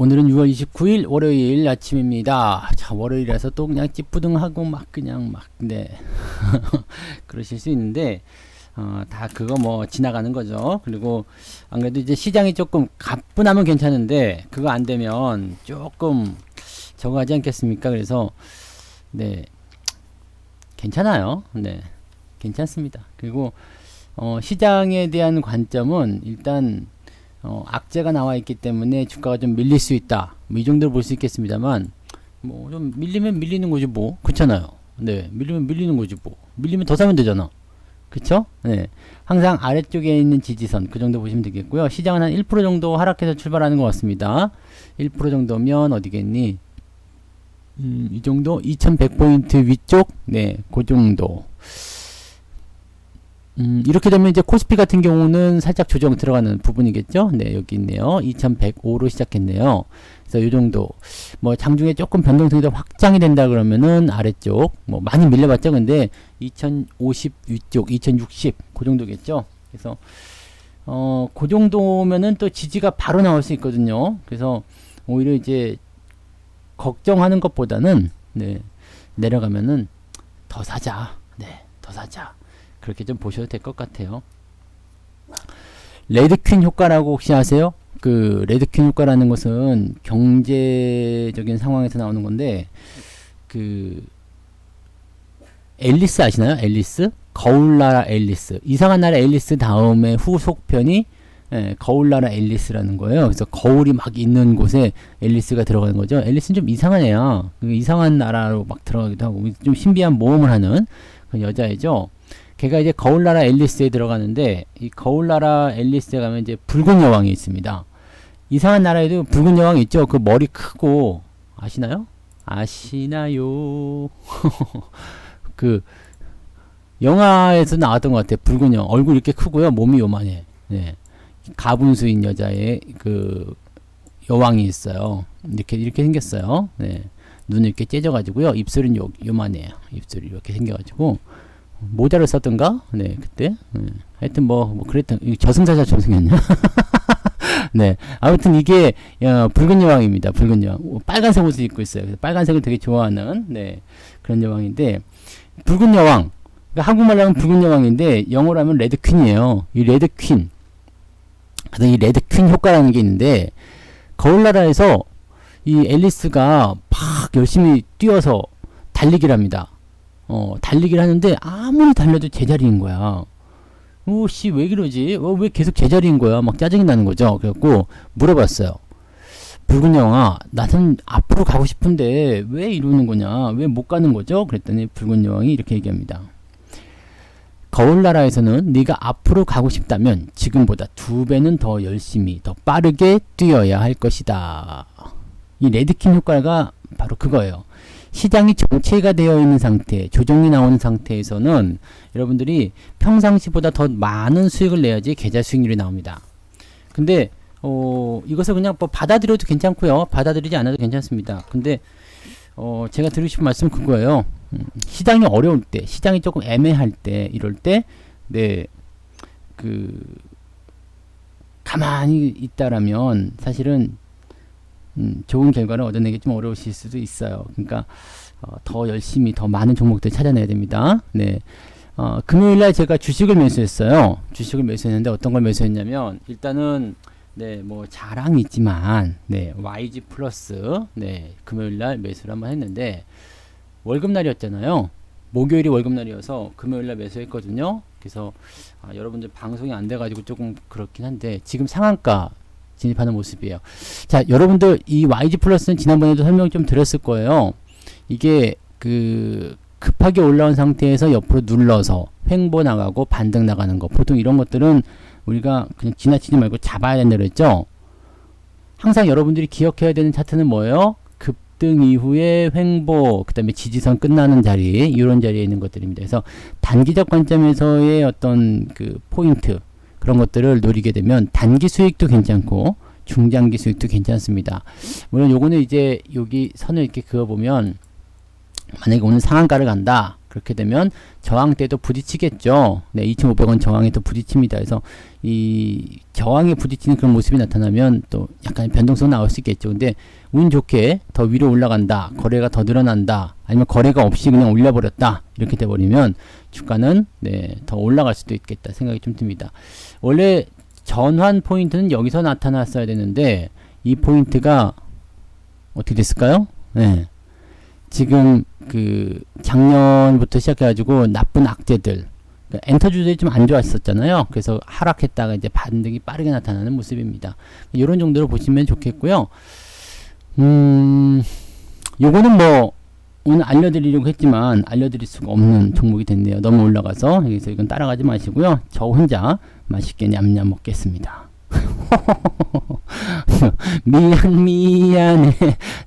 오늘은 6월 29일 월요일 아침입니다. 자, 월요일이라서 또 그냥 찌뿌둥하고 네. 그러실 수 있는데, 다 그거 뭐 지나가는 거죠. 그리고 안 그래도 이제 시장이 조금 가뿐하면 괜찮은데, 그거 안 되면 조금 저거 하지 않겠습니까? 그래서, 네. 괜찮아요. 네. 괜찮습니다. 그리고, 시장에 대한 관점은 일단, 악재가 나와 있기 때문에 주가가 좀 밀릴 수 있다. 뭐 이 정도로 볼 수 있겠습니다만, 뭐 좀 밀리면 밀리는 거지 뭐. 그렇잖아요. 네. 밀리면 밀리는 거지 뭐. 밀리면 더 사면 되잖아. 그쵸? 네. 항상 아래쪽에 있는 지지선, 그 정도 보시면 되겠고요. 시장은 한 1% 정도 하락해서 출발하는 것 같습니다. 1% 정도면 어디겠니? 이 정도? 2100포인트 위쪽? 네. 그 정도. 이렇게 되면 이제 코스피 같은 경우는 살짝 조정 들어가는 부분이겠죠. 네, 여기 있네요. 2105로 시작했네요. 그래서 요 정도. 뭐 장중에 조금 변동성이 더 확장이 된다 그러면은 아래쪽 뭐 많이 밀려봤죠. 근데 2050 위쪽, 2060 그 정도겠죠. 그래서 그 정도면은 또 지지가 바로 나올 수 있거든요. 그래서 오히려 이제 걱정하는 것보다는 네, 내려가면은 더 사자. 네, 더 사자. 그렇게 좀 보셔도 될 것 같아요. 레드퀸 효과라고 혹시 아세요? 그 레드퀸 효과라는 것은 경제적인 상황에서 나오는 건데, 그 앨리스 아시나요? 앨리스? 거울나라 앨리스. 이상한 나라 앨리스 다음에 후속편이 거울나라 앨리스라는 거예요. 그래서 거울이 막 있는 곳에 앨리스가 들어가는 거죠. 앨리스는 좀 이상한 애야. 이상한 나라로 막 들어가기도 하고 좀 신비한 모험을 하는 그 여자애죠. 걔가 이제 거울나라 앨리스에 들어가는데, 이 거울나라 앨리스에 가면 이제 붉은 여왕이 있습니다. 이상한 나라에도 붉은 여왕이 있죠. 그 머리 크고, 아시나요? 아시나요? 그 영화에서 나왔던 것 같아요. 붉은 여왕. 얼굴 이렇게 크고요. 몸이 요만해. 네. 가분수인 여자의 그 여왕이 있어요. 이렇게 생겼어요. 네. 눈을 이렇게 째져가지고요. 입술은 요만해요. 입술이 이렇게 생겨가지고. 모자를 썼던가? 네, 그때. 하여튼 그랬던, 저승사자 저승이었냐? 네. 아무튼 이게, 붉은 여왕입니다. 붉은 여왕. 빨간색 옷을 입고 있어요. 그래서 빨간색을 되게 좋아하는, 네, 그런 여왕인데, 붉은 여왕. 그러니까 한국말로 하면 붉은 여왕인데, 영어로 하면 레드퀸이에요. 이 레드퀸. 그래서 이 레드퀸 효과라는 게 있는데, 거울나라에서 이 앨리스가 막 열심히 뛰어서 달리기를 합니다. 달리기를 하는데 아무리 달려도 제자리인 거야. 씨, 왜 그러지? 왜 계속 제자리인 거야? 막 짜증이 나는 거죠. 그래갖고 물어봤어요. 붉은 여왕아, 나는 앞으로 가고 싶은데 왜 이러는 거냐? 왜 못 가는 거죠? 그랬더니 붉은 여왕이 이렇게 얘기합니다. 거울나라에서는 네가 앞으로 가고 싶다면 지금보다 2배는 더 열심히, 더 빠르게 뛰어야 할 것이다. 이 레드킨 효과가 바로 그거예요. 시장이 정체가 되어 있는 상태, 조정이 나오는 상태에서는 여러분들이 평상시보다 더 많은 수익을 내야지 계좌 수익률이 나옵니다. 근데 이것을 그냥 받아들여도 괜찮고요. 받아들이지 않아도 괜찮습니다. 근데 제가 드리고 싶은 말씀은 그거예요. 시장이 어려울 때, 시장이 조금 애매할 때, 이럴 때, 네, 가만히 있다라면 사실은 좋은 결과를 얻어내기 좀 어려우실 수도 있어요. 그러니까 더 열심히 더 많은 종목들 찾아내야 됩니다. 네, 금요일날 제가 주식을 매수했어요. 주식을 매수했는데 어떤 걸 매수했냐면, 일단은 네, 뭐 자랑이 있지만, 네, YG 플러스, 네, 금요일날 매수를 한번 했는데 월급날이었잖아요. 목요일이 월급날이어서 금요일날 매수했거든요. 그래서 여러분들 방송이 안 돼가지고 조금 그렇긴 한데 지금 상한가 진입하는 모습이에요. 자, 여러분들 이 YG 플러스는 지난번에도 설명 좀 드렸을 거예요. 이게 급하게 올라온 상태에서 옆으로 눌러서 횡보 나가고 반등 나가는 거, 보통 이런 것들은 우리가 그냥 지나치지 말고 잡아야 된다 그랬죠. 항상 여러분들이 기억해야 되는 차트는 뭐예요? 급등 이후에 횡보, 그 다음에 지지선 끝나는 자리, 이런 자리에 있는 것들입니다. 그래서 단기적 관점에서의 어떤 포인트, 그런 것들을 노리게 되면 단기 수익도 괜찮고 중장기 수익도 괜찮습니다. 물론 요거는 이제 여기 선을 이렇게 그어보면, 만약에 오늘 상한가를 간다. 그렇게 되면 저항대도 부딪히겠죠. 네, 2,500원 저항에 또 부딪힙니다. 그래서 이 저항에 부딪히는 그런 모습이 나타나면 또 약간 변동성 나올 수 있겠죠. 근데 운 좋게 더 위로 올라간다, 거래가 더 늘어난다, 아니면 거래가 없이 그냥 올려버렸다, 이렇게 돼버리면 주가는 네, 더 올라갈 수도 있겠다 생각이 좀 듭니다. 원래 전환 포인트는 여기서 나타났어야 되는데 이 포인트가 어떻게 됐을까요? 네. 지금 그 작년부터 시작해가지고 나쁜 악재들, 그러니까 엔터 주들이 좀 안 좋았었잖아요. 그래서 하락했다가 이제 반등이 빠르게 나타나는 모습입니다. 이런 정도로 보시면 좋겠고요. 요거는 뭐 오늘 알려드리려고 했지만 알려드릴 수가 없는 종목이 됐네요. 너무 올라가서. 그래서 이건 따라가지 마시고요. 저 혼자 맛있게 냠냠 먹겠습니다. 미안해.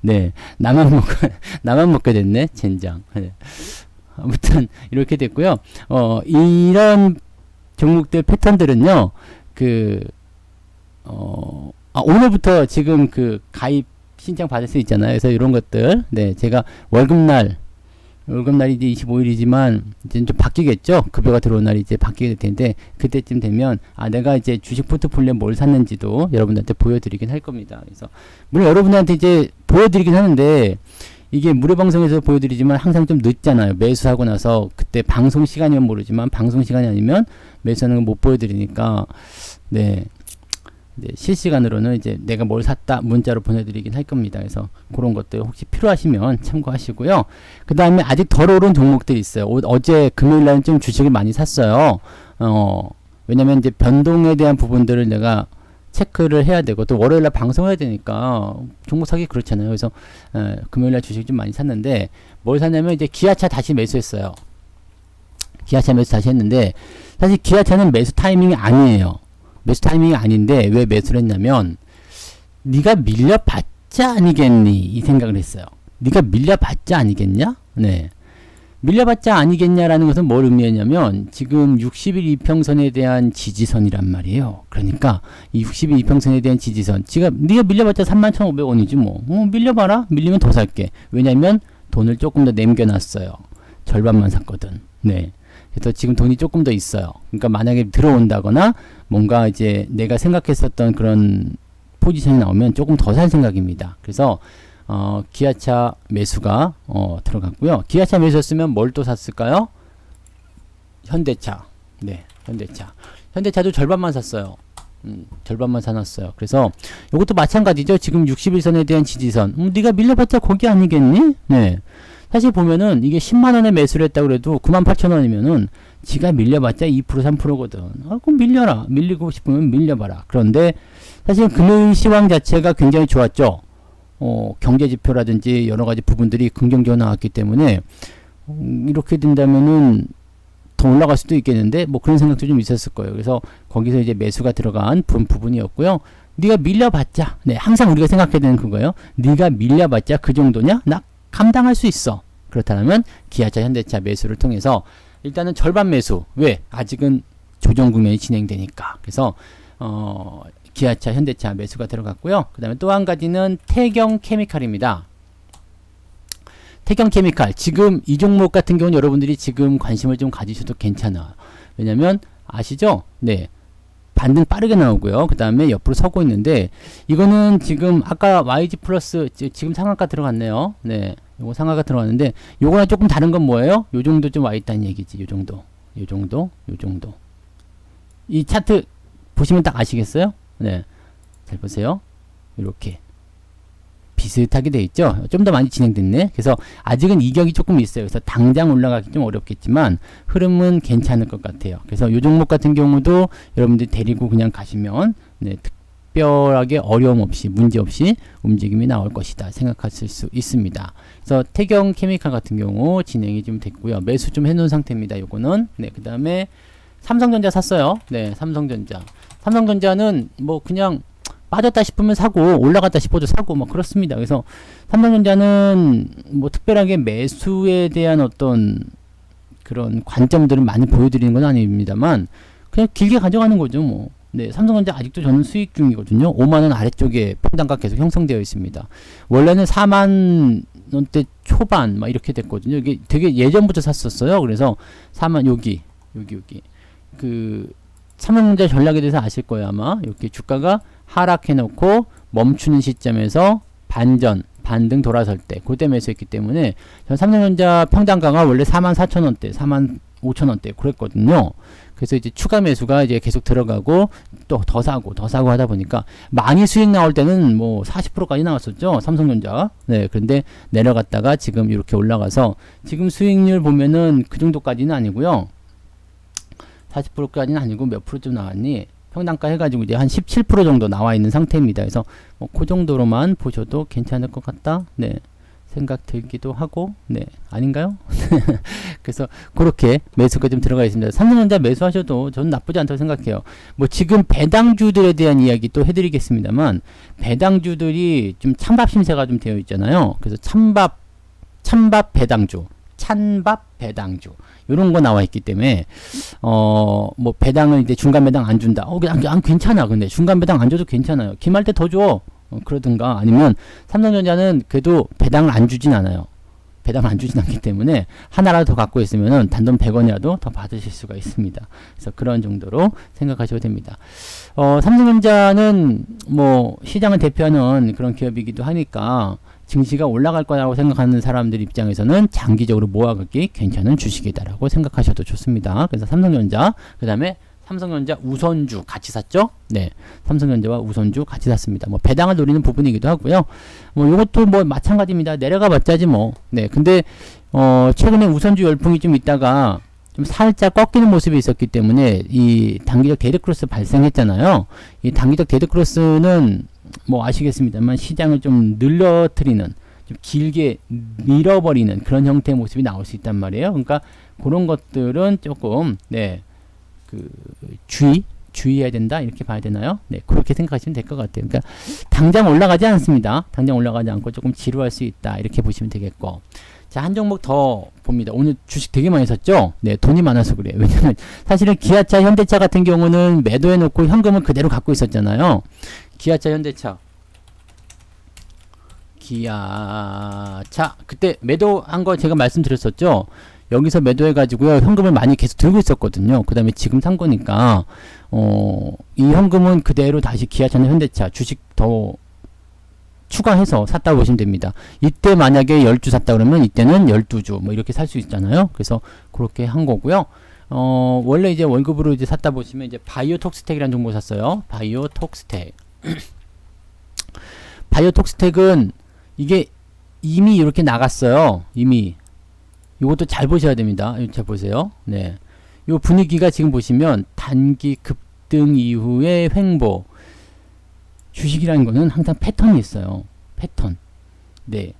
네, 나만 먹게 됐네. 젠장. 네. 아무튼 이렇게 됐고요. 이런 종목들 패턴들은요. 오늘부터 지금 그 가입 신청 받을 수 있잖아요. 그래서 이런 것들, 네, 제가 월급날이 이제 25일이지만 이제 좀 바뀌겠죠. 급여가 들어온 날이 이제 바뀌게 될 텐데 그때쯤 되면 내가 이제 주식 포트폴리오에 뭘 샀는지도 여러분들한테 보여드리긴 할 겁니다. 그래서 물론 여러분한테 이제 보여드리긴 하는데 이게 무료 방송에서 보여드리지만 항상 좀 늦잖아요. 매수하고 나서 그때 방송 시간이면 모르지만 방송 시간이 아니면 매수하는 걸 못 보여드리니까 네. 네, 실시간으로는 이제 내가 뭘 샀다 문자로 보내드리긴 할 겁니다. 그래서 그런 것들 혹시 필요하시면 참고하시고요. 그 다음에 아직 덜 오른 종목들이 있어요. 어제 금요일날은 좀 주식을 많이 샀어요. 왜냐면 이제 변동에 대한 부분들을 내가 체크를 해야 되고 또 월요일날 방송해야 되니까 종목 사기 그렇잖아요. 그래서 금요일날 주식 좀 많이 샀는데 뭘 샀냐면 이제 기아차 다시 매수했어요. 기아차 매수 다시 했는데 사실 기아차는 매수 타이밍이 아니에요. 매수 타이밍이 아닌데 왜 매수를 했냐면 네가 밀려봤자 아니겠니 이 생각을 했어요. 네가 밀려봤자 아니겠냐? 네, 밀려봤자 아니겠냐라는 것은 뭘 의미하냐면 지금 60일 이평선에 대한 지지선이란 말이에요. 그러니까 이 60일 이평선에 대한 지지선 네가 밀려봤자 31,500원이지 뭐. 밀려봐라. 밀리면 더 살게. 왜냐면 돈을 조금 더 남겨놨어요. 절반만 샀거든. 네. 그래서 지금 돈이 조금 더 있어요. 그러니까 만약에 들어온다거나 뭔가 이제 내가 생각했었던 그런 포지션이 나오면 조금 더 살 생각입니다. 그래서 기아차 매수가 들어갔고요. 기아차 매수했으면 뭘 또 샀을까요? 현대차. 네, 현대차. 현대차도 절반만 샀어요. 절반만 사놨어요. 그래서 이것도 마찬가지죠. 지금 60일선에 대한 지지선. 네가 밀려봤자 거기 아니겠니? 네. 사실 보면은 이게 10만원에 매수를 했다고 그래도 98,000원이면은 지가 밀려봤자 2% 3%거든. 그럼 밀려라. 밀리고 싶으면 밀려봐라. 그런데 사실 금요일 시황 자체가 굉장히 좋았죠. 경제지표라든지 여러가지 부분들이 긍정적으로 나왔기 때문에 이렇게 된다면은 더 올라갈 수도 있겠는데 뭐 그런 생각도 좀 있었을 거예요. 그래서 거기서 이제 매수가 들어간 부분이었고요. 네가 밀려봤자, 네, 항상 우리가 생각해야 되는 그거예요. 네가 밀려봤자 그 정도냐? 나 감당할 수 있어. 그렇다면 기아차, 현대차 매수를 통해서 일단은 절반 매수. 왜? 아직은 조정 국면이 진행되니까. 그래서 기아차, 현대차 매수가 들어갔고요. 그 다음에 또 한 가지는 태경 케미칼입니다. 태경 케미칼. 지금 이 종목 같은 경우는 여러분들이 지금 관심을 좀 가지셔도 괜찮아요. 왜냐면 아시죠? 네. 반등 빠르게 나오고요. 그 다음에 옆으로 서고 있는데 이거는 지금 아까 YG 플러스 지금 상한가 들어갔네요. 네, 요거 상한가 들어갔는데 요거랑 조금 다른 건 뭐예요? 요 정도 좀 와 있다는 얘기지. 요 정도. 이 차트 보시면 딱 아시겠어요? 네, 잘 보세요. 이렇게 비슷하게 돼 있죠. 좀 더 많이 진행됐네. 그래서 아직은 이격이 조금 있어요. 그래서 당장 올라가기 좀 어렵겠지만 흐름은 괜찮을 것 같아요. 그래서 이 종목 같은 경우도 여러분들이 데리고 그냥 가시면 네, 특별하게 어려움 없이 문제 없이 움직임이 나올 것이다 생각하실 수 있습니다. 그래서 태경 케미칼 같은 경우 진행이 좀 됐고요. 매수 좀 해놓은 상태입니다. 요거는 네, 그 다음에 삼성전자 샀어요. 네, 삼성전자는 뭐 그냥 빠졌다 싶으면 사고 올라갔다 싶어도 사고 뭐 그렇습니다. 그래서 삼성전자는 뭐 특별하게 매수에 대한 어떤 그런 관점들을 많이 보여드리는 건 아닙니다만 그냥 길게 가져가는 거죠. 뭐. 네, 삼성전자 아직도 저는 수익 중이거든요. 5만원 아래쪽에 평단가 계속 형성되어 있습니다. 원래는 4만원대 초반 막 이렇게 됐거든요. 이게 되게 예전부터 샀었어요. 그래서 4만 여기 그 삼성전자 전략에 대해서 아실 거예요. 아마 이렇게 주가가 하락해 놓고 멈추는 시점에서 반등 돌아설 때 그때 매수했기 때문에 전 삼성전자 평단가가 원래 44,000원대 45,000원대 그랬거든요. 그래서 이제 추가 매수가 이제 계속 들어가고 또 더 사고 하다 보니까 많이 수익 나올 때는 뭐 40%까지 나왔었죠. 삼성전자. 네. 그런데 내려갔다가 지금 이렇게 올라가서 지금 수익률 보면은 그 정도까지는 아니고요. 40%까지는 아니고 몇 프로쯤 나왔니? 평단가 해가지고 이제 한 17% 정도 나와 있는 상태입니다. 그래서 뭐 그 정도로만 보셔도 괜찮을 것 같다. 네. 생각 들기도 하고, 네. 아닌가요? 그래서 그렇게 매수가 좀 들어가 있습니다. 삼성전자 매수하셔도 저는 나쁘지 않다고 생각해요. 뭐 지금 배당주들에 대한 이야기 또 해드리겠습니다만, 배당주들이 좀 찬밥 심세가 좀 되어 있잖아요. 그래서 찬밥 배당주. 찬밥 배당주 요런 거 나와 있기 때문에 뭐 배당을 이제 중간 배당 안 준다. 그냥 괜찮아. 근데 중간 배당 안 줘도 괜찮아요. 기말 때 더 줘. 그러든가 아니면 삼성전자는 그래도 배당을 안 주진 않아요. 배당을 안 주진 않기 때문에 하나라도 더 갖고 있으면은 단돈 100원이라도 더 받으실 수가 있습니다. 그래서 그런 정도로 생각하셔도 됩니다. 삼성전자는 뭐 시장을 대표하는 그런 기업이기도 하니까 증시가 올라갈 거라고 생각하는 사람들 입장에서는 장기적으로 모아가기 괜찮은 주식이다라고 생각하셔도 좋습니다. 그래서 삼성전자, 그 다음에 삼성전자 우선주 같이 샀죠? 네. 삼성전자와 우선주 같이 샀습니다. 뭐 배당을 노리는 부분이기도 하고요. 뭐 이것도 뭐 마찬가지입니다. 내려가 봤자지 뭐. 네. 근데 최근에 우선주 열풍이 좀 있다가 좀 살짝 꺾이는 모습이 있었기 때문에 이 단기적 데드크로스 발생했잖아요. 이 단기적 데드크로스는 뭐 아시겠습니다만 시장을 좀 늘어뜨리는 좀 길게 밀어버리는 그런 형태의 모습이 나올 수 있단 말이에요. 그러니까 그런 것들은 조금 네. 주의해야 된다 이렇게 봐야 되나요? 네, 그렇게 생각하시면 될 것 같아요. 그러니까 당장 올라가지 않습니다. 당장 올라가지 않고 조금 지루할 수 있다 이렇게 보시면 되겠고. 자, 한 종목 더 봅니다. 오늘 주식 되게 많이 샀죠? 네, 돈이 많아서 그래요. 왜냐면 사실은 기아차, 현대차 같은 경우는 매도해 놓고 현금을 그대로 갖고 있었잖아요. 기아차, 현대차. 기아차 그때 매도한 거 제가 말씀드렸었죠. 여기서 매도해 가지고요 현금을 많이 계속 들고 있었거든요. 그 다음에 지금 산 거니까 이 현금은 그대로 다시 기아차나 현대차 주식 더 추가해서 샀다고 보시면 됩니다. 이때 만약에 10주 샀다 그러면 이때는 12주 뭐 이렇게 살 수 있잖아요. 그래서 그렇게 한 거고요. 원래 이제 월급으로 이제 샀다 보시면 이제 바이오톡스텍이라는 종목 샀어요. 바이오톡스텍. 바이오톡스텍은 이게 이미 이렇게 나갔어요. 이미. 이것도 잘 보셔야 됩니다. 잘 보세요. 네. 요 분위기가 지금 보시면 단기 급등 이후의 횡보. 주식이라는 거는 항상 패턴이 있어요. 패턴. 네.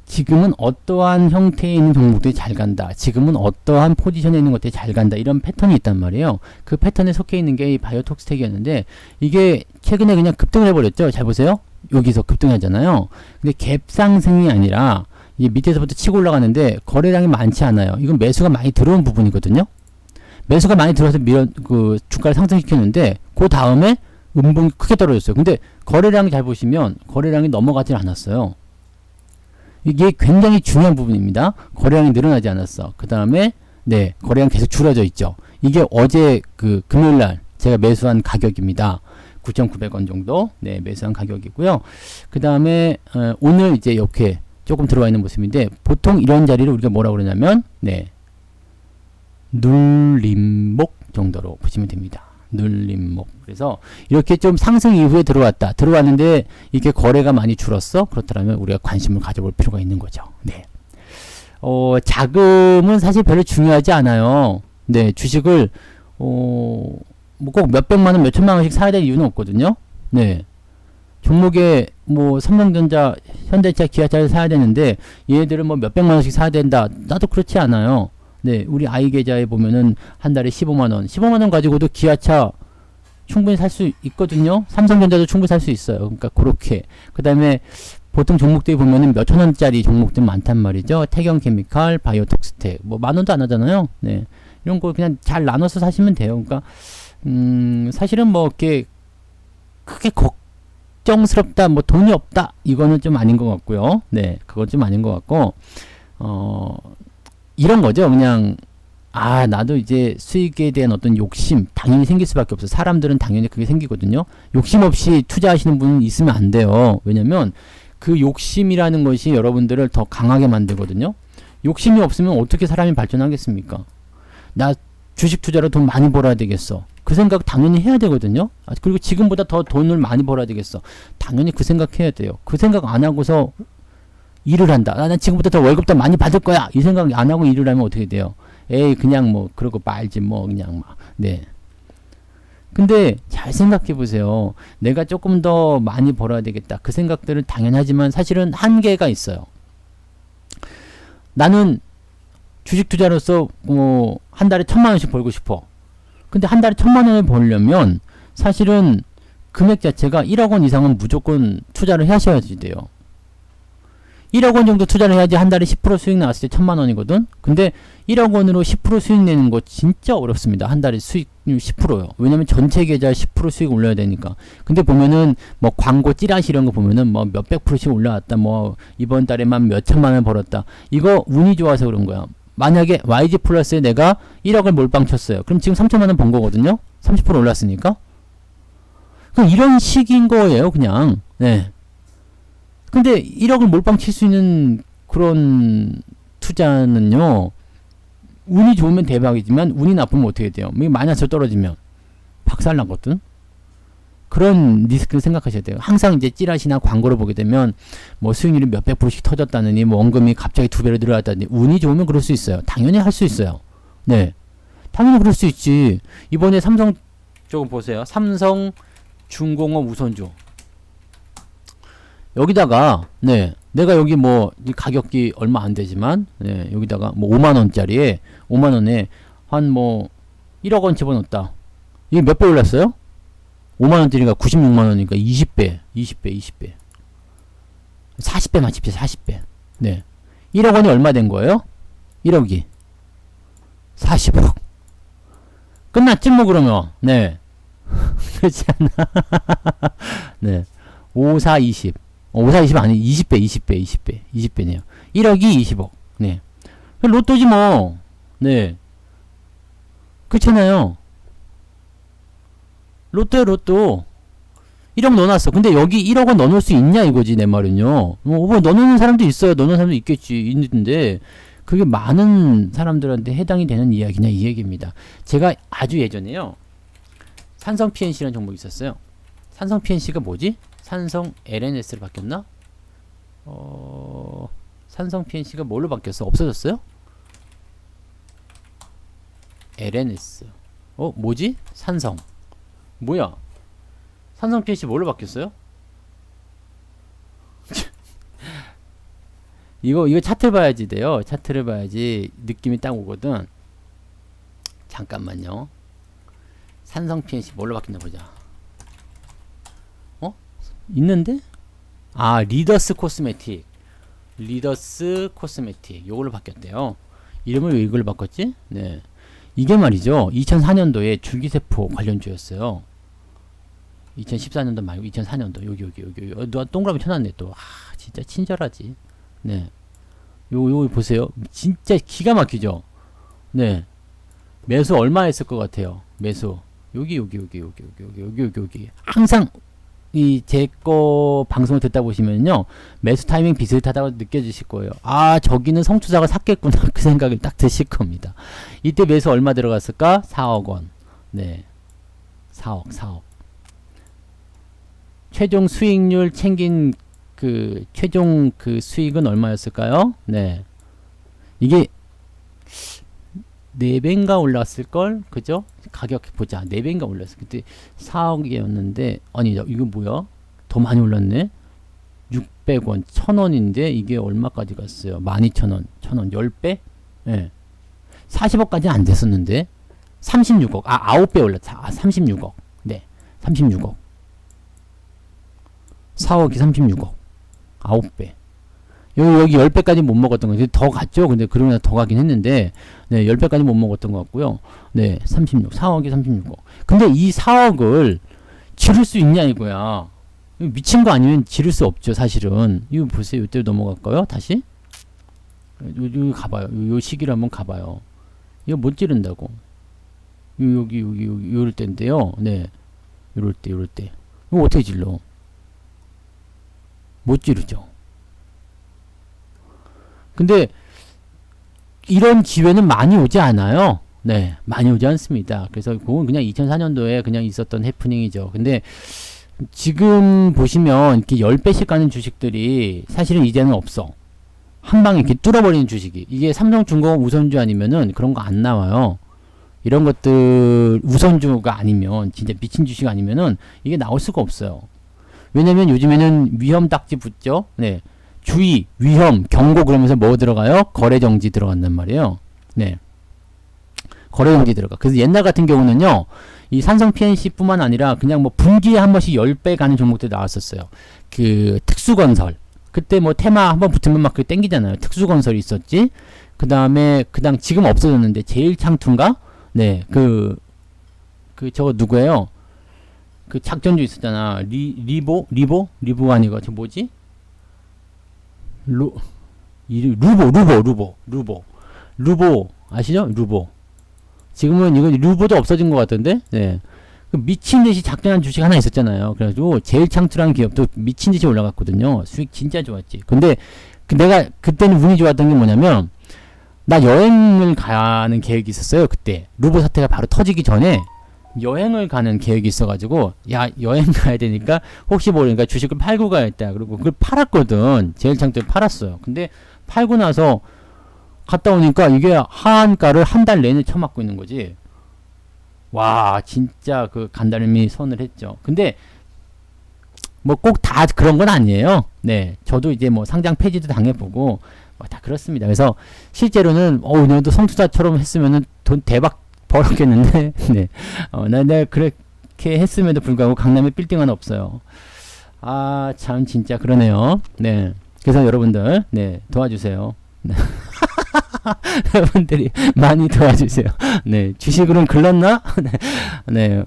지금은 어떠한 형태에 있는 종목들이 잘 간다. 지금은 어떠한 포지션에 있는 것들이 잘 간다. 이런 패턴이 있단 말이에요. 그 패턴에 속해 있는 게 이 바이오톡스텍이었는데 이게 최근에 그냥 급등을 해버렸죠. 잘 보세요. 여기서 급등하잖아요. 근데 갭 상승이 아니라 이 밑에서부터 치고 올라가는데 거래량이 많지 않아요. 이건 매수가 많이 들어온 부분이거든요. 매수가 많이 들어와서 주가를 상승시켰는데 그 다음에 음봉이 크게 떨어졌어요. 근데 거래량이 잘 보시면 거래량이 넘어가지 않았어요. 이게 굉장히 중요한 부분입니다. 거래량이 늘어나지 않았어. 그 다음에 네 거래량 계속 줄어져 있죠. 이게 어제 금요일날 제가 매수한 가격입니다. 9,900원 정도 네 매수한 가격이고요. 그 다음에 오늘 이제 이렇게 조금 들어와 있는 모습인데 보통 이런 자리를 우리가 뭐라고 그러냐면 네 눌림목 정도로 보시면 됩니다. 눌림목. 그래서 이렇게 좀 상승 이후에 들어왔는데 이게 거래가 많이 줄었어. 그렇다면 우리가 관심을 가져볼 필요가 있는 거죠. 네. 자금은 사실 별로 중요하지 않아요. 네, 주식을 뭐 꼭 몇백만 원, 몇천만 원씩 사야 될 이유는 없거든요. 네. 종목에 뭐 삼성전자, 현대차, 기아차를 사야 되는데 얘들은 뭐 몇백만 원씩 사야 된다. 나도 그렇지 않아요. 네, 우리 아이 계좌에 보면은 한 달에 15만 원, 15만 원 가지고도 기아차 충분히 살 수 있거든요. 삼성전자도 충분히 살 수 있어요. 그러니까 그렇게. 그다음에 보통 종목들이 보면은 몇천 원짜리 종목들 많단 말이죠. 태경케미칼, 바이오톡스텍, 뭐 만 원도 안 하잖아요. 네, 이런 거 그냥 잘 나눠서 사시면 돼요. 그러니까 사실은 뭐 이렇게 크게 걱정스럽다, 뭐 돈이 없다, 이거는 좀 아닌 것 같고요. 네, 그건 좀 아닌 것 같고, 이런 거죠. 그냥, 나도 이제 수익에 대한 어떤 욕심, 당연히 생길 수밖에 없어. 사람들은 당연히 그게 생기거든요. 욕심 없이 투자하시는 분은 있으면 안 돼요. 왜냐면, 그 욕심이라는 것이 여러분들을 더 강하게 만들거든요. 욕심이 없으면 어떻게 사람이 발전하겠습니까? 나 주식 투자로 돈 많이 벌어야 되겠어. 그 생각 당연히 해야 되거든요. 그리고 지금보다 더 돈을 많이 벌어야 되겠어. 당연히 그 생각 해야 돼요. 그 생각 안 하고서 일을 한다. 난 지금부터 더 월급 더 많이 받을 거야. 이 생각 안 하고 일을 하면 어떻게 돼요? 에이, 그냥 뭐, 그러고 말지 뭐, 그냥 막, 네. 근데 잘 생각해 보세요. 내가 조금 더 많이 벌어야 되겠다. 그 생각들은 당연하지만 사실은 한계가 있어요. 나는 주식 투자로서 뭐 한 달에 1,000,000원씩 벌고 싶어. 근데 한 달에 1,000,000원을 벌려면 사실은 금액 자체가 1억 원 이상은 무조건 투자를 하셔야지 돼요. 1억 원 정도 투자를 해야지 한 달에 10% 수익 나왔을 때 1,000,000원이거든. 근데 1억 원으로 10% 수익 내는 거 진짜 어렵습니다. 한 달에 수익률 10%요. 왜냐면 전체 계좌 10% 수익 올려야 되니까. 근데 보면은 뭐 광고 찌라시 이런 거 보면은 뭐 몇백 프로씩 올라왔다. 뭐 이번 달에만 몇 천만 원 벌었다. 이거 운이 좋아서 그런 거야. 만약에 YG 플러스에 내가 1억을 몰빵 쳤어요. 그럼 지금 3천만 원 번 거거든요. 30% 올랐으니까. 그럼 이런 식인 거예요, 그냥. 네. 근데 1억을 몰빵 칠 수 있는 그런 투자는요, 운이 좋으면 대박이지만 운이 나쁘면 어떻게 돼요? 마이너스로 떨어지면 박살나거든. 그런 리스크를 생각하셔야 돼요. 항상 이제 찌라시나 광고를 보게 되면 뭐 수익률이 몇백 프로씩 터졌다느니 뭐 원금이 갑자기 2배로 늘어났다니, 운이 좋으면 그럴 수 있어요. 당연히 할 수 있어요. 네, 당연히 그럴 수 있지. 이번에 삼성 조금 보세요. 삼성 중공업 우선주 여기다가, 네, 내가 여기 뭐 가격이 얼마 안 되지만, 네, 여기다가 뭐 5만 원짜리에 5만 원에 한 뭐 1억 원 집어넣었다. 이게 몇 배 올랐어요? 5만 원짜리가 96만 원이니까 20배. 40배만 칩시다. 40배. 네. 1억 원이 얼마 된 거예요? 1억이 40억. 끝났지 뭐 그러면. 네. 그렇지 않나? 네. 5, 4, 20. 5, 4, 20 아니 20배네요. 1억이 20억. 네. 로또지 뭐. 네. 그렇잖아요. 로또야 로또. 1억 넣어놨어. 근데 여기 1억 원 넣어놓을 수 있냐 이거지 내 말은요. 뭐 넣어놓는 사람도 있어요. 넣어놓는 사람도 있겠지. 있는데 그게 많은 사람들한테 해당이 되는 이야기냐 이 얘기입니다. 제가 아주 예전에요. 산성 PNC라는 종목이 있었어요. 산성 PNC가 뭐지? 산성 LNS로 바뀌었나? 산성 PNC가 뭘로 바뀌었어? 없어졌어요? LNS. 뭐지? 산성. 뭐야? 산성 PNC 뭘로 바뀌었어요? 이거 차트 봐야지 돼요. 차트를 봐야지 느낌이 딱 오거든. 잠깐만요. 산성 PNC 뭘로 바뀌었나 보자. 있는데? 리더스 코스메틱. 요걸로 바뀌었대요. 이름을 왜 이걸로 바꿨지? 네. 이게 말이죠. 2004년도에 줄기세포 관련주였어요. 2014년도 말고 2004년도. 여기. 누가 동그라미 쳐놨네 또. 진짜 친절하지. 네. 요 보세요. 진짜 기가 막히죠? 네. 매수 얼마 했을 것 같아요? 매수. 여기. 항상 제 거 방송을 듣다 보시면요, 매수 타이밍 비슷하다고 느껴지실 거예요. 저기는 성투자가 샀겠구나. 그 생각을 딱 드실 겁니다. 이때 매수 얼마 들어갔을까? 4억 원. 네. 4억. 최종 수익률 챙긴 최종 수익은 얼마였을까요? 네. 이게 4배인가 올랐을걸? 그죠? 가격 보자. 4배인가 올랐어. 그때 4억이었는데, 아니, 이거 뭐야? 더 많이 올랐네? 600원, 1000원인데, 이게 얼마까지 갔어요? 12,000원, 1000원, 10배? 예. 네. 40억까지 안 됐었는데, 36억. 9배 올랐다. 36억. 네. 36억. 4억이 36억. 9배. 여기 10배까지 못 먹었던 거. 더 갔죠? 근데 그러고 나서 더 가긴 했는데, 네, 10배까지 못 먹었던 것 같고요. 네, 4억이 36억. 근데 이 4억을 지를 수 있냐, 이거야. 미친 거 아니면 지를 수 없죠, 사실은. 이거 보세요. 이때로 넘어갈까요? 다시? 요 가봐요. 요 시기를 한번 가봐요. 이거 못 지른다고. 여기, 요럴 때인데요. 네. 요럴 때. 이거 어떻게 질러? 못 지르죠. 근데, 이런 기회는 많이 오지 않아요. 네. 많이 오지 않습니다. 그래서 그건 그냥 2004년도에 그냥 있었던 해프닝이죠. 근데, 지금 보시면 이렇게 10배씩 가는 주식들이 사실은 이제는 없어. 한 방에 이렇게 뚫어버리는 주식이. 이게 삼성중공업 우선주 아니면은 그런 거 안 나와요. 이런 것들 우선주가 아니면, 진짜 미친 주식 아니면은 이게 나올 수가 없어요. 왜냐면 요즘에는 위험 딱지 붙죠? 네. 주의, 위험, 경고 그러면서 뭐 들어가요? 거래정지 들어간단 말이에요. 네. 거래정지 들어가. 그래서 옛날 같은 경우는요, 이 삼성 PNC 뿐만 아니라 그냥 뭐 분기에 한 번씩 10배 가는 종목들 나왔었어요. 그 특수건설. 그때 뭐 테마 한 번 붙으면 막 그 땡기잖아요. 특수건설이 있었지. 그 다음에 지금 없어졌는데 제일창투인가? 네. 저거 누구예요? 그 작전주 있었잖아. 리보가 아니고 저 뭐지? 루보 아시죠? 루보. 지금은 이거 루보도 없어진 것 같던데? 네. 그 미친 듯이 작전한 주식 하나 있었잖아요. 그래가지고 제일창투라는 기업도 미친 듯이 올라갔거든요. 수익 진짜 좋았지. 근데 내가 그때는 운이 좋았던 게 뭐냐면, 나 여행을 가는 계획이 있었어요. 그때 루보 사태가 바로 터지기 전에 여행을 가는 계획이 있어가지고, 야, 여행 가야 되니까 혹시 모르니까 주식을 팔고 가야겠다. 그리고 그걸 팔았거든. 제일창투를 팔았어요. 근데 팔고 나서 갔다 오니까 이게 하한가를 한 달 내내 쳐맞고 있는 거지. 와, 진짜 그 간달음이 선을 했죠. 근데 뭐 꼭 다 그런 건 아니에요. 네, 저도 이제 뭐 상장 폐지도 당해보고 뭐 다 그렇습니다. 그래서 실제로는 오늘도 성투자처럼 했으면은 돈 대박 벌었겠는데, 네, 내가 그렇게 했음에도 불구하고 강남에 빌딩 하나 없어요. 아, 참 진짜 그러네요. 네, 그래서 여러분들, 네, 도와주세요. 네. 여러분들이 많이 도와주세요. 네, 주식으로는 글렀나? 네, 네.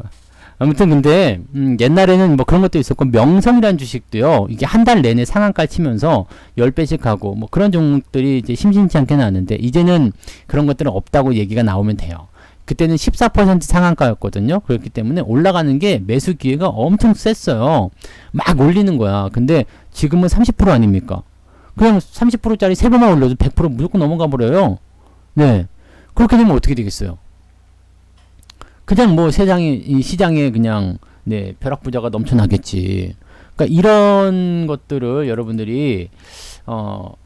아무튼 근데 옛날에는 뭐 그런 것도 있었고, 명성이라는 주식도요, 이게 한 달 내내 상한가 치면서 10배씩 가고 뭐 그런 종목들이 이제 심심치 않게 나왔는데, 이제는 그런 것들은 없다고 얘기가 나오면 돼요. 그때는 14% 상한가였거든요. 그렇기 때문에 올라가는 게 매수 기회가 엄청 셌어요. 막 올리는 거야. 근데 지금은 30% 아닙니까? 그냥 30%짜리 3번만 올려도 100% 무조건 넘어가 버려요. 네. 그렇게 되면 어떻게 되겠어요? 그냥 뭐 이 시장에 그냥, 네, 벼락부자가 넘쳐나겠지. 그러니까 이런 것들을 여러분들이, 뭐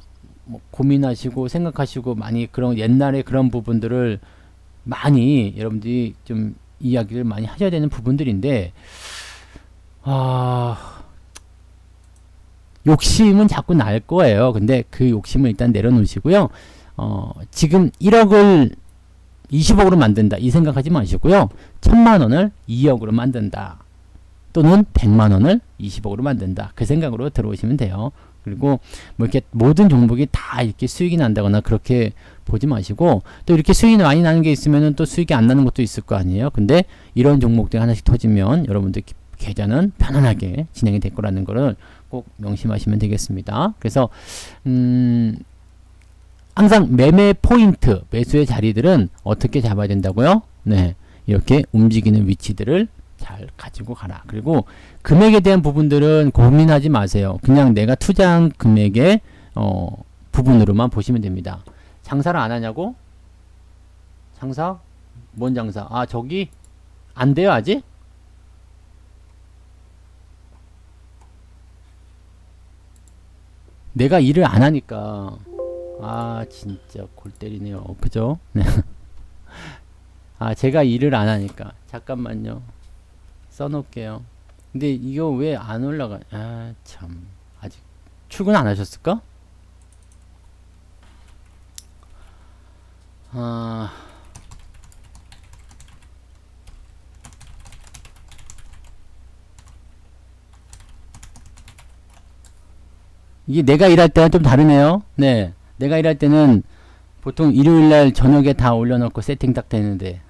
고민하시고 생각하시고 많이 그런 옛날에 그런 부분들을 많이 여러분들이 좀 이야기를 많이 하셔야 되는 부분들인데, 욕심은 자꾸 날 거예요. 근데 그 욕심을 일단 내려놓으시고요. 지금 1억을 20억으로 만든다, 이 생각하지 마시고요. 1000만원을 2억으로 만든다, 또는 100만원을 20억으로 만든다, 그 생각으로 들어오시면 돼요. 그리고 뭐 이렇게 모든 종목이 다 이렇게 수익이 난다거나 그렇게 보지 마시고, 또 이렇게 수익이 많이 나는 게 있으면은 또 수익이 안 나는 것도 있을 거 아니에요. 근데 이런 종목들이 하나씩 터지면 여러분들 계좌는 편안하게 진행이 될 거라는 거를 꼭 명심하시면 되겠습니다. 그래서 항상 매매 포인트, 매수의 자리들은 어떻게 잡아야 된다고요? 네, 이렇게 움직이는 위치들을 잘 가지고 가라. 그리고 금액에 대한 부분들은 고민하지 마세요. 그냥 내가 투자한 금액의 부분으로만 보시면 됩니다. 장사를 안 하냐고? 장사? 뭔 장사? 아, 저기 안 돼요 아직? 내가 일을 안 하니까. 아, 진짜 골 때리네요. 그죠? 네. 아, 제가 일을 안 하니까. 잠깐만요. 써놓을게요. 근데 이거 왜 안 올라가? 아, 참. 아직 출근 안 하셨을까? 이게 내가 일할 때는 좀 다르네요. 네. 내가 일할 때는 보통 일요일날 저녁에 다 올려놓고 세팅 딱 되는데,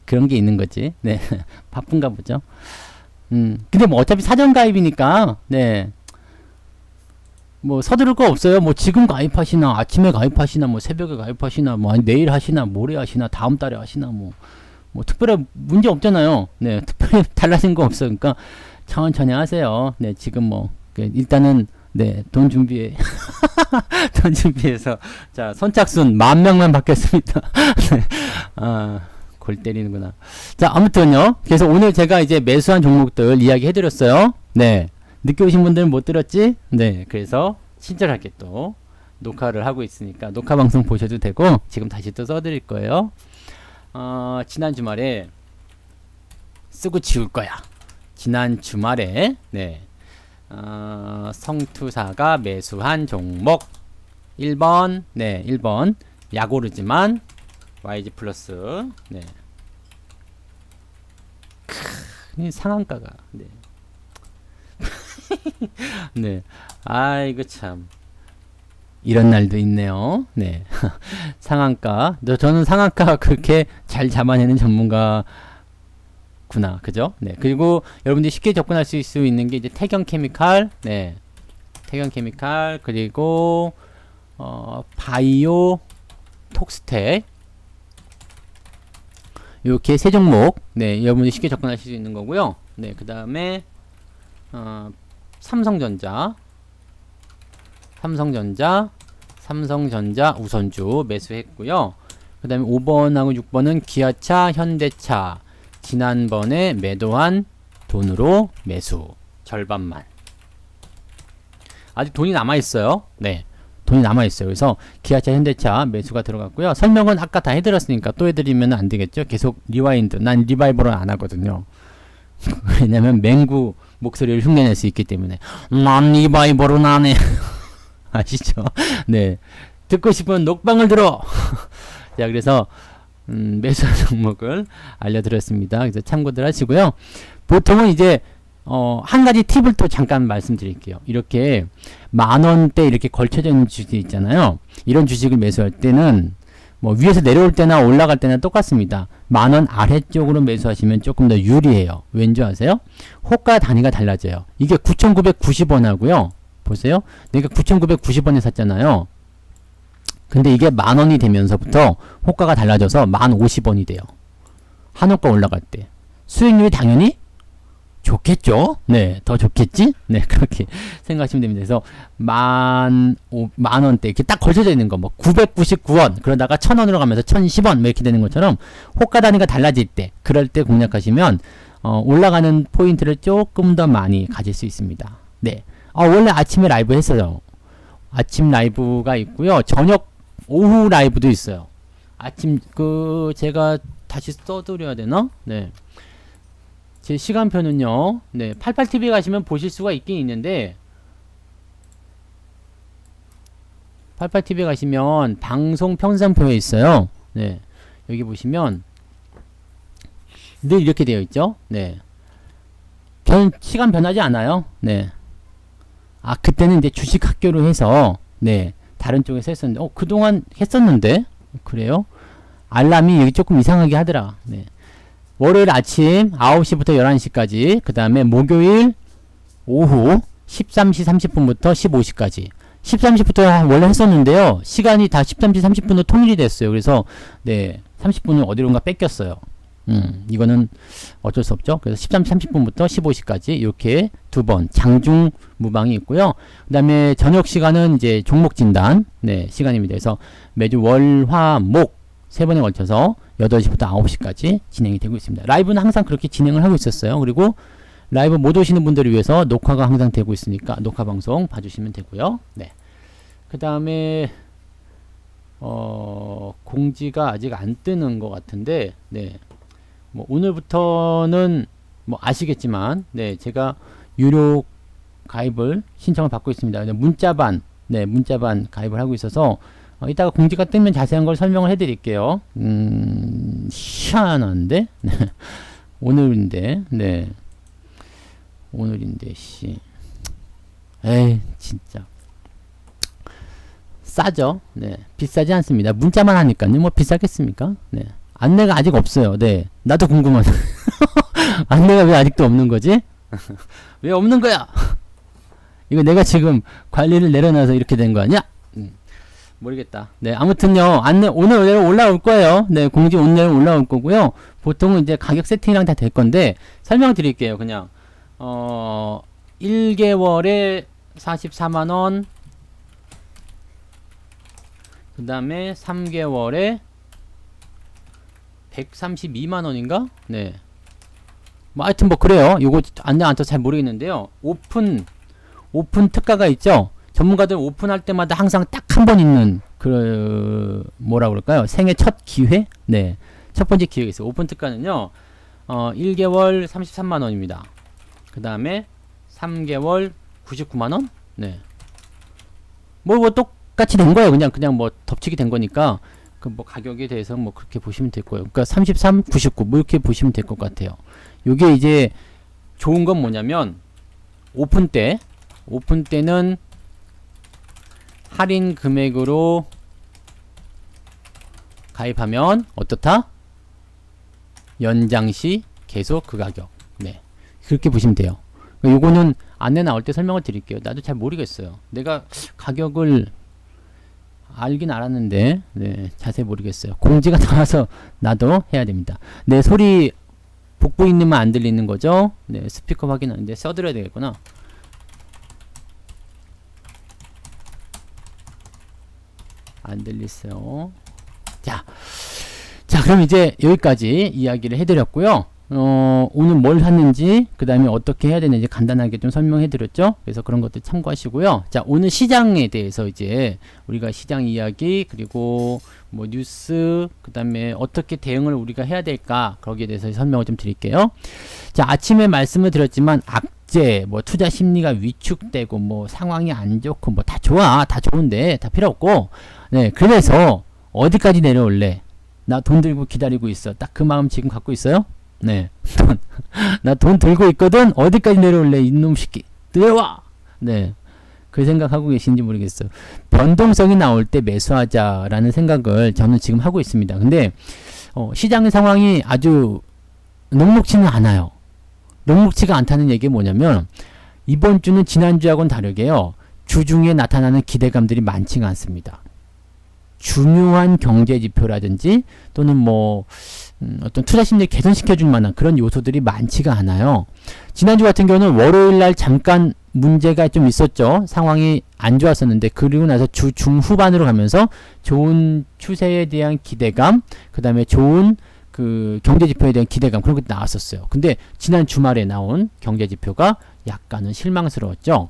그런 게 있는 거지. 네. 바쁜가 보죠. 근데 뭐 어차피 사전 가입이니까, 네. 뭐 서두를 거 없어요. 뭐 지금 가입하시나, 아침에 가입하시나, 뭐 새벽에 가입하시나, 뭐 아니 내일 하시나, 모레 하시나, 다음 달에 하시나, 뭐 특별히 문제 없잖아요. 네, 특별히 달라진 거 없어. 그러니까 천천히 하세요. 네, 지금 뭐 일단은 네, 돈 준비해. 돈 준비해서 자, 선착순 10,000명만 받겠습니다. 네. 아, 골 때리는구나. 자, 아무튼요. 그래서 오늘 제가 이제 매수한 종목들 이야기 해드렸어요. 네. 늦게 오신 분들은 못 들었지? 네. 그래서 친절하게 또 녹화를 하고 있으니까 녹화 방송 보셔도 되고 지금 다시 또 써드릴 거예요. 지난 주말에 쓰고 지울 거야. 지난 주말에 네. 성투사가 매수한 종목 1번 네 1번 약오르지만 YG 플러스 네. 상한가가 네. 네. 아이고 참 이런 날도 있네요. 네. 상한가. 저는 상한가 그렇게 잘 잡아내는 전문가 구나. 그죠? 네. 그리고 여러분들이 쉽게 접근할 수 있는 게 이제 태경 케미칼. 네. 태경 케미칼 그리고 바이오 톡스텍. 이렇게 세 종목. 네. 여러분들이 쉽게 접근하실 수 있는 거고요. 네. 그다음에 삼성전자 우선주 매수했고요. 그 다음에 5번하고 6번은 기아차, 현대차 지난번에 매도한 돈으로 매수 절반만. 아직 돈이 남아있어요. 네, 돈이 남아있어요. 그래서 기아차, 현대차 매수가 들어갔고요. 설명은 아까 다 해드렸으니까 또 해드리면 안 되겠죠. 계속 리와인드. 난 리바이벌은 안 하거든요. 왜냐면 맹구 목소리를 흉내낼 수 있기 때문에 난 리바이벌은 안 해. 아시죠? 네. 듣고 싶은 녹방을 들어. 자, 그래서 매수 종목을 알려드렸습니다. 그래서 참고들 하시고요. 보통은 이제 한 가지 팁을 또 잠깐 말씀드릴게요. 이렇게 10,000원대 이렇게 걸쳐져 있는 주식 있잖아요. 이런 주식을 매수할 때는 뭐 위에서 내려올 때나 올라갈 때나 똑같습니다. 10,000원 아래쪽으로 매수하시면 조금 더 유리해요. 왠지 아세요? 호가 단위가 달라져요. 이게 9,990원 하고요. 보세요. 내가 9,990원에 샀잖아요. 근데 이게 10,000원이 되면서부터 호가가 달라져서 10,050원이 돼요. 한호가 올라갈 때. 수익률이 당연히 좋겠죠? 네, 더 좋겠지? 네, 그렇게 생각하시면 됩니다. 그래서 10,000원대 이렇게 딱 걸쳐져 있는 거, 뭐 999원 그러다가 1,000원으로 가면서 1,010원 뭐 이렇게 되는 것처럼 호가 단위가 달라질 때, 그럴 때 공략하시면 올라가는 포인트를 조금 더 많이 가질 수 있습니다. 네, 원래 아침에 라이브 했어요. 아침 라이브가 있고요. 저녁 오후 라이브도 있어요. 아침 제가 다시 써드려야 되나? 네. 제 시간표는요. 네, 88TV 가시면 보실 수가 있긴 있는데 88TV 가시면 방송 편성표에 있어요. 네. 여기 보시면 늘 이렇게 되어 있죠. 네. 시간 변하지 않아요. 네. 그때는 이제 주식 학교로 해서 네, 다른 쪽에서 했었는데 그동안 했었는데 그래요? 알람이 여기 조금 이상하게 하더라. 네. 월요일 아침 9시부터 11시까지, 그 다음에 목요일 오후 13시 30분부터 15시까지. 13시부터 원래 했었는데요. 시간이 다 13시 30분으로 통일이 됐어요. 그래서 네, 30분을 어디론가 뺏겼어요. 이거는 어쩔 수 없죠. 그래서 13시 30분부터 15시까지 이렇게 두 번 장중 무방이 있고요. 그 다음에 저녁 시간은 이제 종목 진단 네, 시간입니다. 그래서 매주 월, 화, 목 세 번에 걸쳐서 8시부터 9시까지 진행이 되고 있습니다. 라이브는 항상 그렇게 진행을 하고 있었어요. 그리고 라이브 못 오시는 분들을 위해서 녹화가 항상 되고 있으니까 녹화 방송 봐주시면 되고요. 네. 그 다음에 공지가 아직 안 뜨는 것 같은데 네. 뭐 오늘부터는 뭐 아시겠지만 네, 제가 유료 가입을 신청을 받고 있습니다. 문자반 네, 문자반 가입을 하고 있어서 이따가 공지가 뜨면 자세한 걸 설명을 해드릴게요. 희한한데 네. 오늘인데 네, 오늘인데 씨, 에이 진짜 싸죠. 네, 비싸지 않습니다. 문자만 하니까요. 뭐 비싸겠습니까? 네, 안내가 아직 없어요. 네, 나도 궁금하네. 안내가 왜 아직도 없는 거지? 왜 없는 거야? 이거 내가 지금 관리를 내려놔서 이렇게 된 거 아니야? 모르겠다. 네, 아무튼요, 안내, 오늘 올라올 거예요. 네, 공지 오늘 올라올 거고요. 보통은 이제 가격 세팅이랑 다 될 건데, 설명드릴게요. 그냥, 1개월에 44만원, 그 다음에 3개월에 132만원인가? 네. 뭐, 하여튼 뭐, 그래요. 요거 안내 안 떠서 잘 모르겠는데요. 오픈 특가가 있죠? 전문가들 오픈할 때마다 항상 딱 한 번 있는 뭐라 그럴까요? 생애 첫 기회? 네. 첫 번째 기회가 있어요. 오픈 특가는요. 1개월 33만 원입니다. 그다음에 3개월 99만 원? 네. 뭐 똑같이 된 거예요. 그냥 뭐 덮치기 된 거니까 그 뭐 가격에 대해서 뭐 그렇게 보시면 될 거예요. 그러니까 33, 99 뭐 이렇게 보시면 될 것 같아요. 요게 이제 좋은 건 뭐냐면 오픈 때는 할인 금액으로 가입하면 어떻다? 연장 시 계속 그 가격. 네. 그렇게 보시면 돼요. 요거는 안내 나올 때 설명을 드릴게요. 나도 잘 모르겠어요. 내가 가격을 알긴 알았는데, 네, 자세히 모르겠어요. 공지가 나와서 나도 해야 됩니다. 네, 소리 복부 있는만 안 들리는 거죠? 네, 스피커 확인하는데 써드려야 되겠구나. 안 들리세요. 자, 그럼 이제 여기까지 이야기를 해드렸고요. 오늘 뭘 샀는지, 그 다음에 어떻게 해야 되는지 간단하게 좀 설명해드렸죠. 그래서 그런 것들 참고하시고요. 자, 오늘 시장에 대해서 이제 우리가 시장 이야기, 그리고 뭐 뉴스, 그 다음에 어떻게 대응을 우리가 해야 될까, 거기에 대해서 설명을 좀 드릴게요. 자, 아침에 말씀을 드렸지만, 악재, 뭐 투자 심리가 위축되고, 뭐 상황이 안 좋고, 뭐 다 좋아. 다 좋은데, 다 필요 없고, 네, 그래서 어디까지 내려올래? 나 돈 들고 기다리고 있어. 딱 그 마음 지금 갖고 있어요? 네. 나 돈 들고 있거든? 어디까지 내려올래? 이놈 새끼. 내려와! 네. 그 생각하고 계신지 모르겠어요. 변동성이 나올 때 매수하자라는 생각을 저는 지금 하고 있습니다. 근데, 시장의 상황이 아주 녹록치는 않아요. 녹록치가 않다는 얘기가 뭐냐면, 이번 주는 지난주하고는 다르게요. 주중에 나타나는 기대감들이 많지가 않습니다. 중요한 경제 지표라든지 또는 뭐 어떤 투자 심리를 개선시켜줄 만한 그런 요소들이 많지가 않아요. 지난주 같은 경우는 월요일 날 잠깐 문제가 좀 있었죠. 상황이 안 좋았었는데 그리고 나서 주 중후반으로 가면서 좋은 추세에 대한 기대감, 그 다음에 좋은 그 경제 지표에 대한 기대감 그런 것도 나왔었어요. 근데 지난 주말에 나온 경제 지표가 약간은 실망스러웠죠.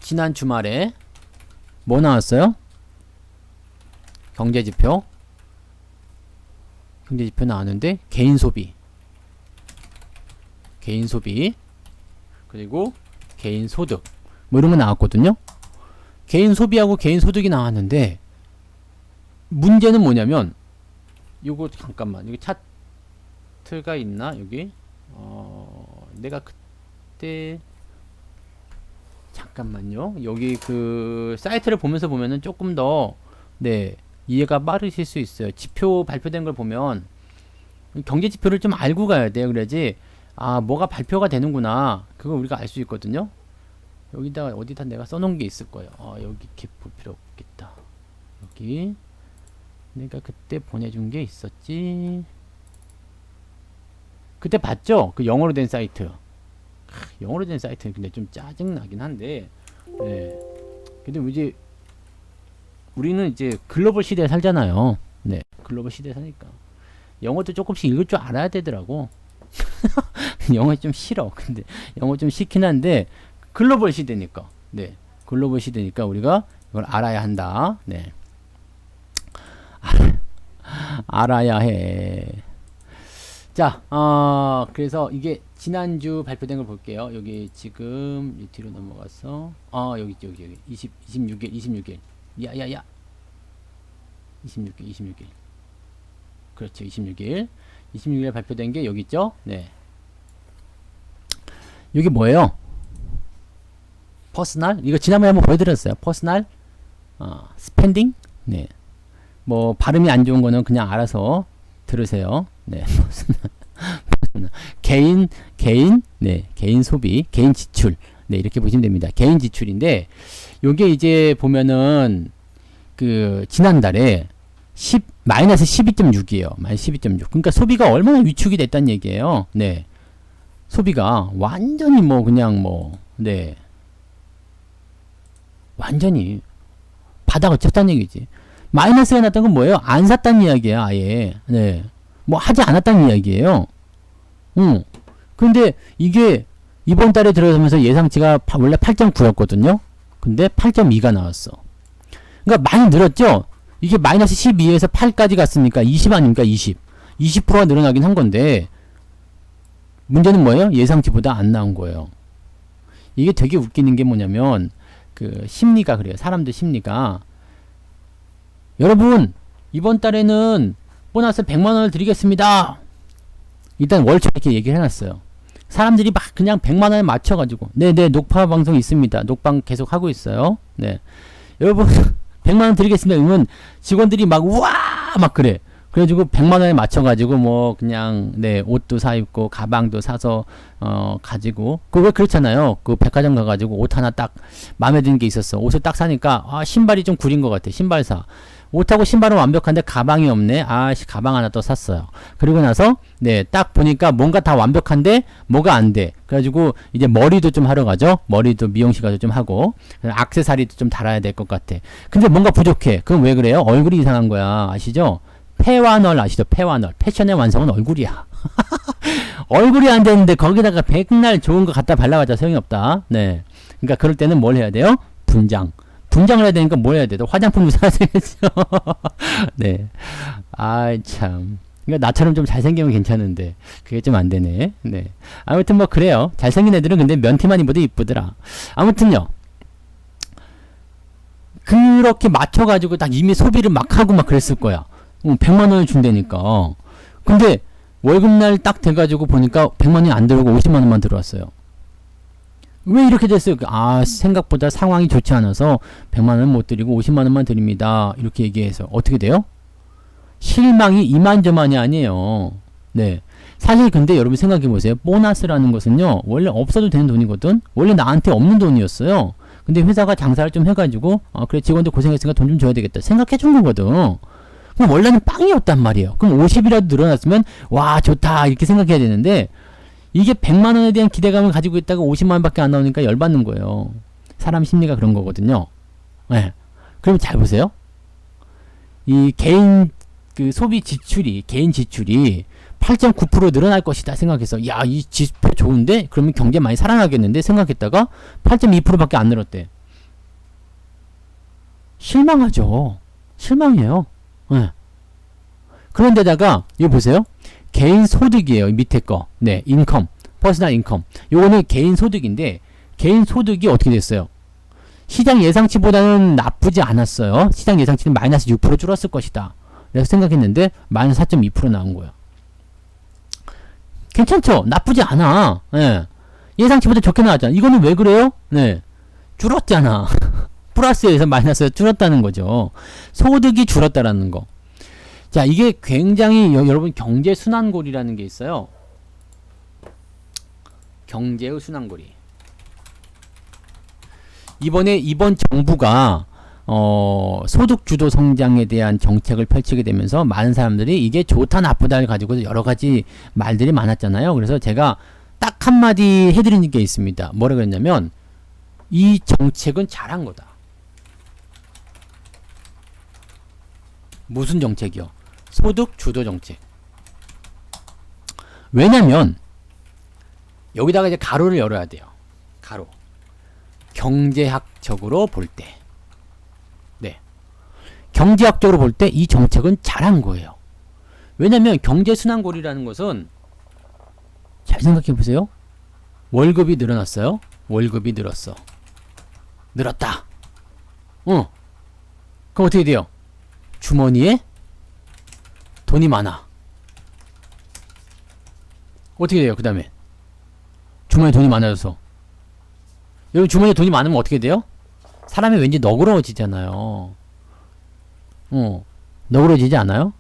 지난 주말에 뭐 나왔어요? 경제지표 나왔는데 개인 소비 그리고 개인 소득 뭐 이런 거 나왔거든요. 개인 소비하고 개인 소득이 나왔는데 문제는 뭐냐면 요거 잠깐만 여기 차트가 있나 여기 내가 그때 잠깐만요. 여기 그 사이트를 보면서 보면은 조금 더 네, 이해가 빠르실 수 있어요. 지표 발표된 걸 보면 경제 지표를 좀 알고 가야 돼요. 그래야지 아 뭐가 발표가 되는구나. 그걸 우리가 알 수 있거든요. 여기다가 어디다 내가 써놓은 게 있을 거예요. 여기 이렇게 볼 필요 없겠다. 여기 내가 그때 보내준 게 있었지. 그때 봤죠? 그 영어로 된 사이트. 영어로 된 사이트는 근데 좀 짜증나긴 한데, 네. 근데 이제 우리는 이제 글로벌 시대에 살잖아요. 네, 글로벌 시대에 사니까 영어도 조금씩 읽을 줄 알아야 되더라고. 영어 좀 싫어. 근데 영어 좀 싫긴 한데 글로벌 시대니까, 네, 글로벌 시대니까 우리가 이걸 알아야 한다. 네, 알아야 해. 자, 그래서 이게 지난주 발표된 걸 볼게요. 여기 지금 뒤로 넘어가서 여기 26일 야야야 26일 그렇죠. 26일 발표된 게 여기 있죠. 네, 여기 뭐예요? 퍼스널 이거 지난번에 한번 보여드렸어요. 퍼스널 스펜딩. 네, 뭐 발음이 안 좋은 거는 그냥 알아서 들으세요. 네, 개인 소비, 개인 지출. 네, 이렇게 보시면 됩니다. 개인 지출인데, 요게 이제 보면은, 지난달에 마이너스 12.6이에요. 마이너스 12.6. 그러니까 소비가 얼마나 위축이 됐다는 얘기예요. 네. 소비가 완전히 네. 완전히 바닥을 쳤다는 얘기지. 마이너스가 났던 건 뭐예요? 안 샀다는 이야기야, 아예. 네. 하지 않았다는 이야기예요. 근데 이게 이번 달에 들어서면서 예상치가 원래 8.9였거든요. 근데 8.2가 나왔어. 그러니까 많이 늘었죠? 이게 마이너스 12에서 8까지 갔으니까 20 아닙니까? 20. 20%가 늘어나긴 한 건데, 문제는 뭐예요? 예상치보다 안 나온 거예요. 이게 되게 웃기는 게 뭐냐면, 심리가 그래요. 사람들 심리가. 여러분, 이번 달에는 보너스 100만원을 드리겠습니다. 일단 월초 이렇게 얘기를 해놨어요. 사람들이 막 그냥 100만원에 맞춰가지고, 네네, 녹화 방송 있습니다. 녹방 계속 하고 있어요. 네. 여러분, 100만원 드리겠습니다. 그러면 직원들이 막, 우와! 막 그래. 그래가지고 100만원에 맞춰가지고 그냥, 네, 옷도 사입고, 가방도 사서, 가지고. 왜 그렇잖아요. 백화점 가가지고 옷 하나 딱 마음에 드는 게 있었어. 옷을 딱 사니까, 신발이 좀 구린 것 같아. 신발 사. 옷하고 신발은 완벽한데 가방이 없네. 가방 하나 또 샀어요. 그리고 나서 네, 딱 보니까 뭔가 다 완벽한데 뭐가 안 돼. 그래가지고 이제 머리도 좀 하러 가죠. 머리도 미용실 가서 좀 하고 액세서리도 좀 달아야 될 것 같아. 근데 뭔가 부족해. 그럼 왜 그래요? 얼굴이 이상한 거야. 아시죠? 패와널 아시죠? 패와널. 패션의 완성은 얼굴이야. 얼굴이 안 되는데 거기다가 백날 좋은 거 갖다 발라봤자 소용이 없다. 네. 그러니까 그럴 때는 뭘 해야 돼요? 분장을 해야 되니까 뭘 해야 돼? 화장품을 사야 되겠죠. 네. 참. 그러니까 나처럼 좀 잘생기면 괜찮은데 그게 좀 안 되네. 네. 아무튼 그래요. 잘생긴 애들은 근데 면티만 입어도 이쁘더라. 아무튼요. 그렇게 맞춰가지고 딱 이미 소비를 막 하고 막 그랬을 거야. 100만원을 준다니까. 근데 월급날 딱 돼가지고 보니까 100만원이 안 들어오고 50만원만 들어왔어요. 왜 이렇게 됐어요? 생각보다 상황이 좋지 않아서 100만원 못 드리고 50만원만 드립니다. 이렇게 얘기해서 어떻게 돼요? 실망이 이만저만이 아니에요. 네. 사실 근데 여러분 생각해 보세요. 보너스라는 것은요. 원래 없어도 되는 돈이거든. 원래 나한테 없는 돈이었어요. 근데 회사가 장사를 좀 해가지고 그래 직원들 고생했으니까 돈 좀 줘야 되겠다. 생각해 준 거거든. 그럼 원래는 빵이었단 말이에요. 그럼 50이라도 늘어났으면 와 좋다 이렇게 생각해야 되는데 이게 100만원에 대한 기대감을 가지고 있다가 50만원밖에 안 나오니까 열받는 거예요. 사람 심리가 그런 거거든요. 네. 그럼 잘 보세요. 이 개인 소비 지출이 개인 지출이 8.9% 늘어날 것이다 생각해서 이 지표 좋은데 그러면 경제 많이 살아나겠는데 생각했다가 8.2%밖에 안 늘었대. 실망하죠. 실망해요. 네. 그런데다가 이거 보세요. 개인 소득이에요. 밑에 거. 네, 인컴. 퍼스널 인컴. 요거는 개인 소득인데 개인 소득이 어떻게 됐어요? 시장 예상치보다는 나쁘지 않았어요. 시장 예상치는 마이너스 6% 줄었을 것이다. 내가 생각했는데 마이너스 4.2% 나온 거야. 괜찮죠? 나쁘지 않아. 네. 예상치보다 좋게 나왔잖아. 이거는 왜 그래요? 네. 줄었잖아. 플러스에서 마이너스가 줄었다는 거죠. 소득이 줄었다라는 거. 자, 이게 굉장히 여러분 경제 순환고리라는 게 있어요. 경제의 순환고리. 이번 정부가 소득 주도 성장에 대한 정책을 펼치게 되면서 많은 사람들이 이게 좋다 나쁘다를 가지고 여러 가지 말들이 많았잖아요. 그래서 제가 딱 한마디 해드리는 게 있습니다. 뭐라 그랬냐면 이 정책은 잘한 거다. 무슨 정책이요? 소득 주도 정책. 왜냐면 여기다가 이제 가로를 열어야 돼요. 가로. 경제학적으로 볼 때. 네. 경제학적으로 볼 때 이 정책은 잘한 거예요. 왜냐면 경제순환고리라는 것은 잘 생각해 보세요. 월급이 늘어났어요. 월급이 늘었어. 늘었다. 그럼 어떻게 돼요? 주머니에 돈이 많아. 어떻게 돼요? 그 다음에 주머니에 돈이 많아져서 여러분 주머니에 돈이 많으면 어떻게 돼요? 사람이 왠지 너그러워지잖아요. 너그러워지지 않아요?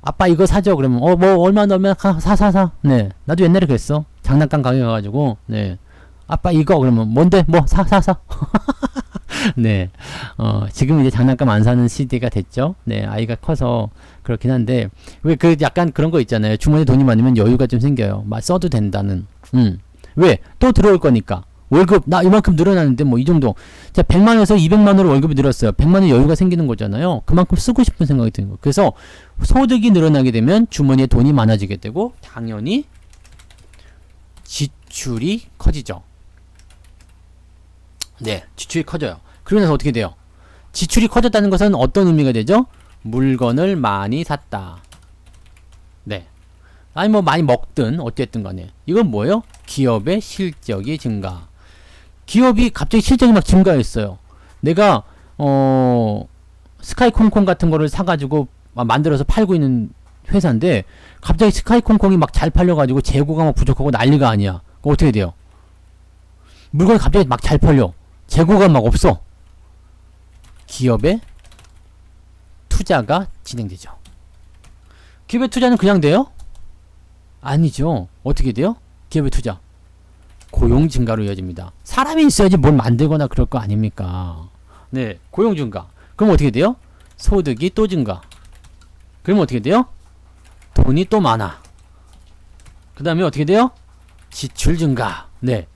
아빠 이거 사줘. 그러면 뭐 얼마 사. 네. 나도 옛날에 그랬어. 장난감 가게 가가지고 네. 아빠 이거 그러면 뭔데? 뭐 사. 네. 지금 이제 장난감 안 사는 시대가 됐죠. 네. 아이가 커서 그렇긴 한데 왜 그 약간 그런 거 있잖아요. 주머니에 돈이 많으면 여유가 좀 생겨요. 막 써도 된다는. 왜? 또 들어올 거니까. 월급 나 이만큼 늘어나는데 뭐 이 정도. 자, 100만원에서 200만원으로 월급이 늘었어요. 100만원 여유가 생기는 거잖아요. 그만큼 쓰고 싶은 생각이 드는 거. 그래서 소득이 늘어나게 되면 주머니에 돈이 많아지게 되고 당연히 지출이 커지죠. 네, 지출이 커져요. 그러고 나서 어떻게 돼요? 지출이 커졌다는 것은 어떤 의미가 되죠? 물건을 많이 샀다. 네. 아니 뭐 많이 먹든 어쨌든 간에 이건 뭐예요? 기업의 실적이 증가. 기업이 갑자기 실적이 막 증가했어요. 내가 스카이콩콩 같은 거를 사가지고 만들어서 팔고 있는 회사인데 갑자기 스카이콩콩이 막 잘 팔려가지고 재고가 막 부족하고 난리가 아니야. 그럼 어떻게 돼요? 물건이 갑자기 막 잘 팔려. 재고가 막 없어. 기업의 투자가 진행되죠. 기업의 투자는 그냥 돼요? 아니죠. 어떻게 돼요? 기업의 투자. 고용 증가로 이어집니다. 사람이 있어야지 뭘 만들거나 그럴 거 아닙니까? 네, 고용 증가. 그럼 어떻게 돼요? 소득이 또 증가. 그러면 어떻게 돼요? 돈이 또 많아. 그 다음에 어떻게 돼요? 지출 증가. 네.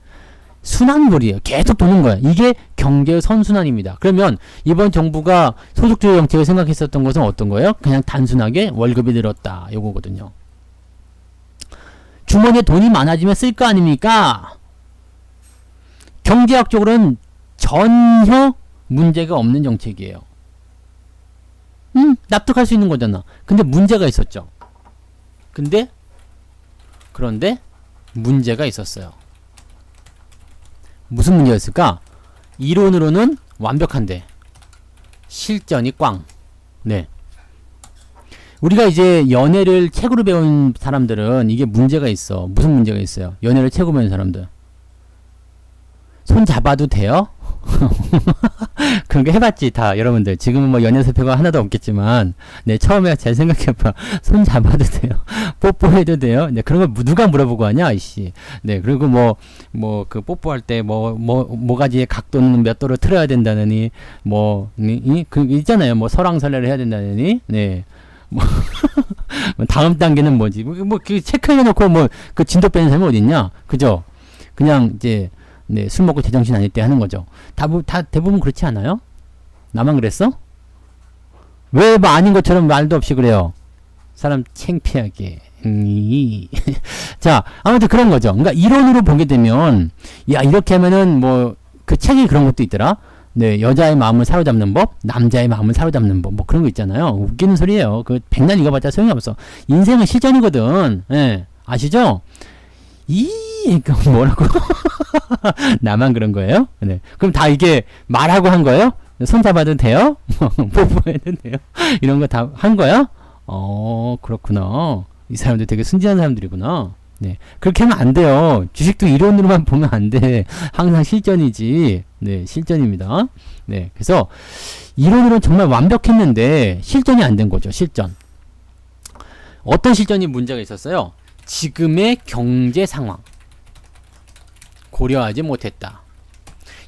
순환물이에요. 계속 도는 거야. 이게 경제의 선순환입니다. 그러면 이번 정부가 소득주도 정책을 생각했었던 것은 어떤 거예요? 그냥 단순하게 월급이 늘었다. 요거거든요. 주머니에 돈이 많아지면 쓸 거 아닙니까? 경제학적으로는 전혀 문제가 없는 정책이에요. 납득할 수 있는 거잖아. 근데 문제가 있었죠. 그런데 문제가 있었어요. 무슨 문제였을까? 이론으로는 완벽한데 실전이 꽝. 네. 우리가 이제 연애를 책으로 배운 사람들은 이게 문제가 있어. 무슨 문제가 있어요? 연애를 책으로 배운 사람들. 손 잡아도 돼요? 그런 거 해봤지 다 여러분들. 지금은 뭐 연애 설표가 하나도 없겠지만 네 처음에 잘 생각해봐. 손 잡아도 돼요? 뽀뽀해도 돼요? 네 그런 거 누가 물어보고 하냐 이씨. 네 그리고 뭐 그 뽀뽀할 때 모가지의 각도는 몇 도로 틀어야 된다느니 그 있잖아요. 뭐 설왕설래를 해야 된다느니 네. 다음 단계는 뭐지? 그 체크해놓고 그 진도 빼는 사람이 어딨냐? 그죠? 그냥 이제 네, 술 먹고 제정신 아닐 때 하는 거죠. 다 대부분 그렇지 않아요? 나만 그랬어? 왜 뭐 아닌 것처럼 말도 없이 그래요? 사람 창피하게. 자, 아무튼 그런 거죠. 그러니까 이론으로 보게 되면 야 이렇게 하면은 그 책에 그런 것도 있더라. 네, 여자의 마음을 사로잡는 법, 남자의 마음을 사로잡는 법, 뭐 그런 거 있잖아요. 웃기는 소리예요. 그 백날 읽어봤자 소용이 없어. 인생은 실전이거든. 예, 아시죠? 뭐라고? 나만 그런 거예요? 네. 그럼 다 이게 말하고 한 거예요? 손 잡아도 돼요? 뽀뽀해도 돼요? 이런 거 다 한 거야? 그렇구나. 이 사람들 되게 순진한 사람들이구나. 네. 그렇게 하면 안 돼요. 주식도 이론으로만 보면 안 돼. 항상 실전이지. 네, 실전입니다. 네. 그래서 이론으로는 정말 완벽했는데 실전이 안 된 거죠. 실전. 어떤 실전이 문제가 있었어요? 지금의 경제 상황. 고려하지 못했다.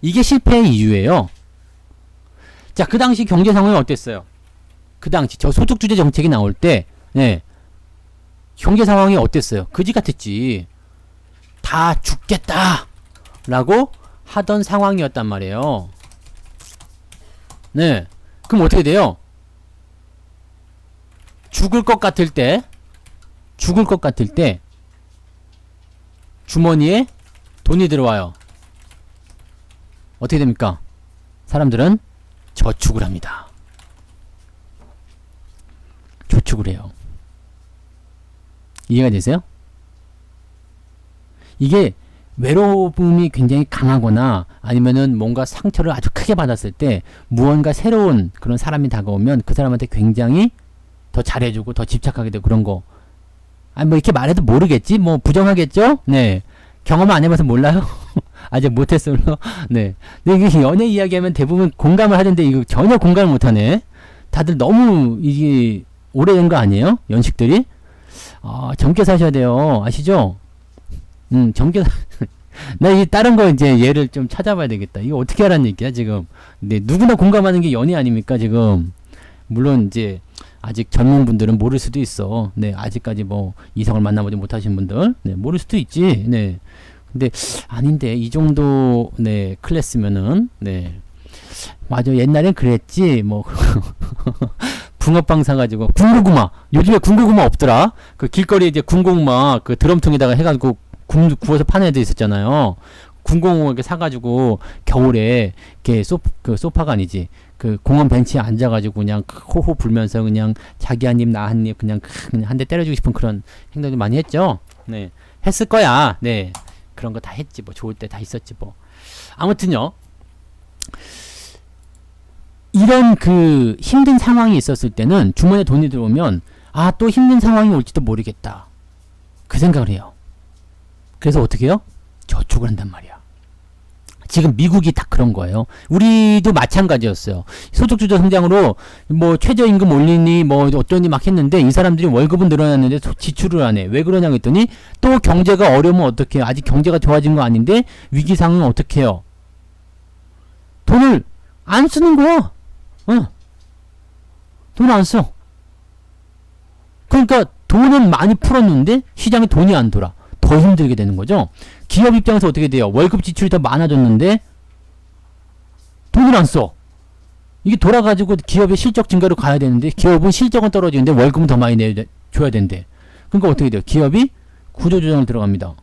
이게 실패의 이유예요. 자, 그 당시 경제 상황이 어땠어요? 그 당시 저 소득주도 정책이 나올 때, 네. 경제 상황이 어땠어요? 그지 같았지. 다 죽겠다! 라고 하던 상황이었단 말이에요. 네. 그럼 어떻게 돼요? 죽을 것 같을 때, 주머니에 돈이 들어와요. 어떻게 됩니까? 사람들은 저축을 합니다. 저축을 해요. 이해가 되세요? 이게 외로움이 굉장히 강하거나 아니면은 뭔가 상처를 아주 크게 받았을 때 무언가 새로운 그런 사람이 다가오면 그 사람한테 굉장히 더 잘해주고 더 집착하게 되고 그런 거. 아니 뭐 이렇게 말해도 모르겠지? 뭐 부정하겠죠? 네. 경험 안 해봐서 몰라요? 아직 못했어요. 네. 근데 이게 연애 이야기하면 대부분 공감을 하는데 이거 전혀 공감을 못하네. 다들 너무 이게 오래된 거 아니에요? 연식들이? 아, 젊게 사셔야 돼요. 아시죠? 젊게 나 이 다른 거 이제 예를 좀 찾아봐야 되겠다. 이거 어떻게 하라는 얘기야, 지금. 네, 누구나 공감하는 게 연애 아닙니까, 지금. 물론 이제 아직 젊은 분들은 모를 수도 있어. 네, 아직까지 뭐 이성을 만나보지 못하신 분들, 네, 모를 수도 있지. 네. 근데 아닌데 이 정도 네, 클래스면은 네. 맞아. 옛날엔 그랬지. 뭐 붕어빵 사가지고 군고구마. 요즘에 군고구마 없더라. 그 길거리에 이제 군고구마 그 드럼통에다가 해가지고 구워서 파는 애들 있었잖아요. 군고구마 이렇게 사가지고 겨울에 이렇게 그 소파가 아니지. 그 공원 벤치에 앉아가지고 그냥 호호 불면서 그냥 자기 한 입 나 한 입 그냥 한 대 때려주고 싶은 그런 행동들 많이 했죠. 네. 했을 거야. 네. 그런 거 다 했지. 뭐 좋을 때 다 있었지 뭐. 아무튼요. 이런 그 힘든 상황이 있었을 때는 주머니에 돈이 들어오면 아, 또 힘든 상황이 올지도 모르겠다. 그 생각을 해요. 그래서 어떻게 해요? 저축을 한단 말이야. 지금 미국이 다 그런 거예요. 우리도 마찬가지였어요. 소득주도 성장으로 뭐 최저임금 올리니 뭐 어쩌니 막 했는데 이 사람들이 월급은 늘어났는데 지출을 안 해. 왜 그러냐고 했더니 또 경제가 어려우면 어떻게 해요? 아직 경제가 좋아진 거 아닌데 위기 상황은 어떻게 해요? 돈을 안 쓰는 거야. 돈을 안 써. 그러니까 돈은 많이 풀었는데 시장에 돈이 안 돌아. 더 힘들게 되는 거죠. 기업 입장에서 어떻게 돼요? 월급 지출이 더 많아졌는데 돈을 안 써. 이게 돌아가지고 기업의 실적 증가로 가야 되는데 기업은 실적은 떨어지는데 월급은 더 많이 줘야 된대. 그러니까 어떻게 돼요? 기업이 구조조정을 들어갑니다.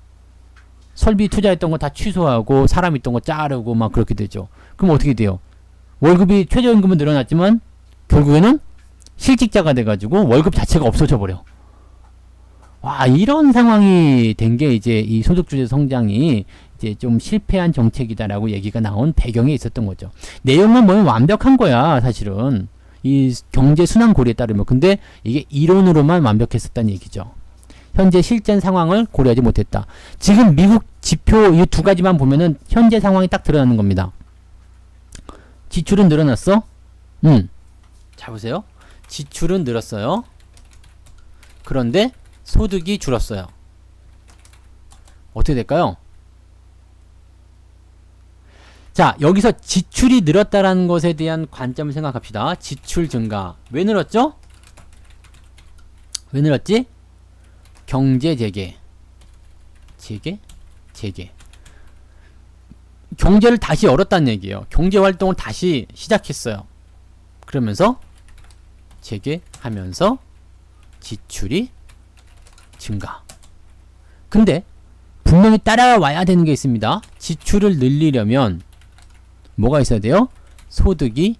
설비 투자했던 거 다 취소하고 사람 있던 거 자르고 막 그렇게 되죠. 그럼 어떻게 돼요? 월급이 최저임금은 늘어났지만 결국에는 실직자가 돼가지고 월급 자체가 없어져 버려. 와, 이런 상황이 된 게 이제 이 소득주도 성장이 이제 좀 실패한 정책이다라고 얘기가 나온 배경에 있었던 거죠. 내용만 보면 완벽한 거야, 사실은. 이 경제 순환 고리에 따르면. 근데 이게 이론으로만 완벽했었다는 얘기죠. 현재 실전 상황을 고려하지 못했다. 지금 미국 지표 이 두 가지만 보면은 현재 상황이 딱 드러나는 겁니다. 지출은 늘어났어? 자, 보세요. 지출은 늘었어요. 그런데 소득이 줄었어요. 어떻게 될까요? 자, 여기서 지출이 늘었다라는 것에 대한 관점을 생각합시다. 지출 증가. 왜 늘었죠? 왜 늘었지? 경제 재개. 재개. 경제를 다시 열었다는 얘기예요. 경제 활동을 다시 시작했어요. 그러면서 재개하면서 지출이 증가. 근데 분명히 따라와야 되는 게 있습니다. 지출을 늘리려면 뭐가 있어야 돼요? 소득이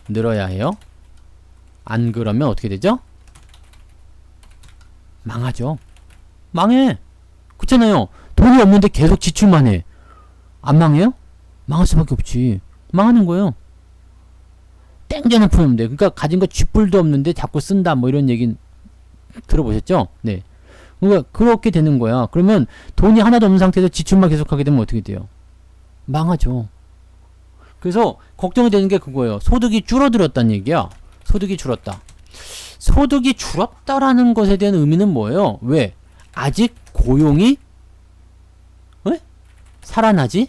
늘어야 해요. 안 그러면 어떻게 되죠? 망하죠. 망해. 그렇잖아요. 돈이 없는데 계속 지출만 해. 안 망해요? 망할 수밖에 없지. 망하는 거예요. 땡전을 푸는데. 그러니까 가진 거 쥐뿔도 없는데 자꾸 쓴다. 뭐 이런 얘기 들어보셨죠? 네. 그러니까 그렇게 되는 거야. 그러면 돈이 하나도 없는 상태에서 지출만 계속하게 되면 어떻게 돼요? 망하죠. 그래서 걱정이 되는 게 그거예요. 소득이 줄어들었다는 얘기야. 소득이 줄었다. 소득이 줄었다라는 것에 대한 의미는 뭐예요? 왜? 아직 고용이 살아나지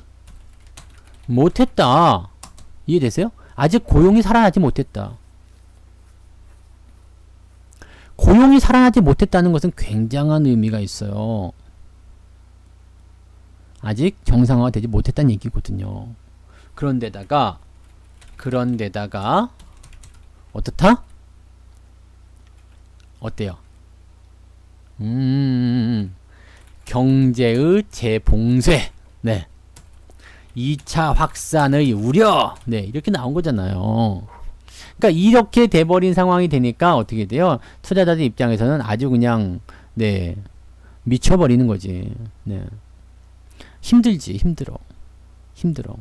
못했다. 이해되세요? 아직 고용이 살아나지 못했다. 고용이 살아나지 못했다는 것은 굉장한 의미가 있어요. 아직 정상화가 되지 못했다는 얘기거든요. 그런데다가 어떻다? 어때요? 경제의 재봉쇄. 네. 2차 확산의 우려. 네, 이렇게 나온 거잖아요. 그러니까 이렇게 돼버린 상황이 되니까 어떻게 돼요? 투자자들 입장에서는 아주 그냥 네, 미쳐버리는 거지. 네. 힘들지. 힘들어.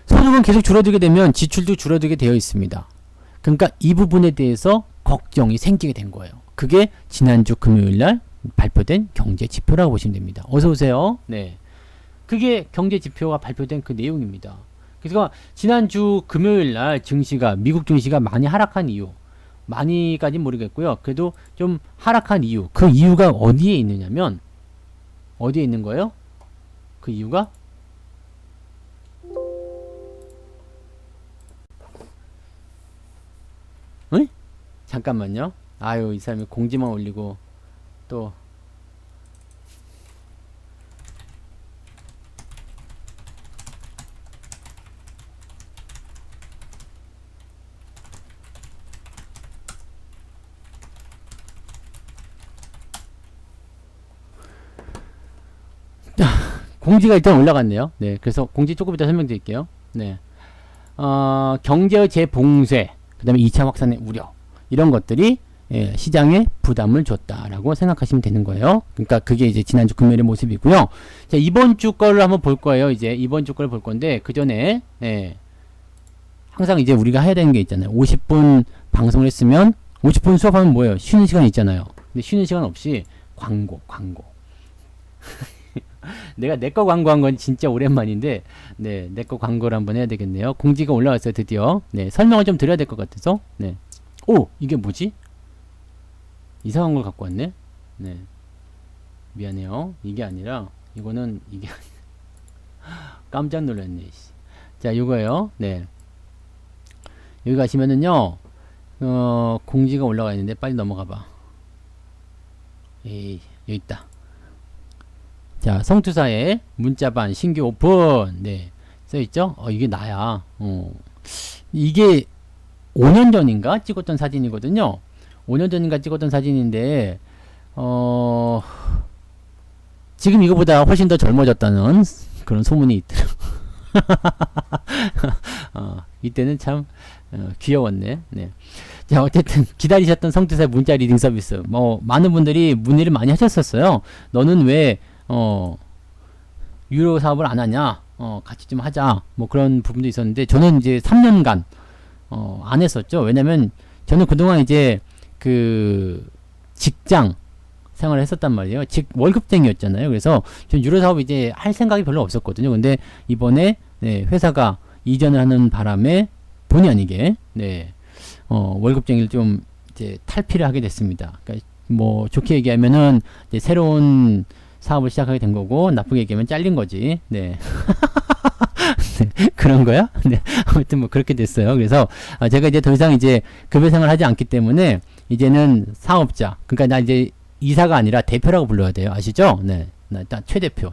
소득은 계속 줄어들게 되면 지출도 줄어들게 되어 있습니다. 그러니까 이 부분에 대해서 걱정이 생기게 된 거예요. 그게 지난주 금요일날 발표된 경제지표라고 보시면 됩니다. 어서오세요. 네. 그게 경제지표가 발표된 그 내용입니다. 그래서 지난주 금요일날 증시가 미국 증시가 많이 하락한 이유, 많이까진 모르겠고요. 그래도 좀 하락한 이유, 그 이유가 어디에 있느냐면, 어디에 있는 거예요? 그 이유가? 응? 잠깐만요. 아유, 이 사람이 공지만 올리고 또 공지가 일단 올라갔네요. 네, 그래서 공지 조금 이따 설명드릴게요. 네, 경제의 재봉쇄, 그 다음에 2차 확산의 우려, 이런 것들이 시장에 부담을 줬다라고 생각하시면 되는 거예요. 그러니까 그게 이제 지난주 금요일의 모습이고요. 자, 이번 주 거를 한번 볼 거예요. 이제 이번 주 거를 볼 건데, 그 전에 항상 이제 우리가 해야 되는 게 있잖아요. 50분 방송을 했으면 50분 수업하면 뭐예요? 쉬는 시간 있잖아요. 근데 쉬는 시간 없이 광고. 내가 내 거 광고한 건 진짜 오랜만인데, 네, 내 거 광고를 한번 해야 되겠네요. 공지가 올라왔어요, 드디어. 네, 설명을 좀 드려야 될 것 같아서. 네. 오, 이게 뭐지? 이상한 걸 갖고 왔네? 네. 미안해요. 이게 아니라, 이거는, 이게, 깜짝 놀랐네, 씨. 자, 이거예요. 네. 여기 가시면은요, 공지가 올라가 있는데, 빨리 넘어가 봐. 에이, 여기 있다. 자, 성투사의 문자반 신규 오픈. 네. 써있죠? 이게 나야. 이게 5년 전인가 찍었던 사진이거든요. 5년 전인가 찍었던 사진인데, 지금 이거보다 훨씬 더 젊어졌다는 그런 소문이 있더라고. 이때는 참, 귀여웠네. 네. 자, 어쨌든, 기다리셨던 성투사의 문자 리딩 서비스. 많은 분들이 문의를 많이 하셨었어요. 너는 왜, 유료 사업을 안 하냐, 같이 좀 하자, 뭐 그런 부분도 있었는데, 저는 이제 3년간, 안 했었죠. 왜냐면, 저는 그동안 이제, 직장 생활을 했었단 말이에요. 월급쟁이였잖아요. 그래서, 전 유료 사업 이제 할 생각이 별로 없었거든요. 근데, 이번에, 네, 회사가 이전을 하는 바람에, 본의 아니게, 네, 월급쟁이를 좀, 이제 탈피를 하게 됐습니다. 그러니까, 뭐, 좋게 얘기하면은, 이제 새로운, 사업을 시작하게 된 거고, 나쁘게 얘기하면 잘린 거지. 네. 네. 그런 거야? 네. 아무튼 뭐 그렇게 됐어요. 그래서 제가 이제 더 이상 이제 급여 생활을 하지 않기 때문에 이제는 사업자. 그러니까 나 이제 이사가 아니라 대표라고 불러야 돼요. 아시죠? 네. 나 일단 최대표.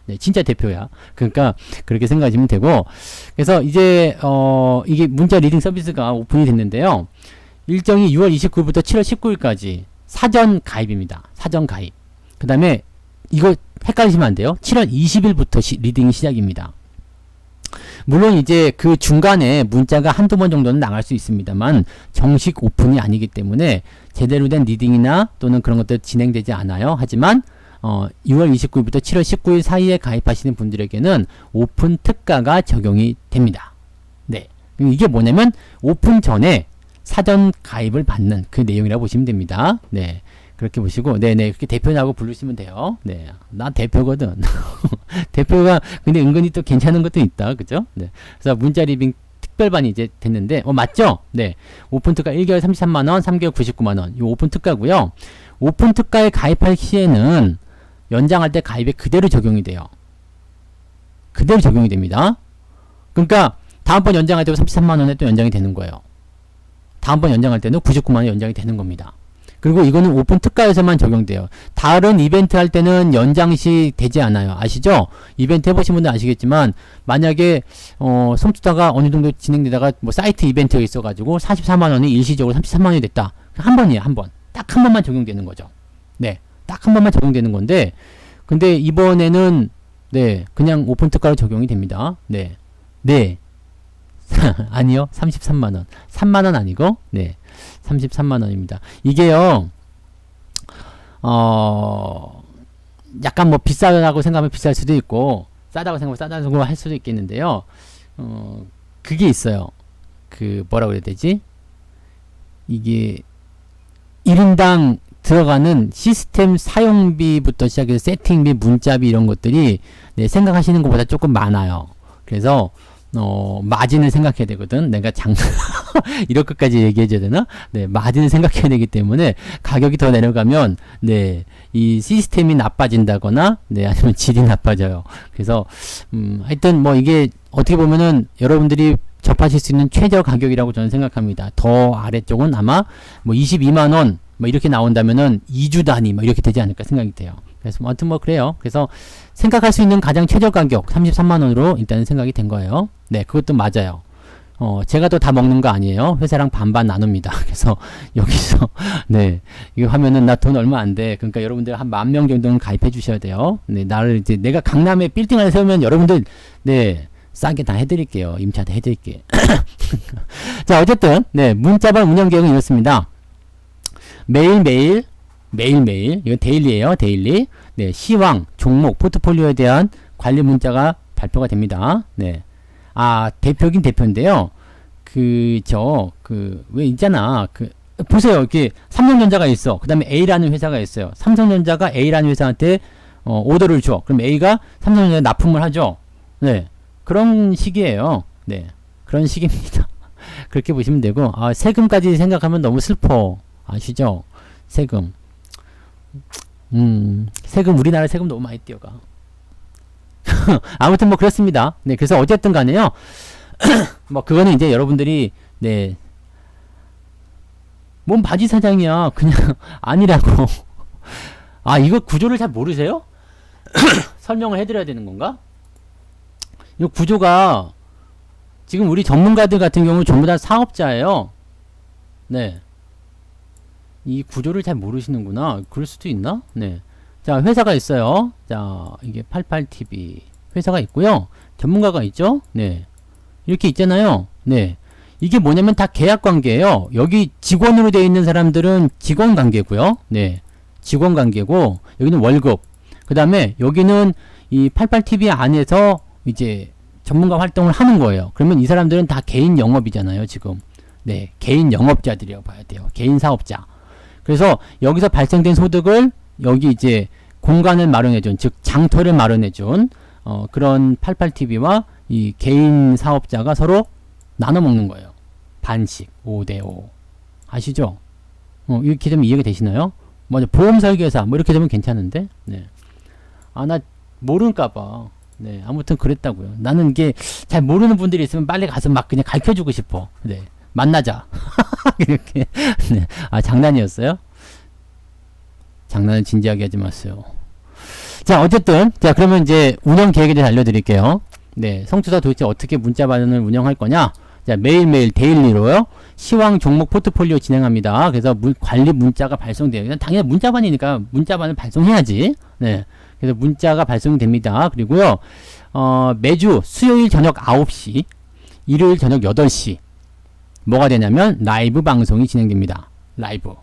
네. 진짜 대표야. 그러니까 그렇게 생각하시면 되고. 그래서 이제 이게 문자 리딩 서비스가 오픈이 됐는데요. 일정이 6월 29일부터 7월 19일까지 사전 가입입니다. 사전 가입. 그 다음에 이거 헷갈리시면 안 돼요. 7월 20일부터 리딩이 시작입니다. 물론 이제 그 중간에 문자가 한두 번 정도는 나갈 수 있습니다만 정식 오픈이 아니기 때문에 제대로 된 리딩이나 또는 그런 것들 진행되지 않아요. 하지만 6월 29일부터 7월 19일 사이에 가입하시는 분들에게는 오픈 특가가 적용이 됩니다. 네. 이게 뭐냐면 오픈 전에 사전 가입을 받는 그 내용이라고 보시면 됩니다. 네. 그렇게 보시고, 네네, 그렇게 대표라고 부르시면 돼요. 네. 나 대표거든. 대표가, 근데 은근히 또 괜찮은 것도 있다. 그죠? 네. 그래서 문자 리빙 특별반이 이제 됐는데, 맞죠? 네. 오픈 특가 1개월 33만원, 3개월 99만원. 이 오픈 특가고요. 오픈 특가에 가입할 시에는 연장할 때 가입에 그대로 적용이 돼요. 그대로 적용이 됩니다. 그러니까, 다음번 연장할 때도 33만원에 또 연장이 되는 거예요. 다음번 연장할 때는 99만원 연장이 되는 겁니다. 그리고 이거는 오픈 특가에서만 적용돼요. 다른 이벤트 할 때는 연장 시 되지 않아요. 아시죠? 이벤트 해보신 분들 아시겠지만 만약에 성투자가 어느 정도 진행되다가 뭐 사이트 이벤트가 있어가지고 44만원이 일시적으로 33만원이 됐다. 한 번이에요. 한 번. 딱 한 번만 적용되는 거죠. 네. 딱 한 번만 적용되는 건데 근데 이번에는 네. 그냥 오픈 특가로 적용이 됩니다. 네. 네. 아니요. 33만원. 3만원 아니고 네. 33만원입니다. 이게요, 약간 뭐 비싸다고 생각하면 비쌀 수도 있고, 싸다고 생각하면 싸다고 할 수도 있겠는데요, 그게 있어요. 뭐라고 해야 되지? 이게, 1인당 들어가는 시스템 사용비부터 시작해서 세팅비, 문자비 이런 것들이, 네, 생각하시는 것보다 조금 많아요. 그래서, 마진을 생각해야 되거든. 내가 이렇게까지 얘기해줘야 되나? 네, 마진을 생각해야 되기 때문에 가격이 더 내려가면, 네, 이 시스템이 나빠진다거나, 네, 아니면 질이 나빠져요. 그래서, 하여튼 뭐 이게 어떻게 보면은 여러분들이 접하실 수 있는 최저 가격이라고 저는 생각합니다. 더 아래쪽은 아마 뭐 22만원, 뭐 이렇게 나온다면은 2주 단위, 뭐 이렇게 되지 않을까 생각이 돼요. 그래서 뭐 아무튼 뭐 그래요. 그래서 생각할 수 있는 가장 최저 가격 33만원으로 일단은 생각이 된 거예요. 네, 그것도 맞아요. 제가 또 다 먹는 거 아니에요. 회사랑 반반 나눕니다. 그래서 여기서 네, 이거 하면은 나 돈 얼마 안 돼. 그러니까 여러분들 한 10,000명 정도는 가입해 주셔야 돼요. 네, 나를 이제 내가 강남에 빌딩 하나 세우면 여러분들 네, 싸게 다 해드릴게요. 임차 다 해드릴게. 자, 어쨌든 네, 문자반 운영 계획은 이렇습니다. 매일매일 이건 데일리예요. 데일리. 네, 시황, 종목, 포트폴리오에 대한 관리 문자가 발표가 됩니다. 네. 아, 대표긴 대표인데요. 왜 있잖아. 보세요. 이렇게 삼성전자가 있어. 그 다음에 A라는 회사가 있어요. 삼성전자가 A라는 회사한테 오더를 줘. 그럼 A가 삼성전자에 납품을 하죠. 네. 그런 식이에요. 네. 그런 식입니다. 그렇게 보시면 되고, 아, 세금까지 생각하면 너무 슬퍼. 아시죠? 세금. 세금, 우리나라 세금 너무 많이 뛰어가. 아무튼 뭐 그렇습니다. 네, 그래서 어쨌든 간에요. 뭐 그거는 이제 여러분들이 네, 뭔 바지 사장이야. 그냥 아니라고. 아, 이거 구조를 잘 모르세요? 설명을 해드려야 되는 건가? 이 구조가 지금 우리 전문가들 같은 경우 전부 다 사업자예요. 네. 이 구조를 잘 모르시는구나. 그럴 수도 있나? 네. 자, 회사가 있어요. 자, 이게 88TV 회사가 있고요. 전문가가 있죠? 네. 이렇게 있잖아요. 네. 이게 뭐냐면 다 계약 관계예요. 여기 직원으로 되어 있는 사람들은 직원 관계고요. 네. 직원 관계고 여기는 월급. 그다음에 여기는 이 88TV 안에서 이제 전문가 활동을 하는 거예요. 그러면 이 사람들은 다 개인 영업이잖아요, 지금. 네. 개인 영업자들이라고 봐야 돼요. 개인 사업자. 그래서 여기서 발생된 소득을 여기 이제 공간을 마련해준, 즉 장터를 마련해준 그런 88TV와 이 개인 사업자가 서로 나눠 먹는 거예요. 반씩 5대5 아시죠? 이렇게 되면 이해가 되시나요? 맞아, 보험 설계사 뭐 이렇게 되면 괜찮은데, 네. 아, 나 모르는까봐. 네, 아무튼 그랬다고요. 나는 이게 잘 모르는 분들이 있으면 빨리 가서 막 그냥 가르쳐주고 싶어. 네, 만나자. 이렇게. 네. 아, 장난이었어요? 장난은 진지하게 하지 마세요. 자, 어쨌든 자, 그러면 이제 운영 계획에 대해서 알려드릴게요. 네, 성투사 도대체 어떻게 문자반을 운영할 거냐? 자, 매일매일 데일리로요. 시황 종목 포트폴리오 진행합니다. 그래서 관리 문자가 발송돼요. 당연히 문자반이니까 문자반을 발송해야지. 네, 그래서 문자가 발송됩니다. 그리고요, 매주 수요일 저녁 9시, 일요일 저녁 8시 뭐가 되냐면 라이브 방송이 진행됩니다. 라이브.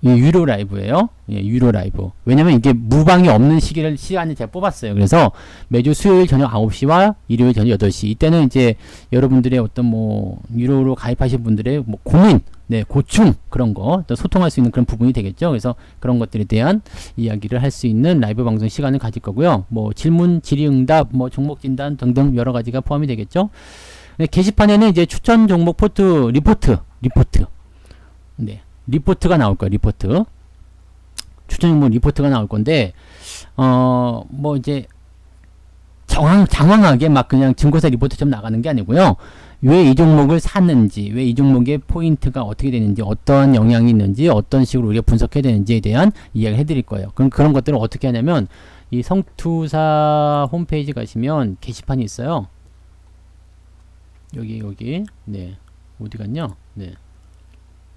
예, 유료 라이브예요. 예, 유료 라이브. 왜냐면 이게 무방이 없는 시간을 제가 뽑았어요. 그래서 매주 수요일 저녁 9시와 일요일 저녁 8시. 이때는 이제 여러분들의 어떤 뭐 유료로 가입하신 분들의 뭐 고민, 네, 고충 그런 거 또 소통할 수 있는 그런 부분이 되겠죠. 그래서 그런 것들에 대한 이야기를 할 수 있는 라이브 방송 시간을 가질 거고요. 뭐 질문, 질의응답, 뭐 종목 진단 등등 여러 가지가 포함이 되겠죠. 네, 게시판에는 이제 추천 종목 리포트. 네. 리포트가 나올 거예요. 리포트. 추천 종목 리포트가 나올 건데, 뭐 이제 장황하게 막 그냥 증거사 리포트처럼 나가는 게 아니고요. 왜 이 종목을 샀는지, 왜 이 종목의 포인트가 어떻게 되는지, 어떠한 영향이 있는지, 어떤 식으로 우리가 분석해야 되는지에 대한 이야기를 해드릴 거예요. 그럼 그런 것들을 어떻게 하냐면, 이 성투사 홈페이지 가시면 게시판이 있어요. 여기. 네. 어디 갔냐? 네.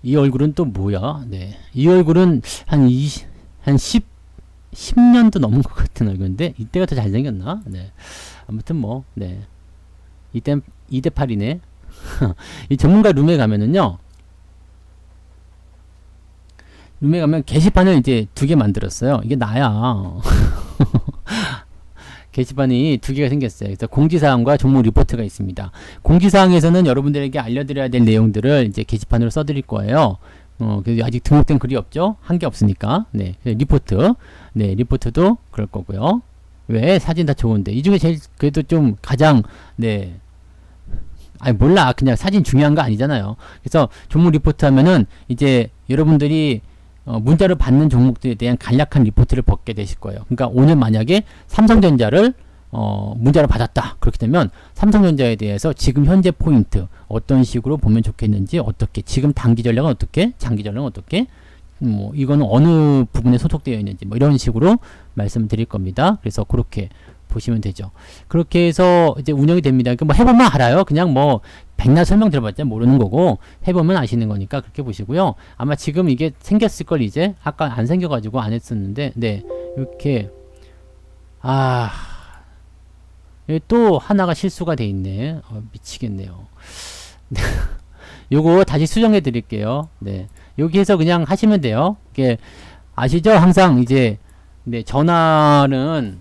이 얼굴은 또 뭐야? 네. 이 얼굴은 한 10년도 넘은 것 같은 얼굴인데, 이때가 더 잘생겼나? 네. 아무튼 뭐, 네. 이땐 2대8이네. 이 전문가 룸에 가면은요, 룸에 가면 게시판을 이제 2개 만들었어요. 이게 나야. 게시판이 2개가 생겼어요. 그래서 공지사항과 종목 리포트가 있습니다. 공지사항에서는 여러분들에게 알려드려야 될 내용들을 이제 게시판으로 써드릴 거예요. 그래서 아직 등록된 글이 없죠? 한 게 없으니까. 네. 리포트. 네, 리포트도 그럴 거고요. 왜? 사진 다 좋은데. 이 중에 제일 그래도 좀 가장 네. 아니 몰라. 그냥 사진 중요한 거 아니잖아요. 그래서 종목 리포트 하면은 이제 여러분들이 문자를 받는 종목들에 대한 간략한 리포트를 받게 되실 거예요. 그러니까 오늘 만약에 삼성전자를 문자를 받았다. 그렇게 되면 삼성전자에 대해서 지금 현재 포인트 어떤 식으로 보면 좋겠는지, 어떻게 지금 단기 전략은 어떻게, 장기 전략은 어떻게, 뭐 이거는 어느 부분에 소속되어 있는지 뭐 이런 식으로 말씀드릴 겁니다. 그래서 그렇게 보시면 되죠. 그렇게 해서 이제 운영이 됩니다. 그러니까 뭐 해보면 알아요. 그냥 뭐 백날 설명 들어봤자 모르는 거고 해보면 아시는 거니까 그렇게 보시고요. 아마 지금 이게 생겼을 걸 이제 아까 안 생겨가지고 안 했었는데 네 이렇게 또 하나가 실수가 돼 있네. 미치겠네요. 요거 다시 수정해 드릴게요. 네 여기에서 그냥 하시면 돼요. 이게 아시죠? 항상 이제 네 전화는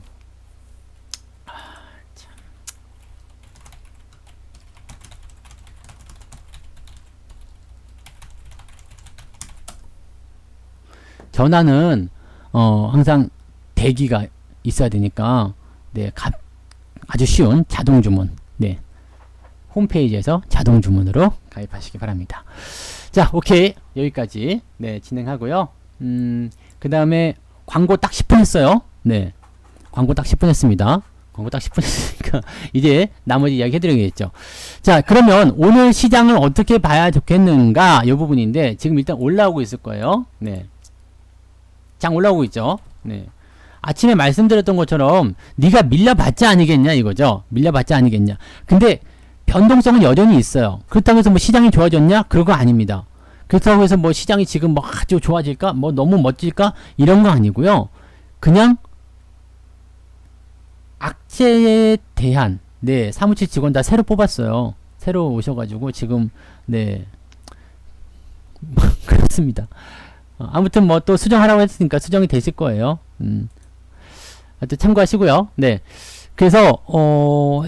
전화는 항상 대기가 있어야 되니까 네 아주 쉬운 자동 주문 네 홈페이지에서 자동 주문으로 가입하시기 바랍니다. 자 오케이 여기까지 네 진행하고요. 그 다음에 광고 딱 10분 했어요. 네 광고 딱 10분 했습니다. 광고 딱 10분 했으니까 이제 나머지 이야기 해드려야겠죠. 자 그러면 오늘 시장을 어떻게 봐야 좋겠는가 이 부분인데 지금 일단 올라오고 있을 거예요. 네 장 올라오고 있죠. 네. 아침에 말씀드렸던 것처럼 네가 밀려봤자 아니겠냐 이거죠. 밀려봤자 아니겠냐. 근데 변동성은 여전히 있어요. 그렇다고 해서 뭐 시장이 좋아졌냐? 그거 아닙니다. 그렇다고 해서 뭐 시장이 지금 뭐 아주 좋아질까? 뭐 너무 멋질까? 이런 거 아니고요. 그냥 악재에 대한 네 사무실 직원 다 새로 뽑았어요. 새로 오셔가지고 지금 네 그렇습니다. 아무튼 뭐 또 수정하라고 했으니까 수정이 되실 거예요. 하여튼 참고하시고요. 네. 그래서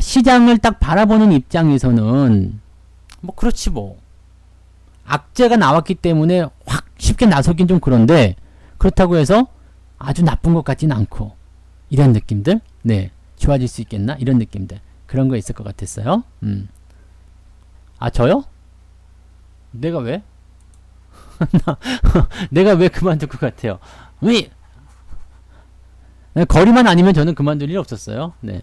시장을 딱 바라보는 입장에서는 뭐 그렇지 뭐 악재가 나왔기 때문에 확 쉽게 나서긴 좀 그런데 그렇다고 해서 아주 나쁜 것 같지는 않고 이런 느낌들 네 좋아질 수 있겠나 이런 느낌들 그런 거 있을 것 같았어요. 아 저요? 내가 왜? 내가 왜 그만둘 것 같아요? 왜? 거리만 아니면 저는 그만둘 일 없었어요. 네.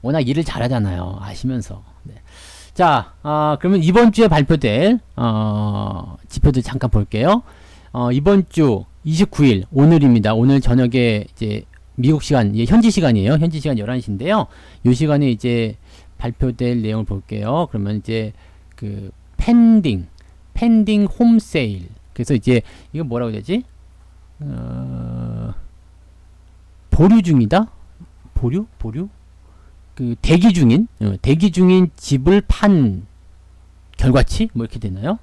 워낙 일을 잘하잖아요. 아시면서. 네. 자, 그러면 이번 주에 발표될 지표들 잠깐 볼게요. 이번 주 29일 오늘입니다. 오늘 저녁에 이제 미국 시간, 현지 시간이에요. 현지 시간 11시인데요. 이 시간에 이제 발표될 내용을 볼게요. 그러면 이제 그 펜딩 홈 세일. 그래서 이제 이거 뭐라고 해야 되지? 보류 중이다? 보류? 그 대기 중인 집을 판 결과치? 뭐 이렇게 되나요?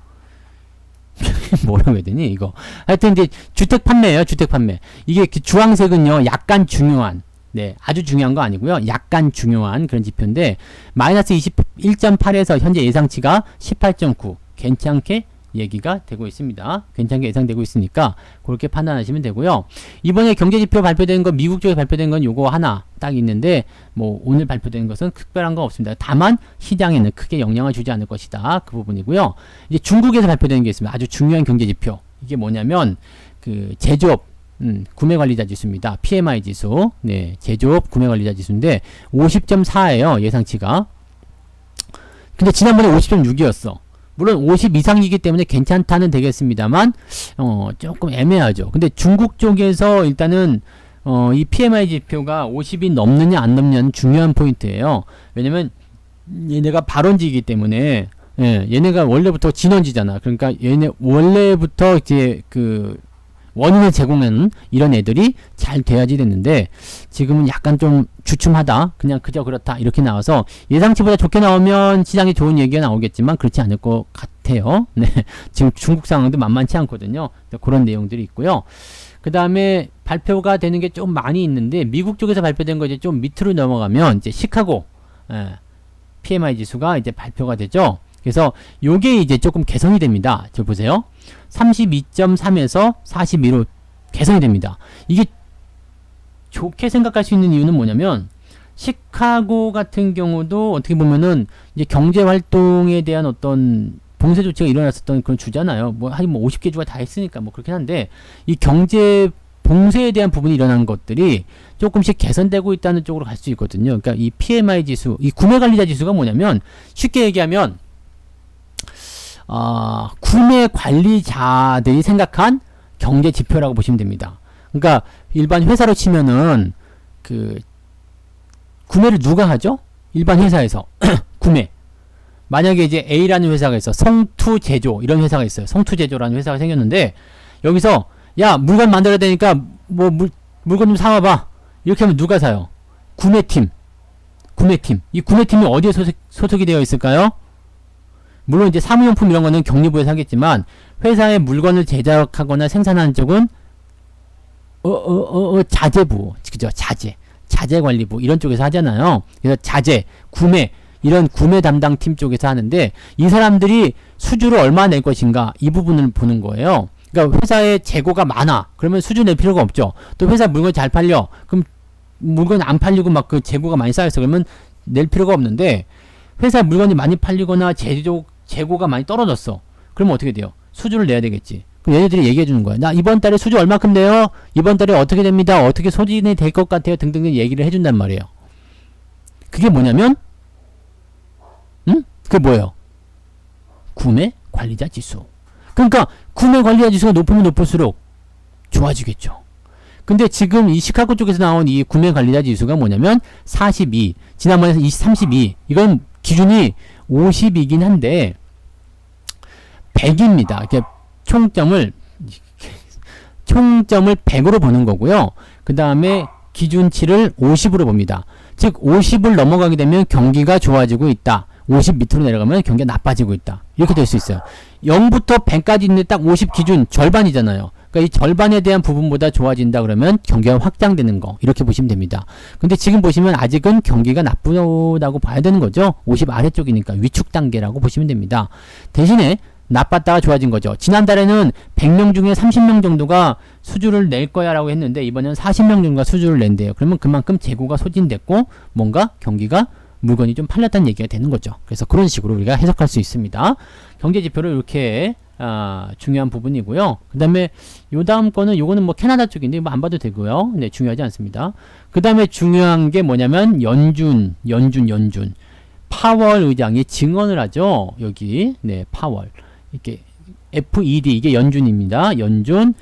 뭐라고 해야 되니 이거? 하여튼 이제 주택 판매예요. 주택 판매. 이게 그 주황색은요. 약간 중요한 네, 아주 중요한 거 아니고요. 약간 중요한 그런 지표인데 마이너스 21.8에서 현재 예상치가 18.9 괜찮게 얘기가 되고 있습니다. 괜찮게 예상되고 있으니까 그렇게 판단하시면 되고요. 이번에 경제지표 발표된 건 미국 쪽에 발표된 건 요거 하나 딱 있는데 뭐 오늘 발표된 것은 특별한 건 없습니다. 다만 시장에는 크게 영향을 주지 않을 것이다. 그 부분이고요. 이제 중국에서 발표된 게 있습니다. 아주 중요한 경제지표. 이게 뭐냐면 그 제조업 구매관리자 지수입니다. PMI 지수. 네, 제조업 구매관리자 지수인데 50.4예요. 예상치가. 근데 지난번에 50.6이었어. 물론 50 이상이기 때문에 괜찮다는 되겠습니다만 조금 애매하죠. 근데 중국 쪽에서 일단은 이 PMI 지표가 50이 넘느냐 안 넘느냐는 중요한 포인트예요. 왜냐면 얘네가 발원지이기 때문에 얘네가 원래부터 진원지잖아. 그러니까 얘네 원래부터 이제 그 원인을 제공하는 이런 애들이 잘 돼야지 됐는데 지금은 약간 좀 주춤하다. 그냥 그저 그렇다. 이렇게 나와서 예상치보다 좋게 나오면 시장에 좋은 얘기가 나오겠지만 그렇지 않을 것 같아요. 네. 지금 중국 상황도 만만치 않거든요. 그런 내용들이 있고요. 그 다음에 발표가 되는 게 좀 많이 있는데 미국 쪽에서 발표된 거 이제 좀 밑으로 넘어가면 이제 시카고 PMI 지수가 이제 발표가 되죠. 그래서 요게 이제 조금 개선이 됩니다. 저 보세요. 32.3에서 42로 개선이 됩니다. 이게 좋게 생각할 수 있는 이유는 뭐냐면 시카고 같은 경우도 어떻게 보면은 이제 경제 활동에 대한 어떤 봉쇄 조치가 일어났었던 그런 주잖아요. 뭐 한 50개 주가 다 했으니까 뭐 그렇긴 한데 이 경제 봉쇄에 대한 부분이 일어난 것들이 조금씩 개선되고 있다는 쪽으로 갈 수 있거든요. 그러니까 이 PMI 지수, 이 구매 관리자 지수가 뭐냐면 쉽게 얘기하면 구매 관리자들이 생각한 경제 지표라고 보시면 됩니다. 그러니까 일반 회사로 치면은 그 구매를 누가 하죠? 일반 회사에서 구매. 만약에 이제 A라는 회사가 있어. 성투제조 이런 회사가 있어요. 성투제조라는 회사가 생겼는데 여기서 야 물건 만들어야 되니까 뭐 물건 좀 사와봐. 이렇게 하면 누가 사요? 구매팀. 이 구매팀이 어디에 소속이 되어 있을까요? 물론 이제 사무용품 이런 거는 경리부에서 하겠지만 회사의 물건을 제작하거나 생산하는 쪽은 자재부, 그죠? 자재관리부 이런 쪽에서 하잖아요. 그래서 자재, 구매 이런 구매 담당팀 쪽에서 하는데 이 사람들이 수주를 얼마 낼 것인가 이 부분을 보는 거예요. 그러니까 회사에 재고가 많아. 그러면 수주 낼 필요가 없죠. 또 회사 물건이 잘 팔려. 그럼 물건 안 팔리고 막 그 재고가 많이 쌓여서 그러면 낼 필요가 없는데 회사 물건이 많이 팔리거나 재고가 많이 떨어졌어. 그러면 어떻게 돼요? 수주를 내야 되겠지. 그럼 얘네들이 얘기해 주는 거야. 나 이번 달에 수주 얼마큼 내요? 이번 달에 어떻게 됩니다. 어떻게 소진이 될 것 같아요. 등등 얘기를 해준단 말이에요. 그게 뭐냐면 그게 뭐예요? 구매 관리자 지수. 그러니까 구매 관리자 지수가 높으면 높을수록 좋아지겠죠. 근데 지금 이 시카고 쪽에서 나온 이 구매 관리자 지수가 뭐냐면 42. 지난번에 32. 이건 기준이 50이긴 한데 100입니다. 이렇게 총점을 100으로 보는 거고요. 그 다음에 기준치를 50으로 봅니다. 즉 50을 넘어가게 되면 경기가 좋아지고 있다. 50 밑으로 내려가면 경기가 나빠지고 있다. 이렇게 될 수 있어요. 0부터 100까지 있는데 딱 50 기준 절반이잖아요. 그러니까 이 절반에 대한 부분보다 좋아진다 그러면 경기가 확장되는 거 이렇게 보시면 됩니다. 근데 지금 보시면 아직은 경기가 나쁘다고 봐야 되는 거죠. 50 아래쪽이니까 위축 단계라고 보시면 됩니다. 대신에 나빴다가 좋아진 거죠. 지난달에는 100명 중에 30명 정도가 수주를 낼 거야 라고 했는데 이번에는 40명 정도가 수주를 낸대요. 그러면 그만큼 재고가 소진됐고 뭔가 경기가 물건이 좀 팔렸다는 얘기가 되는 거죠. 그래서 그런 식으로 우리가 해석할 수 있습니다. 경제지표를 이렇게 중요한 부분이고요. 그 다음에 요 다음 거는 요거는 뭐 캐나다 쪽인데 뭐 안 봐도 되고요. 네, 중요하지 않습니다. 그 다음에 중요한 게 뭐냐면 연준 파월 의장이 증언을 하죠. 여기 네 파월 이렇게 FED 이게 연준입니다. 연준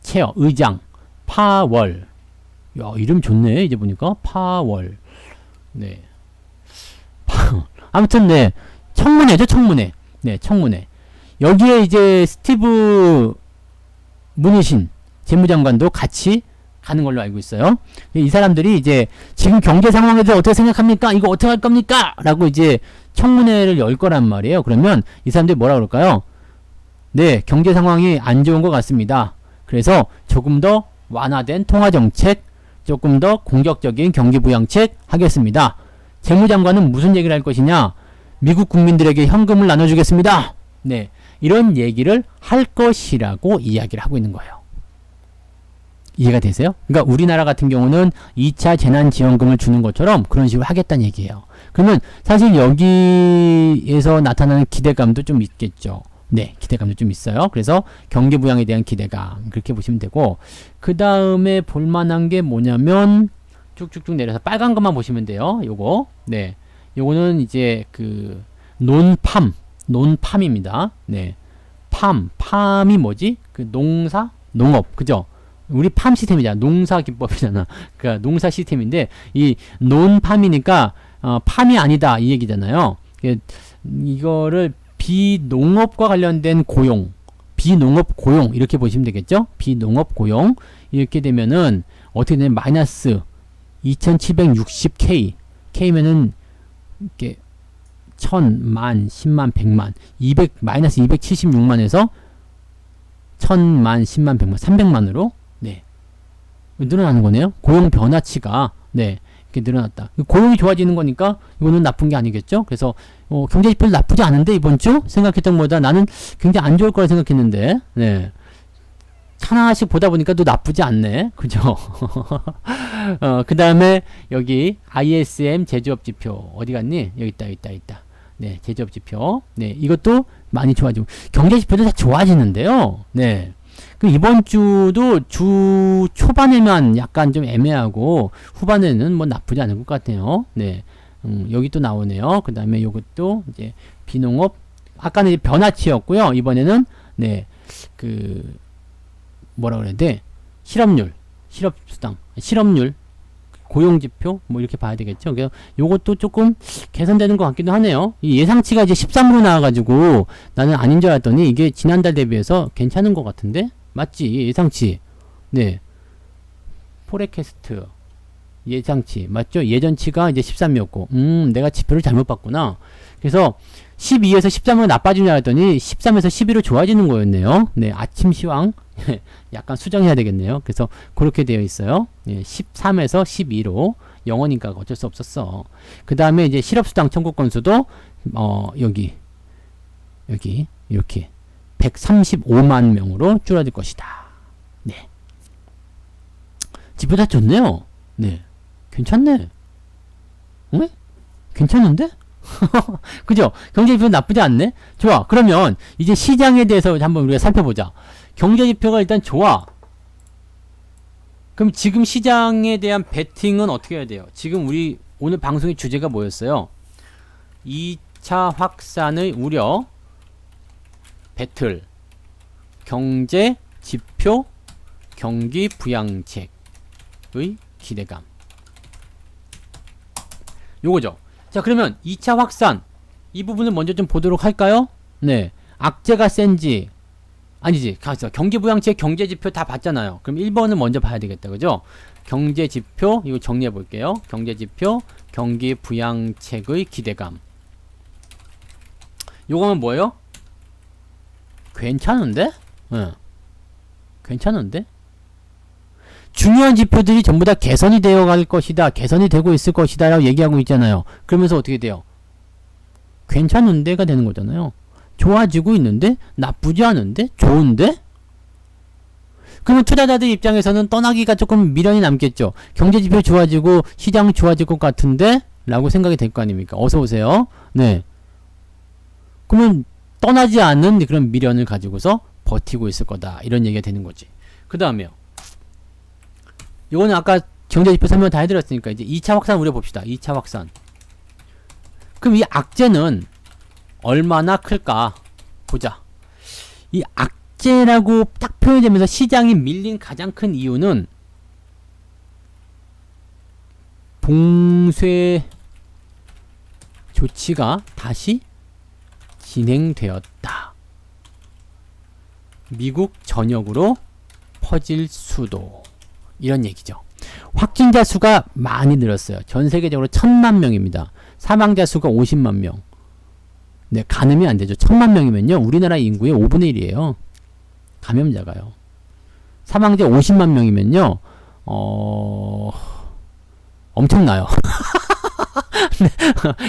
체어 의장 파월. 야 이름 좋네. 이제 보니까 파월. 네. 아무튼 네 청문회죠. 청문회. 네 청문회. 여기에 이제 스티브 무니신 재무장관도 같이 가는 걸로 알고 있어요. 이 사람들이 이제 지금 경제 상황에 대해서 어떻게 생각합니까? 이거 어떻게 할 겁니까? 라고 이제 청문회를 열 거란 말이에요. 그러면 이 사람들이 뭐라 그럴까요? 네, 경제 상황이 안 좋은 것 같습니다. 그래서 조금 더 완화된 통화정책, 조금 더 공격적인 경기부양책 하겠습니다. 재무장관은 무슨 얘기를 할 것이냐? 미국 국민들에게 현금을 나눠주겠습니다. 네, 이런 얘기를 할 것이라고 이야기를 하고 있는 거예요. 이해가 되세요? 그러니까 우리나라 같은 경우는 2차 재난지원금을 주는 것처럼 그런 식으로 하겠다는 얘기예요. 그러면 사실 여기에서 나타나는 기대감도 좀 있겠죠. 네, 기대감도 좀 있어요. 그래서 경기부양에 대한 기대감 그렇게 보시면 되고 그 다음에 볼만한 게 뭐냐면 쭉쭉쭉 내려서 빨간 것만 보시면 돼요. 요거 네, 요거는 이제 그 논팜입니다. 네, 팜이 뭐지? 그 농업 그죠? 우리 팜 시스템이잖아. 농사 기법이잖아. 그러니까 농사 시스템인데 이 논팜이니까 팜이 아니다 이 얘기잖아요. 이거를 비농업과 관련된 고용, 비농업 고용 이렇게 보시면 되겠죠. 비농업 고용 이렇게 되면은 어떻게 되냐면 마이너스 2760K K면은 이렇게 1000만, 10만, 100만, 200 마이너스 276만에서 1000만, 10만, 100만, 300만으로 네 늘어나는 거네요. 고용 변화치가 네 이렇게 늘어났다. 고용이 좋아지는 거니까 이거는 나쁜 게 아니겠죠. 그래서 경제지표도 나쁘지 않은데 이번 주 생각했던 것보다 나는 굉장히 안 좋을 거라 생각했는데 네 하나씩 보다 보니까 또 나쁘지 않네. 그죠? 그 다음에 여기 ISM 제조업 지표 어디 갔니? 여기 있다, 여기 있다, 여기 있다. 네, 제조업 지표. 네, 이것도 많이 좋아지고 경제 지표도 다 좋아지는데요. 네. 그 이번 주도 주 초반에만 약간 좀 애매하고 후반에는 뭐 나쁘지 않은 것 같아요. 네. 여기 또 나오네요. 그 다음에 요것도 이제 비농업 아까는 이제 변화치였고요. 이번에는 네, 그 뭐라 그래야 돼? 실업률, 실업수당, 실업률, 고용지표 뭐 이렇게 봐야 되겠죠. 그래서 요것도 조금 개선되는 것 같기도 하네요. 이 예상치가 이제 13으로 나와가지고 나는 아닌 줄 알았더니 이게 지난달 대비해서 괜찮은 것 같은데 맞지? 예상치. 네. 포레캐스트 예상치 맞죠? 예전치가 이제 13이었고 내가 지표를 잘못 봤구나. 그래서 12에서 13으로 나빠지냐 했더니 13에서 12로 좋아지는 거였네요. 네, 아침 시황 약간 수정해야 되겠네요. 그래서 그렇게 되어 있어요. 예, 13에서 12로 영어니까 어쩔 수 없었어. 그 다음에 이제 실업수당 청구 건수도 여기 이렇게 135만 명으로 줄어들 것이다. 네, 지표 다 좋네요. 네, 괜찮네. 응? 괜찮은데? 그죠? 경제지표 나쁘지 않네? 좋아. 그러면 이제 시장에 대해서 한번 우리가 살펴보자. 경제지표가 일단 좋아. 그럼 지금 시장에 대한 베팅은 어떻게 해야 돼요? 지금 우리 오늘 방송의 주제가 뭐였어요? 2차 확산의 우려, 배틀, 경제지표, 경기 부양책의 기대감. 요거죠. 자, 그러면 2차 확산 이 부분을 먼저 좀 보도록 할까요? 네, 악재가 센지 아니지, 가서 경기부양책 경제지표 다 봤잖아요. 그럼 1번을 먼저 봐야 되겠다, 그죠? 경제지표 이거 정리해 볼게요. 경제지표 경기부양책의 기대감. 요거는 뭐예요? 괜찮은데? 네. 괜찮은데? 중요한 지표들이 전부 다 개선이 되어 갈 것이다. 개선이 되고 있을 것이다. 라고 얘기하고 있잖아요. 그러면서 어떻게 돼요? 괜찮은데가 되는 거잖아요. 좋아지고 있는데? 나쁘지 않은데? 좋은데? 그러면 투자자들 입장에서는 떠나기가 조금 미련이 남겠죠. 경제지표 좋아지고 시장 좋아질 것 같은데? 라고 생각이 될 거 아닙니까? 어서오세요. 네. 그러면 떠나지 않는 그런 미련을 가지고서 버티고 있을 거다. 이런 얘기가 되는 거지. 그 다음에요. 이거는 아까 경제지표 설명 다 해드렸으니까 이제 2차 확산 우려 봅시다. 2차 확산. 그럼 이 악재는 얼마나 클까? 보자. 이 악재라고 딱 표현되면서 시장이 밀린 가장 큰 이유는 봉쇄 조치가 다시 진행되었다. 미국 전역으로 퍼질 수도. 이런 얘기죠. 확진자 수가 많이 늘었어요. 전 세계적으로 1000만 명입니다. 사망자 수가 50만 명. 네, 가늠이 안 되죠. 1000만 명이면요. 우리나라 인구의 5분의 1이에요. 감염자가요. 사망자 50만 명이면요. 엄청나요. 네,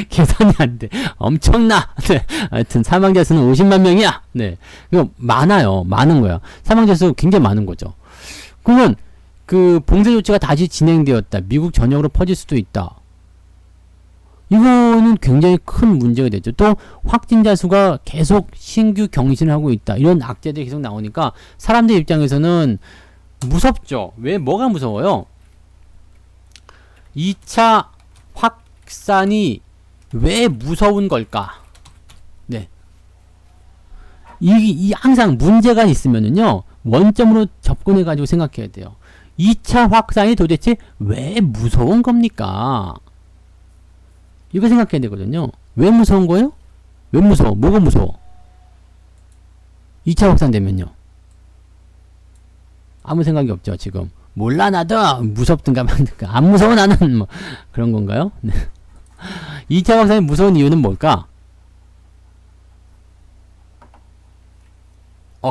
계산이 안 돼. 엄청나. 네, 하여튼 사망자 수는 50만 명이야. 네, 이거 많아요. 많은 거야. 사망자 수 굉장히 많은 거죠. 그러면 그 봉쇄 조치가 다시 진행되었다. 미국 전역으로 퍼질 수도 있다. 이거는 굉장히 큰 문제가 되죠. 또 확진자 수가 계속 신규 경신을 하고 있다. 이런 악재들이 계속 나오니까 사람들 입장에서는 무섭죠. 왜? 뭐가 무서워요? 2차 확산이 왜 무서운 걸까? 네. 이 항상 문제가 있으면은요. 원점으로 접근해가지고 생각해야 돼요. 2차 확산이 도대체 왜 무서운 겁니까? 이거 생각해야 되거든요. 왜 무서운 거예요? 왜 무서워? 뭐가 무서워? 2차 확산 되면요. 아무 생각이 없죠, 지금. 몰라, 나도! 무섭든가 말든가. 안 무서워, 나는! 뭐, 그런 건가요? 네. 2차 확산이 무서운 이유는 뭘까?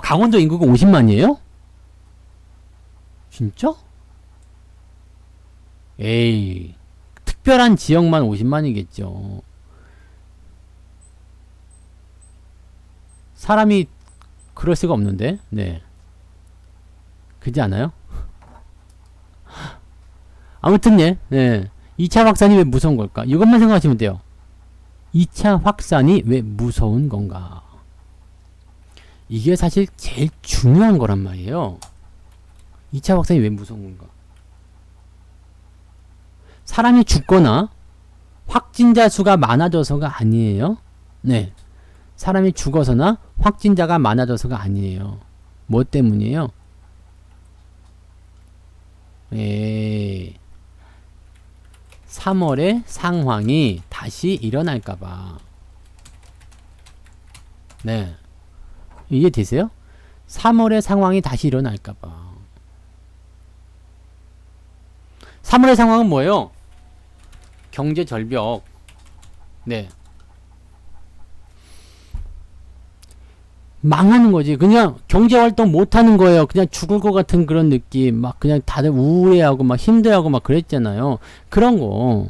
강원도 인구가 50만이에요? 진짜? 에이, 특별한 지역만 50만이겠죠. 사람이 그럴 수가 없는데, 네. 그렇지 않아요? 아무튼 예. 2차 확산이 왜 무서운 걸까? 이것만 생각하시면 돼요. 2차 확산이 왜 무서운 건가? 이게 사실 제일 중요한 거란 말이에요. 2차 확산이 왜 무서운 건가? 사람이 죽거나 확진자 수가 많아져서가 아니에요. 네. 사람이 죽어서나 확진자가 많아져서가 아니에요. 뭐 때문이에요? 3월의 상황이 다시 일어날까봐. 네. 이해되세요? 3월의 상황이 다시 일어날까봐. 3월의 상황은 뭐예요? 경제 절벽. 네. 망하는 거지. 그냥 경제활동 못하는 거예요. 그냥 죽을 것 같은 그런 느낌. 막 그냥 다들 우울해하고 막 힘들어하고 막 그랬잖아요. 그런 거.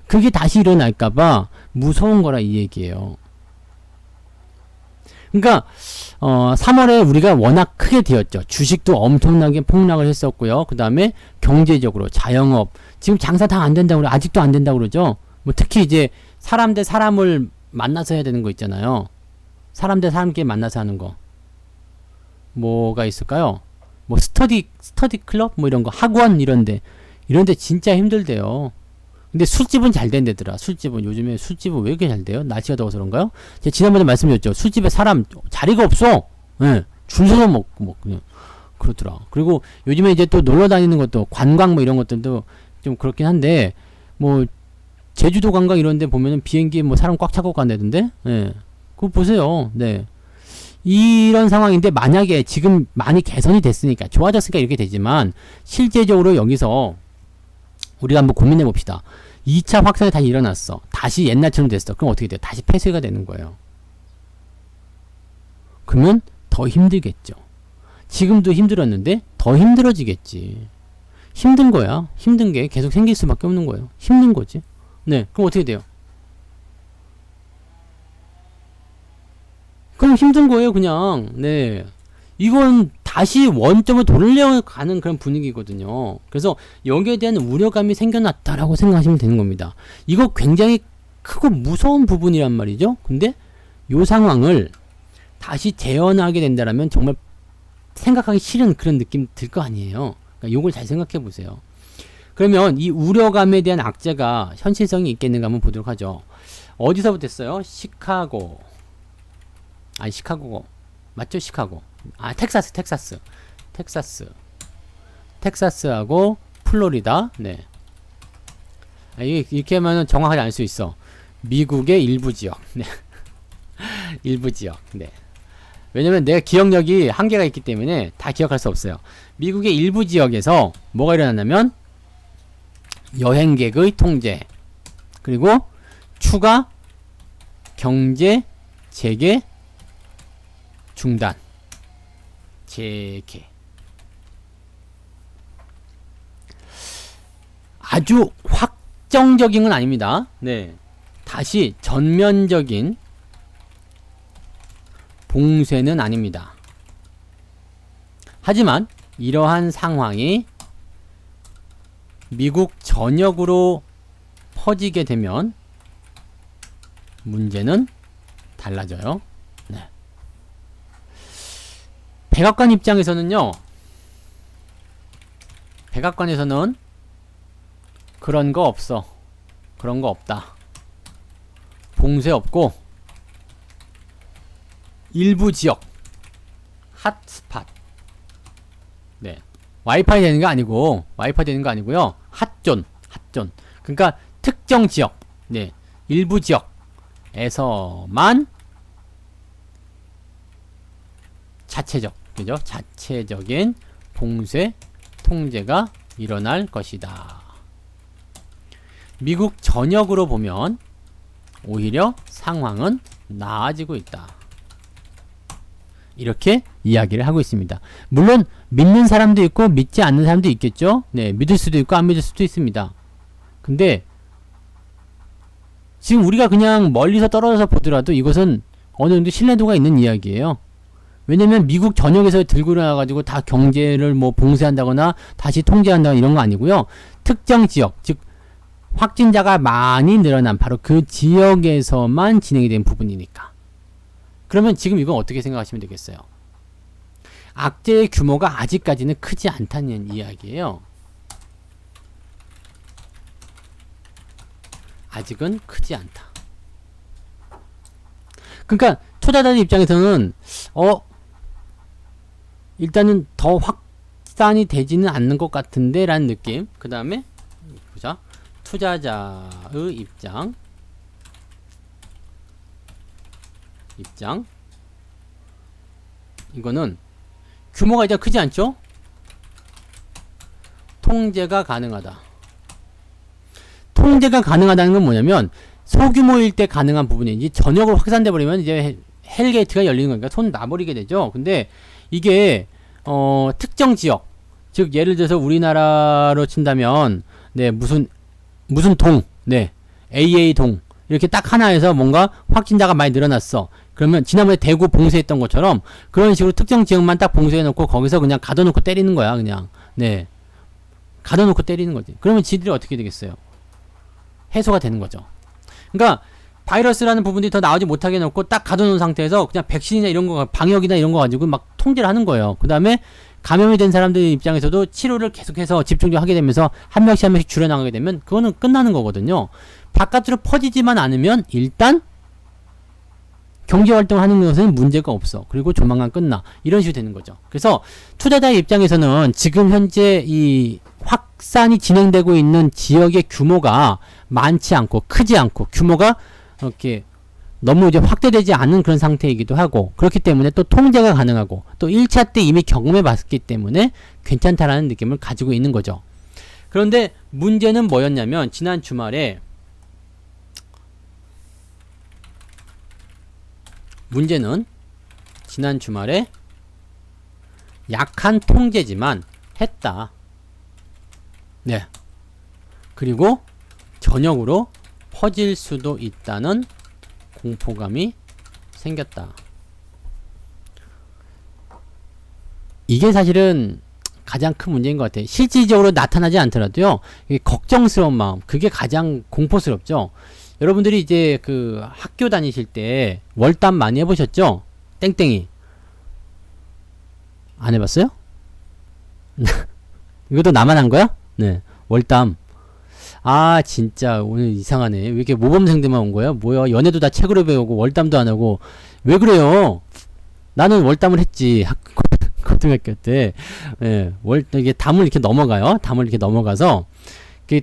그게 다시 일어날까봐 무서운 거라 이 얘기예요. 그러니까 3월에 우리가 워낙 크게 되었죠. 주식도 엄청나게 폭락을 했었고요. 그 다음에 경제적으로 자영업 지금 장사 다 안 된다고 그래. 아직도 안 된다고 그러죠. 뭐 특히 이제 사람 대 사람을 만나서 해야 되는 거 있잖아요. 사람 대 사람끼리 만나서 하는 거. 뭐가 있을까요? 뭐 스터디 클럽 뭐 이런 거 학원 이런데 진짜 힘들대요. 근데 술집은 잘 된대더라. 술집은 요즘에 술집은 왜 이렇게 잘 돼요? 날씨가 더워서 그런가요? 제가 지난번에 말씀드렸죠. 술집에 사람 자리가 없어. 예. 줄 서서 먹고 뭐 그냥 그렇더라. 그리고 요즘에 이제 또 놀러 다니는 것도 관광 뭐 이런 것들도 좀 그렇긴 한데 뭐 제주도 관광 이런 데 보면은 비행기 뭐 사람 꽉 차고 간다던데. 예. 그거 보세요. 네. 이런 상황인데 만약에 지금 많이 개선이 됐으니까 좋아졌으니까 이렇게 되지만 실제적으로 여기서 우리가 한번 고민해 봅시다. 2차 확산이 다시 일어났어. 다시 옛날처럼 됐어. 그럼 어떻게 돼요? 다시 폐쇄가 되는 거예요. 그러면 더 힘들겠죠. 지금도 힘들었는데 더 힘들어지겠지. 힘든 거야. 힘든 게 계속 생길 수밖에 없는 거예요. 힘든 거지. 네. 그럼 어떻게 돼요? 그럼 힘든 거예요, 그냥. 네. 이건 다시 원점을 돌려가는 그런 분위기거든요. 그래서 여기에 대한 우려감이 생겨났다라고 생각하시면 되는 겁니다. 이거 굉장히 크고 무서운 부분이란 말이죠. 근데 이 상황을 다시 재현하게 된다면 정말 생각하기 싫은 그런 느낌 들 거 아니에요. 그러니까 요걸 잘 생각해 보세요. 그러면 이 우려감에 대한 악재가 현실성이 있겠는가 한번 보도록 하죠. 어디서부터 했어요? 시카고. 아니 시카고 맞죠? 시카고. 아 텍사스하고 플로리다. 네. 아, 이렇게 하면 정확하게 알 수 있어. 미국의 일부 지역. 네. 일부 지역. 네. 왜냐면 내가 기억력이 한계가 있기 때문에 다 기억할 수 없어요. 미국의 일부 지역에서 뭐가 일어났냐면 여행객의 통제 그리고 추가 경제 재개 중단 재개 아주 확정적인 건 아닙니다. 네. 다시 전면적인 봉쇄는 아닙니다. 하지만 이러한 상황이 미국 전역으로 퍼지게 되면 문제는 달라져요. 네. 백악관 입장에서는요. 백악관에서는 그런 거 없어. 그런 거 없다. 봉쇄 없고 일부 지역 핫스팟. 네. 와이파이 되는 거 아니고 와이파이 되는 거 아니고요. 핫존. 그러니까 특정 지역. 네. 일부 지역에서만 자체적, 그죠? 자체적인 봉쇄 통제가 일어날 것이다. 미국 전역으로 보면 오히려 상황은 나아지고 있다. 이렇게 이야기를 하고 있습니다. 물론 믿는 사람도 있고 믿지 않는 사람도 있겠죠. 네, 믿을 수도 있고 안 믿을 수도 있습니다. 근데 지금 우리가 그냥 멀리서 떨어져서 보더라도 이것은 어느 정도 신뢰도가 있는 이야기예요. 왜냐면 미국 전역에서 들고 일어나가지고 다 경제를 뭐 봉쇄한다거나 다시 통제한다거나 이런 거 아니고요. 특정 지역, 즉 확진자가 많이 늘어난 바로 그 지역에서만 진행이 된 부분이니까. 그러면 지금 이건 어떻게 생각하시면 되겠어요? 악재의 규모가 아직까지는 크지 않다는 이야기예요. 아직은 크지 않다. 그러니까 투자자들 입장에서는 일단은 더 확산이 되지는 않는 것 같은데 라는 느낌. 그 다음에 보자. 투자자의 입장 이거는 규모가 이제 크지 않죠? 통제가 가능하다. 통제가 가능하다는 건 뭐냐면 소규모일 때 가능한 부분이지 전역으로 확산돼 버리면 이제 헬게이트가 열리는 거니까 손 놔버리게 되죠. 근데 이게 특정 지역, 즉 예를 들어서 우리나라로 친다면 네 무슨 동, 네 AA 동 이렇게 딱 하나에서 뭔가 확진자가 많이 늘어났어. 그러면 지난번에 대구 봉쇄했던 것처럼 그런 식으로 특정 지역만 딱 봉쇄해놓고 거기서 그냥 가둬놓고 때리는 거야. 그냥 네 가둬놓고 때리는 거지. 그러면 지들이 어떻게 되겠어요? 해소가 되는 거죠. 그러니까 바이러스라는 부분들이 더 나오지 못하게 해놓고 딱 가둬놓은 상태에서 그냥 백신이나 이런 거 방역이나 이런 거 가지고 막 통제를 하는 거예요. 그 다음에 감염이 된 사람들 입장에서도 치료를 계속해서 집중적으로 하게 되면서 한 명씩 줄여나가게 되면 그거는 끝나는 거거든요. 바깥으로 퍼지지만 않으면 일단 경제활동을 하는 것은 문제가 없어. 그리고 조만간 끝나. 이런 식으로 되는 거죠. 그래서 투자자의 입장에서는 지금 현재 이 확산이 진행되고 있는 지역의 규모가 많지 않고 크지 않고 규모가 이렇게 너무 이제 확대되지 않은 그런 상태이기도 하고 그렇기 때문에 또 통제가 가능하고 또 1차 때 이미 경험해 봤기 때문에 괜찮다라는 느낌을 가지고 있는 거죠. 그런데 문제는 뭐였냐면 지난 주말에 약한 통제지만 했다. 네. 그리고 전역으로 퍼질 수도 있다는 공포감이 생겼다. 이게 사실은 가장 큰 문제인 것 같아요. 실질적으로 나타나지 않더라도요. 이게 걱정스러운 마음, 그게 가장 공포스럽죠. 여러분들이 이제 그 학교 다니실 때 월담 많이 해보셨죠? 땡땡이 안 해봤어요? 이것도 나만 한 거야? 네, 월담. 아 진짜 오늘 이상하네. 왜 이렇게 모범생들만 온 거야? 뭐야? 연애도 다 책으로 배우고 월담도 안 하고 왜 그래요? 나는 월담을 했지. 고등학교 때. 예, 이게 담을 이렇게 넘어가요. 담을 이렇게 넘어가서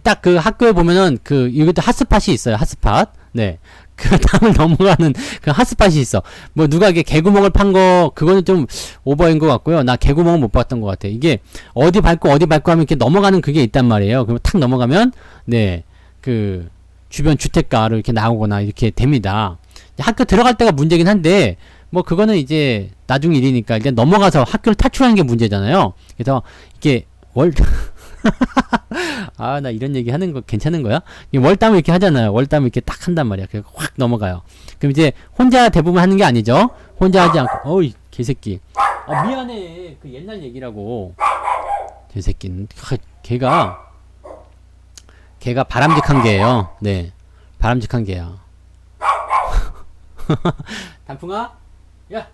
딱 그 학교에 보면은 이것도 핫스팟이 있어요. 핫스팟. 네. 그 담을 넘어가는 그 핫스팟이 있어. 뭐 누가 이게 개구멍을 판 거 그거는 좀 오버인 것 같고요. 나 개구멍은 못 봤던 것 같아. 이게 어디 밟고 하면 이렇게 넘어가는 그게 있단 말이에요. 그럼 탁 넘어가면 네 그 주변 주택가로 이렇게 나오거나 이렇게 됩니다. 학교 들어갈 때가 문제긴 한데 뭐 그거는 이제 나중 일이니까 일단 넘어가서 학교를 탈출하는 게 문제잖아요. 그래서 이게 아, 나 이런 얘기 하는 거 괜찮은 거야? 월담을 이렇게 하잖아요. 월담을 이렇게 딱 한단 말이야. 그래서 확 넘어가요. 그럼 이제 혼자 대부분 하는 게 아니죠. 혼자 하지 않고, 어이, 개새끼. 아, 미안해. 그 옛날 얘기라고. 개새끼는. 걔가 바람직한 개예요. 네. 바람직한 개야. 단풍아? 야!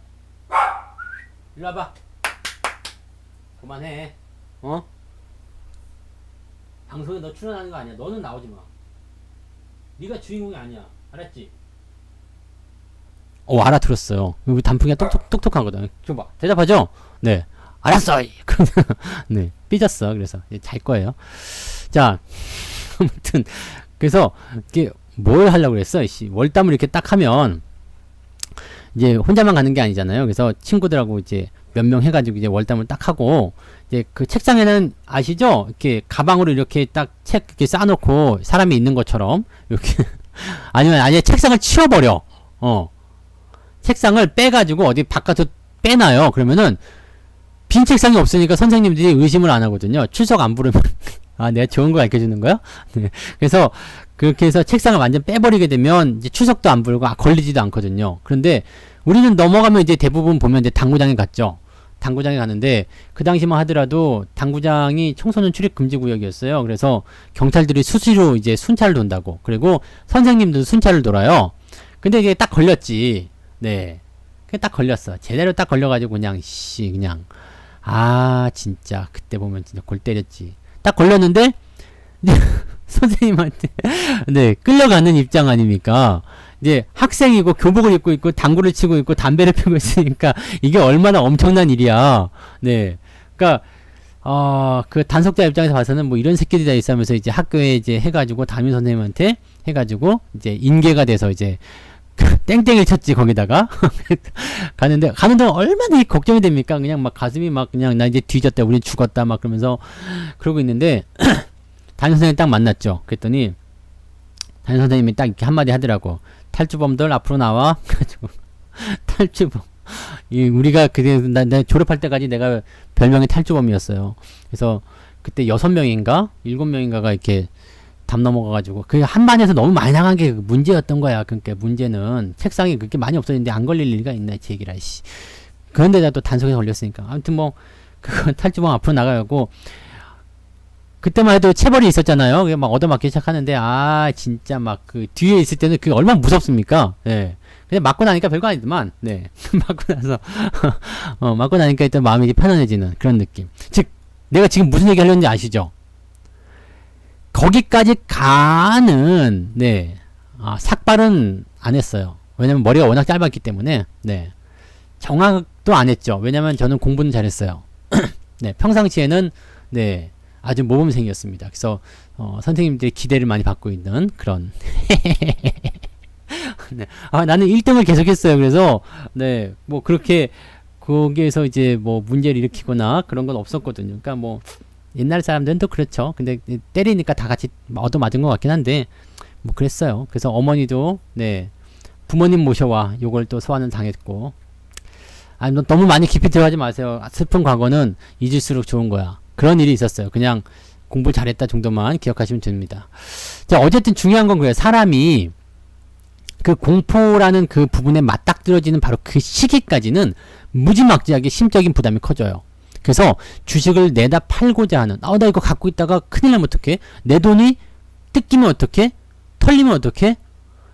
일로 와봐. 그만해. 방송에 너 출연하는 거 아니야. 너는 나오지 마. 네가 주인공이 아니야. 알았지? 알아들었어요. 우리 단풍이가 똑똑하거든. 줘봐. 대답하죠? 네. 알았어! 네. 삐졌어. 그래서 잘 거예요. 자, 아무튼 그래서 이게 뭘 하려고 그랬어? 월담을 이렇게 딱 하면 이제 혼자만 가는 게 아니잖아요. 그래서 친구들하고 이제 몇 명 해가지고 이제 월담을 딱 하고 이제 그 책상에는 아시죠? 이렇게 가방으로 이렇게 딱 책 이렇게 쌓아놓고 사람이 있는 것처럼 이렇게 아니면 아예 책상을 치워버려. 책상을 빼가지고 어디 바깥으로 빼놔요. 그러면은 빈 책상이 없으니까 선생님들이 의심을 안 하거든요. 출석 안 부르면 아, 내가 좋은 거 가르쳐 주는 거야? 네. 그래서 그렇게 해서 책상을 완전 빼버리게 되면 이제 추석도 안 불고 걸리지도 않거든요. 그런데 우리는 넘어가면 이제 대부분 보면 이제 당구장에 갔죠. 당구장에 가는데 그 당시만 하더라도 당구장이 청소년 출입 금지 구역이었어요. 그래서 경찰들이 수시로 이제 순찰을 돈다고. 그리고 선생님도 순찰을 돌아요. 근데 이게 딱 걸렸지. 네. 그게 딱 걸렸어. 제대로 딱 걸려가지고 그냥 그냥 아 진짜 그때 보면 진짜 골 때렸지. 딱 걸렸는데 이제 선생님한테 네 끌려가는 입장 아닙니까? 이제 학생이고 교복을 입고 있고 당구를 치고 있고 담배를 피우고 있으니까 이게 얼마나 엄청난 일이야. 네, 그러니까 그 단속자 입장에서 봐서는 뭐 이런 새끼들이 다 있으면서 이제 학교에 이제 해가지고 담임 선생님한테 해가지고 이제 인계가 돼서 이제 땡땡을 쳤지 거기다가 가는데 가는 동안 얼마나 걱정이 됩니까? 그냥 막 가슴이 막 그냥 나 이제 뒤졌다 우리 죽었다 막 그러면서 그러고 있는데 담임 선생님 딱 만났죠. 그랬더니 담임 선생님이 딱 이렇게 한마디 하더라고. 탈주범들 앞으로 나와. 그래가지고 탈주범. 우리가 그때 나 졸업할 때까지 내가 별명이 탈주범이었어요. 그래서 그때 6명인가 7명인가가 이렇게 담 넘어가가지고 그 한 반에서 너무 많이 나간 게 문제였던 거야. 그러니까 문제는 책상이 그렇게 많이 없어졌는데 안 걸릴 리가 있나 제기라 씨. 그런데다 또 단속에 걸렸으니까 아무튼 뭐 그 탈주범 앞으로 나가고 그때만 해도 체벌이 있었잖아요. 그게 막 얻어맞기 시작하는데 아 진짜 막 그 뒤에 있을 때는 그게 얼마나 무섭습니까? 예. 근데 맞고 나니까 별거 아니지만 네 맞고 나서 맞고 나니까 일단 마음이 이제 편안해지는 그런 느낌. 즉 내가 지금 무슨 얘기 하려는지 아시죠? 거기까지 가는 네 삭발은 안 했어요. 왜냐면 머리가 워낙 짧았기 때문에 네 정확도 안 했죠. 왜냐면 저는 공부는 잘했어요. 네 평상시에는 네 아주 모범생이었습니다. 그래서 선생님들이 기대를 많이 받고 있는 그런 네. 나는 1등을 계속했어요. 그래서 네 뭐 그렇게 거기에서 이제 뭐 문제를 일으키거나 그런 건 없었거든요. 그러니까 뭐 옛날 사람들은 또 그렇죠. 근데 때리니까 다 같이 얻어맞은 것 같긴 한데 뭐 그랬어요. 그래서 어머니도 네 부모님 모셔와 요걸 또 소환을 당했고 너무 많이 깊이 들어가지 마세요. 슬픈 과거는 잊을수록 좋은 거야. 그런 일이 있었어요. 그냥 공부 잘했다 정도만 기억하시면 됩니다. 자 어쨌든 중요한 건 그래요. 사람이 그 공포라는 그 부분에 맞닥뜨려지는 바로 그 시기까지는 무지막지하게 심적인 부담이 커져요. 그래서 주식을 내다 팔고자 하는 나 이거 갖고 있다가 큰일 나면 어떡해? 내 돈이 뜯기면 어떡해? 털리면 어떡해?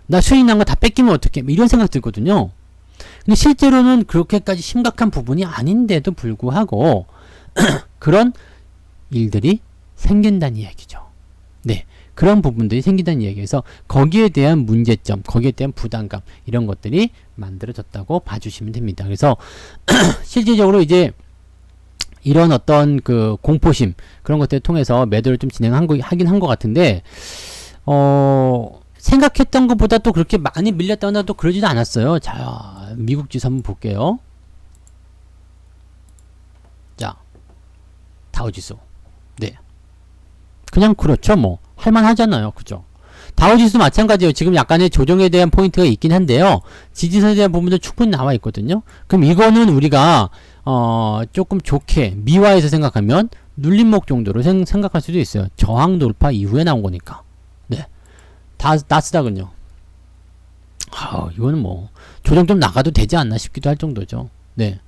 나 수익 난 거 다 뺏기면 어떡해? 뭐 이런 생각 들거든요. 근데 실제로는 그렇게까지 심각한 부분이 아닌데도 불구하고 그런 일들이 생긴다는 이야기죠. 네. 그런 부분들이 생긴다는 이야기에서 거기에 대한 문제점, 거기에 대한 부담감 이런 것들이 만들어졌다고 봐주시면 됩니다. 그래서 실질적으로 이제 이런 어떤 그 공포심 그런 것들을 통해서 매도를 좀 하긴 한 것 같은데 생각했던 것보다 또 그렇게 많이 밀렸다거나 또 그러지도 않았어요. 자 미국 지수 한번 볼게요. 자 다우지수 네 그냥 그렇죠. 뭐 할만하잖아요. 그죠? 다우지수 마찬가지예요. 지금 약간의 조정에 대한 포인트가 있긴 한데요. 지지선에 대한 부분도 충분히 나와 있거든요. 그럼 이거는 우리가 조금 좋게 미화해서 생각하면 눌림목 정도로 생각할 수도 있어요. 저항 돌파 이후에 나온 거니까. 네. 나스닥은요. 이거는 뭐 조정 좀 나가도 되지 않나 싶기도 할 정도죠. 네.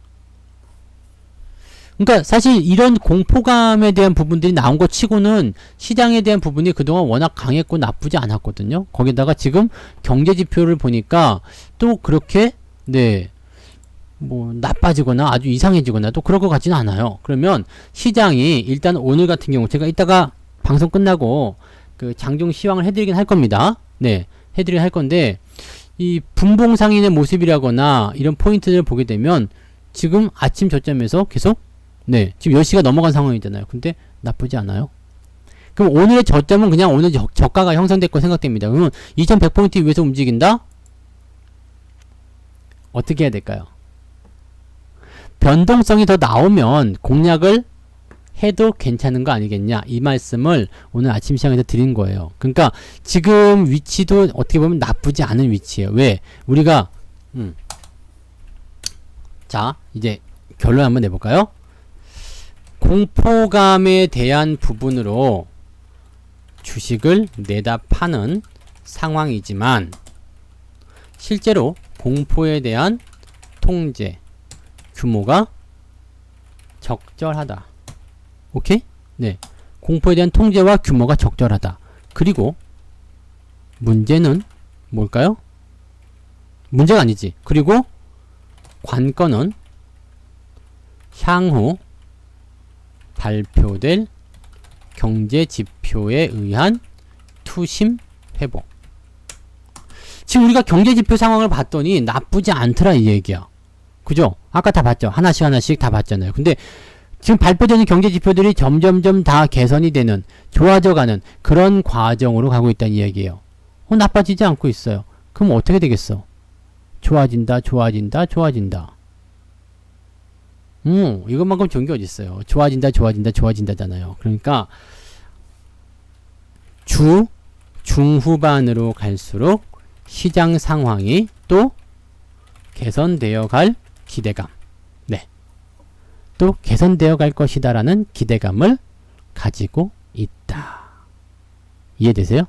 그러니까 사실 이런 공포감에 대한 부분들이 나온 것 치고는 시장에 대한 부분이 그동안 워낙 강했고 나쁘지 않았거든요. 거기다가 지금 경제 지표를 보니까 또 그렇게 네. 뭐 나빠지거나 아주 이상해지거나 또 그럴 것 같지는 않아요. 그러면 시장이 일단 오늘 같은 경우 제가 이따가 방송 끝나고 그 장중 시황을 해드리긴 할 겁니다. 네, 해드리긴 할 건데 이 분봉상인의 모습이라거나 이런 포인트를 보게 되면 지금 아침 저점에서 계속 네 지금 10시가 넘어간 상황이잖아요. 근데 나쁘지 않아요. 그럼 오늘의 저점은 그냥 오늘 저가가 형성됐고 생각됩니다. 그러면 2100포인트 위에서 움직인다? 어떻게 해야 될까요? 변동성이 더 나오면 공략을 해도 괜찮은 거 아니겠냐 이 말씀을 오늘 아침 시장에서 드린 거예요. 그러니까 지금 위치도 어떻게 보면 나쁘지 않은 위치예요. 왜? 우리가 자 이제 결론 한번 내볼까요? 공포감에 대한 부분으로 주식을 내다 파는 상황이지만 실제로 공포에 대한 통제 규모가 적절하다. 오케이? 네. 공포에 대한 통제와 규모가 적절하다. 그리고 문제는 뭘까요? 문제가 아니지. 그리고 관건은 향후 발표될 경제 지표에 의한 투심 회복. 지금 우리가 경제 지표 상황을 봤더니 나쁘지 않더라 이 얘기야. 그죠? 아까 다 봤죠? 하나씩 다 봤잖아요. 근데 지금 발표되는 경제 지표들이 점점점 다 개선이 되는, 좋아져가는 그런 과정으로 가고 있다는 이야기예요. 나빠지지 않고 있어요. 그럼 어떻게 되겠어? 좋아진다. 이것만큼 좋은 게 어딨어요. 좋아진다잖아요. 그러니까 중후반으로 갈수록 시장 상황이 또 개선되어 갈 기대감. 네. 또 개선되어 갈 것이다라는 기대감을 가지고 있다. 이해되세요?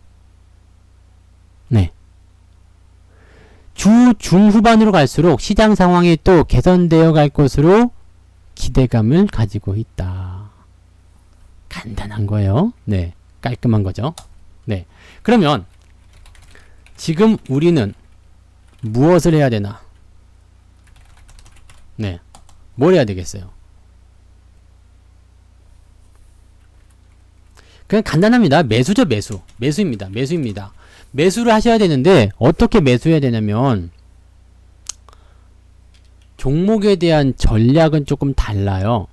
네. 중후반으로 갈수록 시장 상황이 또 개선되어 갈 것으로 기대감을 가지고 있다. 간단한 거예요. 네. 깔끔한 거죠. 네. 그러면 지금 우리는 무엇을 해야 되나? 네. 뭘 해야 되겠어요? 그냥 간단합니다. 매수죠, 매수. 매수입니다. 매수를 하셔야 되는데 어떻게 매수해야 되냐면 종목에 대한 전략은 조금 달라요.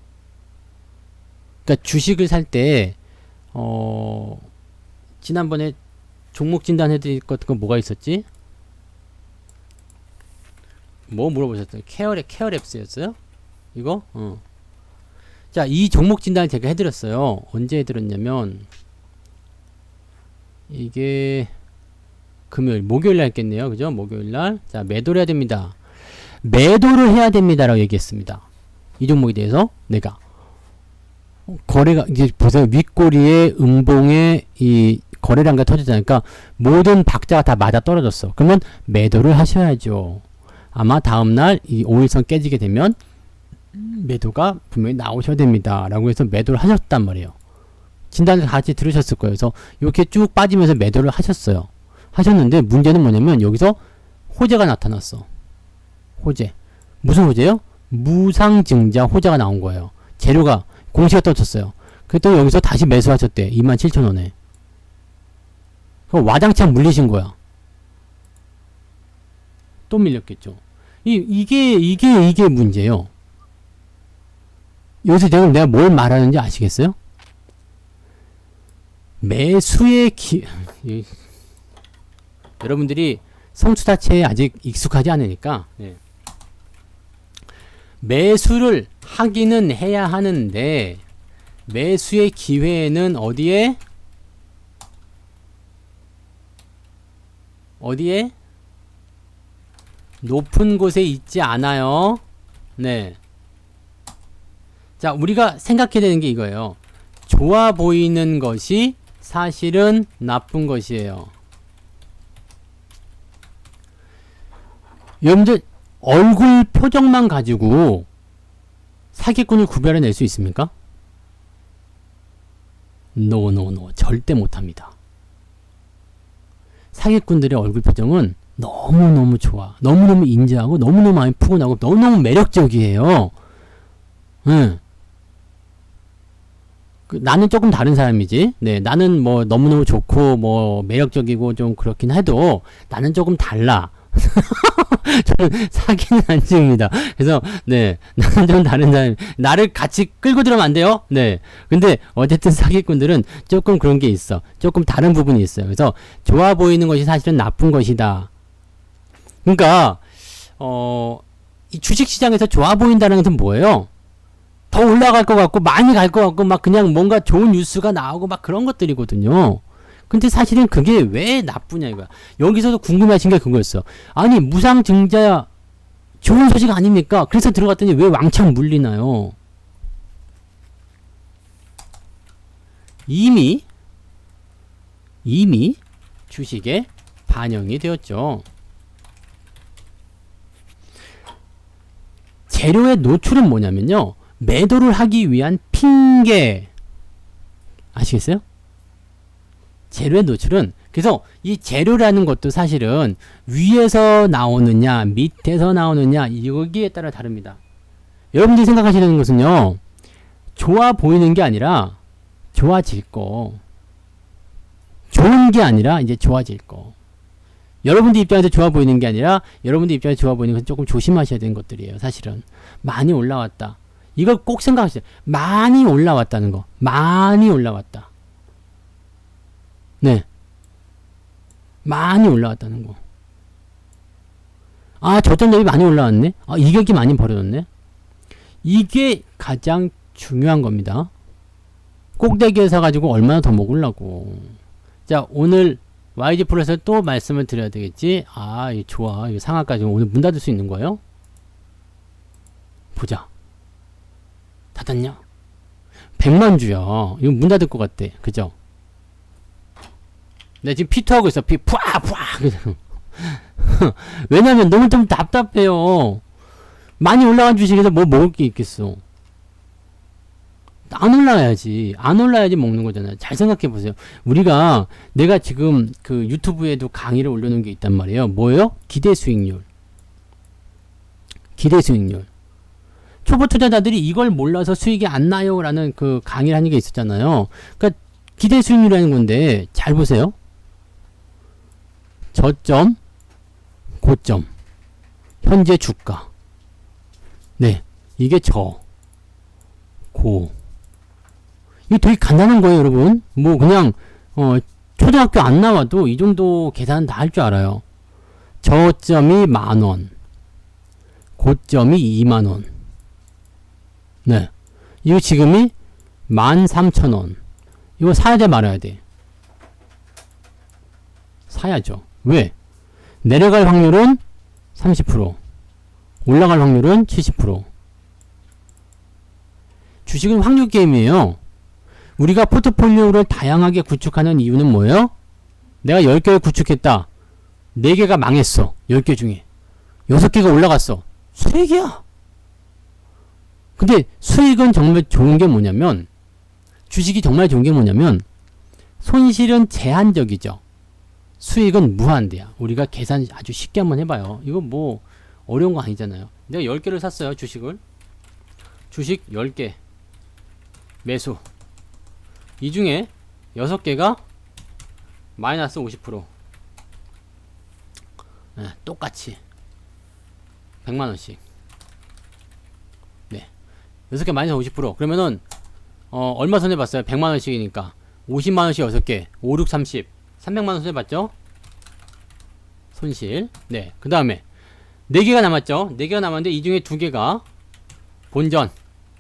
그러니까 주식을 살 때 지난번에 종목 진단 해드릴 것 같은 거 뭐가 있었지? 뭐 물어보셨어요? 케어랩스였어요? 이거? 자, 이 종목 진단을 제가 해드렸어요. 언제 해드렸냐면 이게 목요일날 했겠네요. 그죠? 목요일날. 자, 매도를 해야 됩니다. 매도를 해야 됩니다라고 얘기했습니다. 이 종목에 대해서 내가 거래가 이제 보세요. 윗꼬리에 음봉에 이 거래량가 터지잖아요. 그러니까 모든 박자가 다 맞아 떨어졌어. 그러면 매도를 하셔야죠. 아마 다음날 이 5일선 깨지게 되면 매도가 분명히 나오셔야 됩니다. 라고 해서 매도를 하셨단 말이에요. 진단을 같이 들으셨을 거예요. 그래서 이렇게 쭉 빠지면서 매도를 하셨어요. 하셨는데 문제는 뭐냐면 여기서 호재가 나타났어. 호재. 무슨 호재요? 무상증자 호재가 나온 거예요. 재료가 공시가 떨어졌어요. 그랬더니 여기서 다시 매수하셨대. 27,000원에. 그럼 와장창 물리신 거야. 또 밀렸겠죠. 이게 문제예요. 여기서 내가 뭘 말하는지 아시겠어요? 매수의 여러분들이 성수 자체에 아직 익숙하지 않으니까 네. 매수를 하기는 해야 하는데 매수의 기회는 어디에? 높은 곳에 있지 않아요. 네. 자, 우리가 생각해야 되는 게 이거예요. 좋아 보이는 것이 사실은 나쁜 것이에요. 여러분들 얼굴 표정만 가지고 사기꾼을 구별해낼 수 있습니까? No. 절대 못합니다. 사기꾼들의 얼굴 표정은 너무너무 좋아. 너무너무 인자하고 너무너무 많이 푸근하고 너무너무 매력적이에요. 응. 나는 조금 다른 사람이지. 네, 나는 뭐 너무너무 좋고 뭐 매력적이고 좀 그렇긴 해도 나는 조금 달라. 저는 사기는 안 칩니다. 그래서 네, 나는 좀 다른 사람. 나를 같이 끌고 들어오면 안 돼요. 네. 근데 어쨌든 사기꾼들은 조금 그런 게 있어. 조금 다른 부분이 있어요. 그래서 좋아 보이는 것이 사실은 나쁜 것이다. 그러니까 이 주식시장에서 좋아 보인다는 것은 뭐예요? 더 올라갈 것 같고 많이 갈 것 같고 막 그냥 뭔가 좋은 뉴스가 나오고 막 그런 것들이거든요. 근데 사실은 그게 왜 나쁘냐 이거야. 여기서도 궁금하신 게 그거였어. 아니 무상증자 좋은 소식 아닙니까? 그래서 들어갔더니 왜 왕창 물리나요? 이미 이미 주식에 반영이 되었죠. 재료의 노출은 뭐냐면요. 매도를 하기 위한 핑계. 아시겠어요? 재료의 노출은 그래서 이 재료라는 것도 사실은 위에서 나오느냐 밑에서 나오느냐 여기에 따라 다릅니다. 여러분들이 생각하시는 것은요. 좋아 보이는 게 아니라 좋아질 거. 좋은 게 아니라 이제 좋아질 거. 여러분들 입장에서 좋아 보이는 게 아니라 여러분들 입장에서 좋아 보이는 것은 조금 조심하셔야 되는 것들이에요. 사실은. 많이 올라왔다. 이걸 꼭 생각하세요. 많이 올라왔다는 거. 많이 올라왔다. 네. 많이 올라왔다는 거. 아, 저점점이 많이 올라왔네. 아, 이격이 많이 벌어졌네. 이게 가장 중요한 겁니다. 꼭대기에 사가지고 얼마나 더 먹으려고. 자, 오늘 YG 플러스에 또 말씀을 드려야 되겠지. 아, 이거 좋아. 이거 상한까지 오늘 문 닫을 수 있는 거예요? 보자. 닫았냐? 100만 주야. 이거 문 닫을 것 같대. 그죠? 내가 지금 피투하고 있어. 왜냐면 너무 좀 답답해요. 많이 올라간 주식에서 뭐 먹을 게 있겠어. 안 올라야지. 안 올라야지 먹는 거잖아요. 잘 생각해 보세요. 우리가 내가 지금 그 유튜브에도 강의를 올려놓은 게 있단 말이에요. 뭐예요? 기대 수익률. 기대 수익률. 초보 투자자들이 이걸 몰라서 수익이 안 나요 라는 그 강의를 하는 게 있었잖아요. 그러니까 기대 수익률이라는 건데 잘 보세요. 저점, 고점, 현재 주가. 네, 이게 저, 고. 이게 되게 간단한 거예요, 여러분. 뭐 그냥 초등학교 안 나와도 이 정도 계산 다 할 줄 알아요. 저점이 10,000원, 고점이 20,000원. 네, 이거 지금이 13,000원. 이거 사야 돼 말아야 돼? 사야죠. 왜? 내려갈 확률은 30%, 올라갈 확률은 70%. 주식은 확률 게임이에요. 우리가 포트폴리오를 다양하게 구축하는 이유는 뭐예요? 내가 10개를 구축했다. 4개가 망했어. 10개 중에. 6개가 올라갔어. 수익이야. 근데 수익은 정말 좋은 게 뭐냐면, 주식이 정말 좋은 게 뭐냐면, 손실은 제한적이죠. 수익은 무한대야. 우리가 계산 아주 쉽게 한번 해봐요. 이거 뭐 어려운 거 아니잖아요. 내가 10개를 샀어요. 주식을. 주식 10개. 매수. 이 중에 6개가 마이너스 50%. 네, 똑같이 100만원씩. 네, 6개 마이너스 50%. 그러면은 얼마 손해봤어요? 100만원씩이니까 50만원씩 6개 5, 6, 30 300만원 손해봤죠? 손실. 네, 그 다음에 4개가 남았죠? 4개가 남았는데 이 중에 2개가 본전.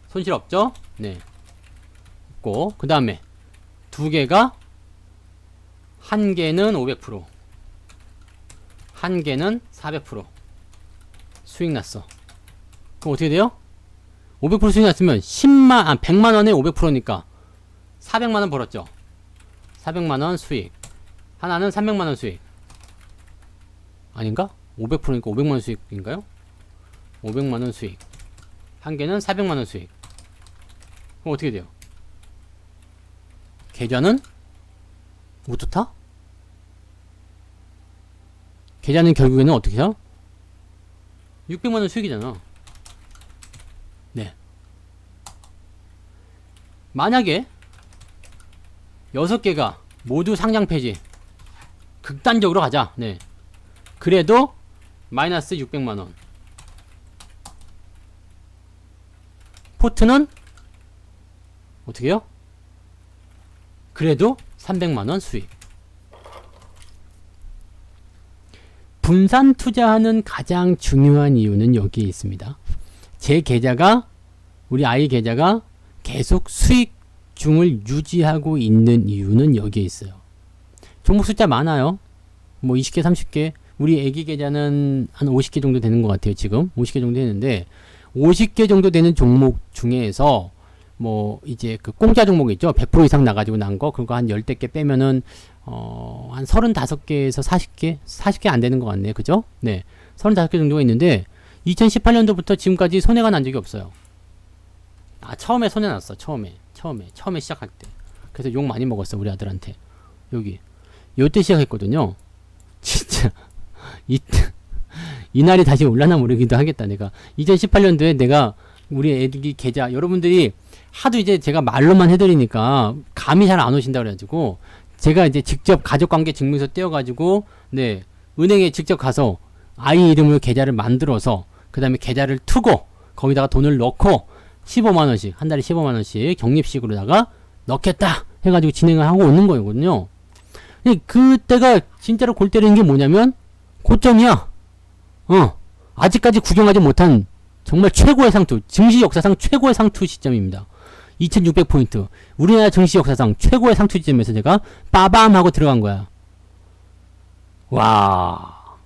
손실 없죠? 네, 없고. 그 다음에 2개가, 1개는 500%, 1개는 400% 수익 났어. 그럼 어떻게 돼요? 500% 수익 났으면 100만원에 500%니까 400만원 벌었죠. 400만원 수익. 하나는 300만원 수익. 아닌가? 500%니까 500만원 수익인가요? 500만원 수익. 1개는 400만원 수익. 그럼 어떻게 돼요? 계좌는 어떻다? 계좌는 결국에는 어떻게 해요? 600만원 수익이잖아. 네. 만약에 6개가 모두 상장 폐지. 극단적으로 가자. 네. 그래도 마이너스 600만원. 포트는 어떻게 해요? 그래도 300만원 수익. 분산 투자하는 가장 중요한 이유는 여기에 있습니다. 제 계좌가, 우리 아이 계좌가 계속 수익 중을 유지하고 있는 이유는 여기에 있어요. 종목 숫자 많아요. 뭐 20개, 30개. 우리 애기 계좌는 한 50개 정도 되는 것 같아요. 지금 50개 정도 되는데 50개 정도 되는 종목 중에서 뭐 이제 그 공짜 종목 있죠. 100% 이상 나가지고 난 거, 그거 한 10대 개 빼면은 한 35개에서 40개? 40개 안 되는 것 같네요. 그죠? 네. 35개 정도가 있는데, 2018년도부터 지금까지 손해가 난 적이 없어요. 아, 처음에 손해 났어. 처음에 시작할 때. 그래서 욕 많이 먹었어, 우리 아들한테. 여기. 요때 시작했거든요. 진짜. 이날이 다시 올라나 모르기도 하겠다, 내가. 2018년도에 내가 우리 애기 계좌, 여러분들이 하도 이제 제가 말로만 해드리니까 감이 잘 안 오신다 그래가지고, 제가 이제 직접 가족관계 증명서 떼어가지고, 네, 은행에 직접 가서 아이 이름으로 계좌를 만들어서, 그 다음에 계좌를 트고, 거기다가 돈을 넣고, 15만원씩, 한 달에 15만원씩 적립식으로다가 넣겠다! 해가지고 진행을 하고 오는 거거든요. 그때가 진짜로 골 때리는 게 뭐냐면, 고점이야. 아직까지 구경하지 못한 정말 최고의 상투, 증시 역사상 최고의 상투 시점입니다. 2600포인트. 우리나라 증시 역사상 최고의 상투 시점에서 제가 빠밤 하고 들어간 거야. 와.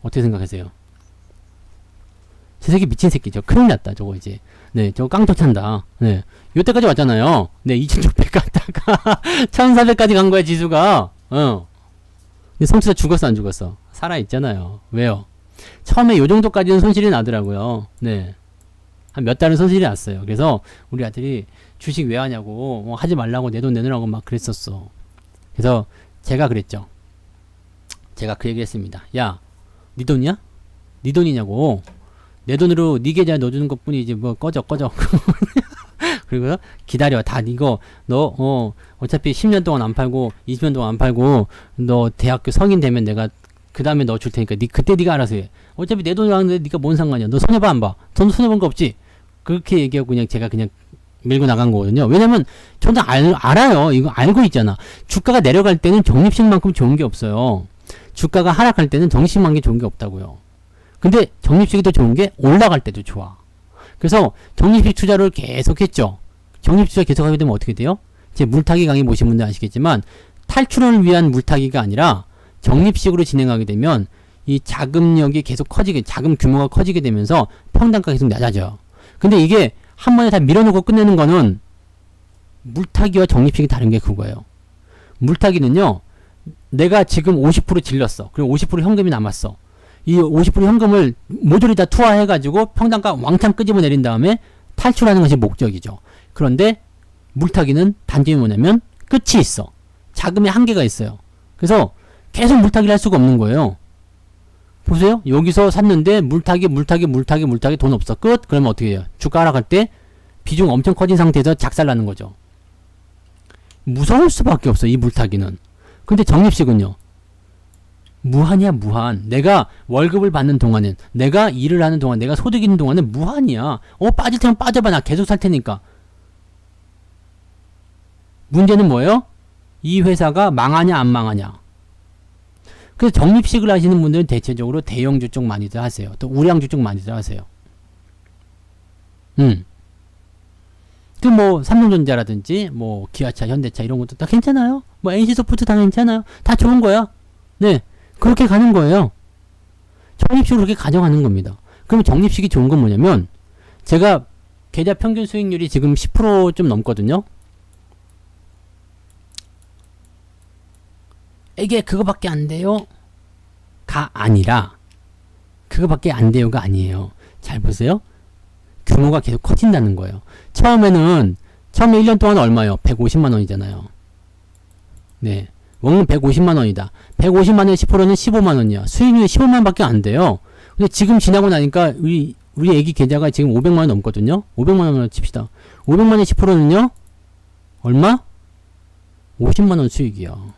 어떻게 생각하세요? 저 새끼 미친 새끼죠. 큰일 났다, 저거 이제. 네, 저거 깡통 찬다. 네. 요때까지 왔잖아요. 네, 2600 갔다가 1400까지 간 거야, 지수가. 근데 성투자 죽었어, 안 죽었어? 살아있잖아요. 왜요? 처음에 요 정도까지는 손실이 나더라고요. 네. 한 몇 달은 손실이 났어요. 그래서 우리 아들이 주식 왜 하냐고, 하지 말라고 내 돈 내놓으라고 막 그랬었어. 그래서 제가 그랬죠. 제가 그 얘기 했습니다. 야, 네 돈이야? 네 돈이냐고. 내 돈으로 네 계좌에 넣어주는 것 뿐이지, 뭐, 꺼져. 그리고 기다려. 다 이거, 너, 어차피 10년 동안 안 팔고, 20년 동안 안 팔고, 너 대학교 성인 되면 내가 그 다음에 넣어 줄 테니까, 그때 네가 알아서 해. 어차피 내 돈이 왔는데 네가 뭔 상관이야. 너 손해봐, 안 봐? 돈 손해본 거 없지? 그렇게 얘기하고 제가 그냥 밀고 나간 거거든요. 왜냐면, 저도 알아요. 이거 알고 있잖아. 주가가 내려갈 때는 적립식만큼 좋은 게 없어요. 주가가 하락할 때는 적립식만큼 좋은 게 없다고요. 근데 적립식이 더 좋은 게 올라갈 때도 좋아. 그래서 적립식 투자를 계속 했죠. 적립식 투자 계속 하게 되면 어떻게 돼요? 제 물타기 강의 보신 분들 아시겠지만 탈출을 위한 물타기가 아니라 적립식으로 진행하게 되면 이 자금력이 계속 커지게, 자금 규모가 커지게 되면서 평단가가 계속 낮아져요. 근데 이게 한 번에 다 밀어놓고 끝내는 거는 물타기와 적립식이 다른 게 그거예요. 물타기는요, 내가 지금 50% 질렀어. 그리고 50% 현금이 남았어. 이 50% 현금을 모조리 다 투하해가지고 평단가 왕창 끄집어 내린 다음에 탈출하는 것이 목적이죠. 그런데 물타기는 단점이 뭐냐면 끝이 있어. 자금의 한계가 있어요. 그래서 계속 물타기를 할 수가 없는 거예요. 보세요. 여기서 샀는데 물타기 돈 없어. 끝. 그러면 어떻게 해요? 주가 하락할 때 비중 엄청 커진 상태에서 작살나는 거죠. 무서울 수밖에 없어, 이 물타기는. 근데 적립식은요, 무한이야, 무한. 내가 월급을 받는 동안엔, 내가 일을 하는 동안, 내가 소득이 있는 동안은 무한이야. 빠질 테면 빠져봐. 나 계속 살 테니까. 문제는 뭐예요? 이 회사가 망하냐 안 망하냐. 그래서 적립식을 하시는 분들은 대체적으로 대형주 쪽 많이들 하세요. 또 우량주 쪽 많이들 하세요. 그 뭐 삼성전자라든지 뭐 기아차, 현대차 이런 것도 다 괜찮아요. 뭐 NC소프트 다 괜찮아요. 다 좋은 거야. 네, 그렇게 가는 거예요. 적립식으로 그렇게 가져가는 겁니다. 그럼 적립식이 좋은 건 뭐냐면, 제가 계좌 평균 수익률이 지금 10% 좀 넘거든요. 이게 그거밖에 안 돼요 가 아니라, 그거밖에 안 돼요가 아니에요. 잘 보세요. 규모가 계속 커진다는 거예요. 처음에 1년 동안 얼마요? 150만 원이잖아요. 네. 원금 150만 원이다. 150만 원의 10%는 15만 원이야. 수익률이 15만 원밖에 안 돼요. 근데 지금 지나고 나니까 우리 애기 계좌가 지금 500만 원 넘거든요. 500만 원으로 칩시다. 500만 원의 10%는요? 얼마? 50만 원 수익이야.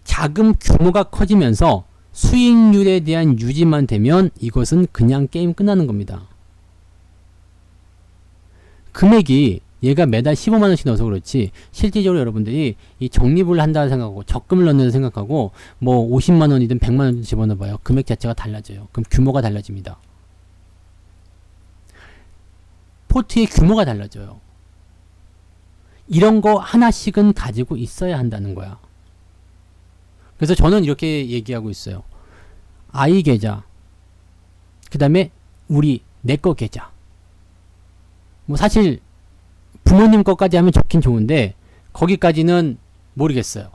자금 규모가 커지면서 수익률에 대한 유지만 되면 이것은 그냥 게임 끝나는 겁니다. 금액이 얘가 매달 15만원씩 넣어서 그렇지, 실질적으로 여러분들이 이 적립을 한다 생각하고 적금을 넣는다 생각하고 뭐 50만원이든 100만원이든 집어넣어봐요. 금액 자체가 달라져요. 그럼 규모가 달라집니다. 포트의 규모가 달라져요. 이런 거 하나씩은 가지고 있어야 한다는 거야. 그래서 저는 이렇게 얘기하고 있어요. 아이 계좌, 그 다음에 내거 계좌. 뭐 사실 부모님 것까지 하면 좋긴 좋은데 거기까지는 모르겠어요.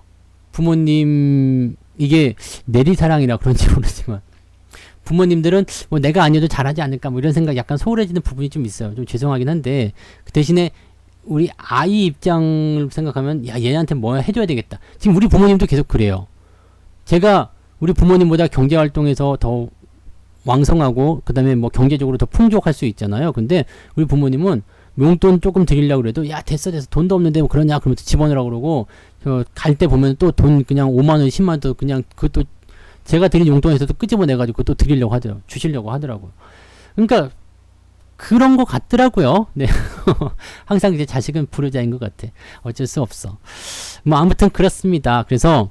부모님 이게 내리사랑이라 그런지 모르지만 부모님들은 뭐 내가 아니어도 잘하지 않을까 뭐 이런 생각 약간 소홀해지는 부분이 좀 있어요. 좀 죄송하긴 한데 그 대신에 우리 아이 입장을 생각하면 야 얘한테 뭐 해줘야 되겠다. 지금 우리 부모님도 계속 그래요. 제가 우리 부모님보다 경제활동에서 더 왕성하고 그 다음에 뭐 경제적으로 더 풍족할 수 있잖아요. 근데 우리 부모님은 용돈 조금 드리려고 그래도 야 됐어 돈도 없는데 뭐 그러냐 그러면서 집어넣으라고 그러고 저 갈 때 보면 또 돈 그냥 5만원 10만원 또 그냥 그것도 제가 드린 용돈에서도 끄집어내가지고 또 드리려고 하더라고요. 주시려고 하더라고요. 그러니까 그런 거 같더라고요. 네. 항상 이제 자식은 불효자인 것 같아. 어쩔 수 없어. 뭐 아무튼 그렇습니다. 그래서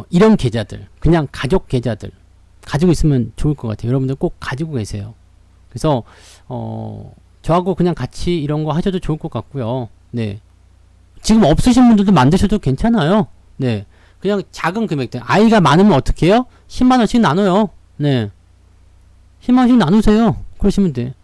이런 계좌들 그냥 가족 계좌들 가지고 있으면 좋을 것 같아요. 여러분들 꼭 가지고 계세요. 그래서 저하고 그냥 같이 이런 거 하셔도 좋을 것 같고요. 네. 지금 없으신 분들도 만드셔도 괜찮아요. 네. 그냥 작은 금액들. 아이가 많으면 어떻게 해요? 10만원씩 나눠요. 네. 10만원씩 나누세요. 그러시면 돼.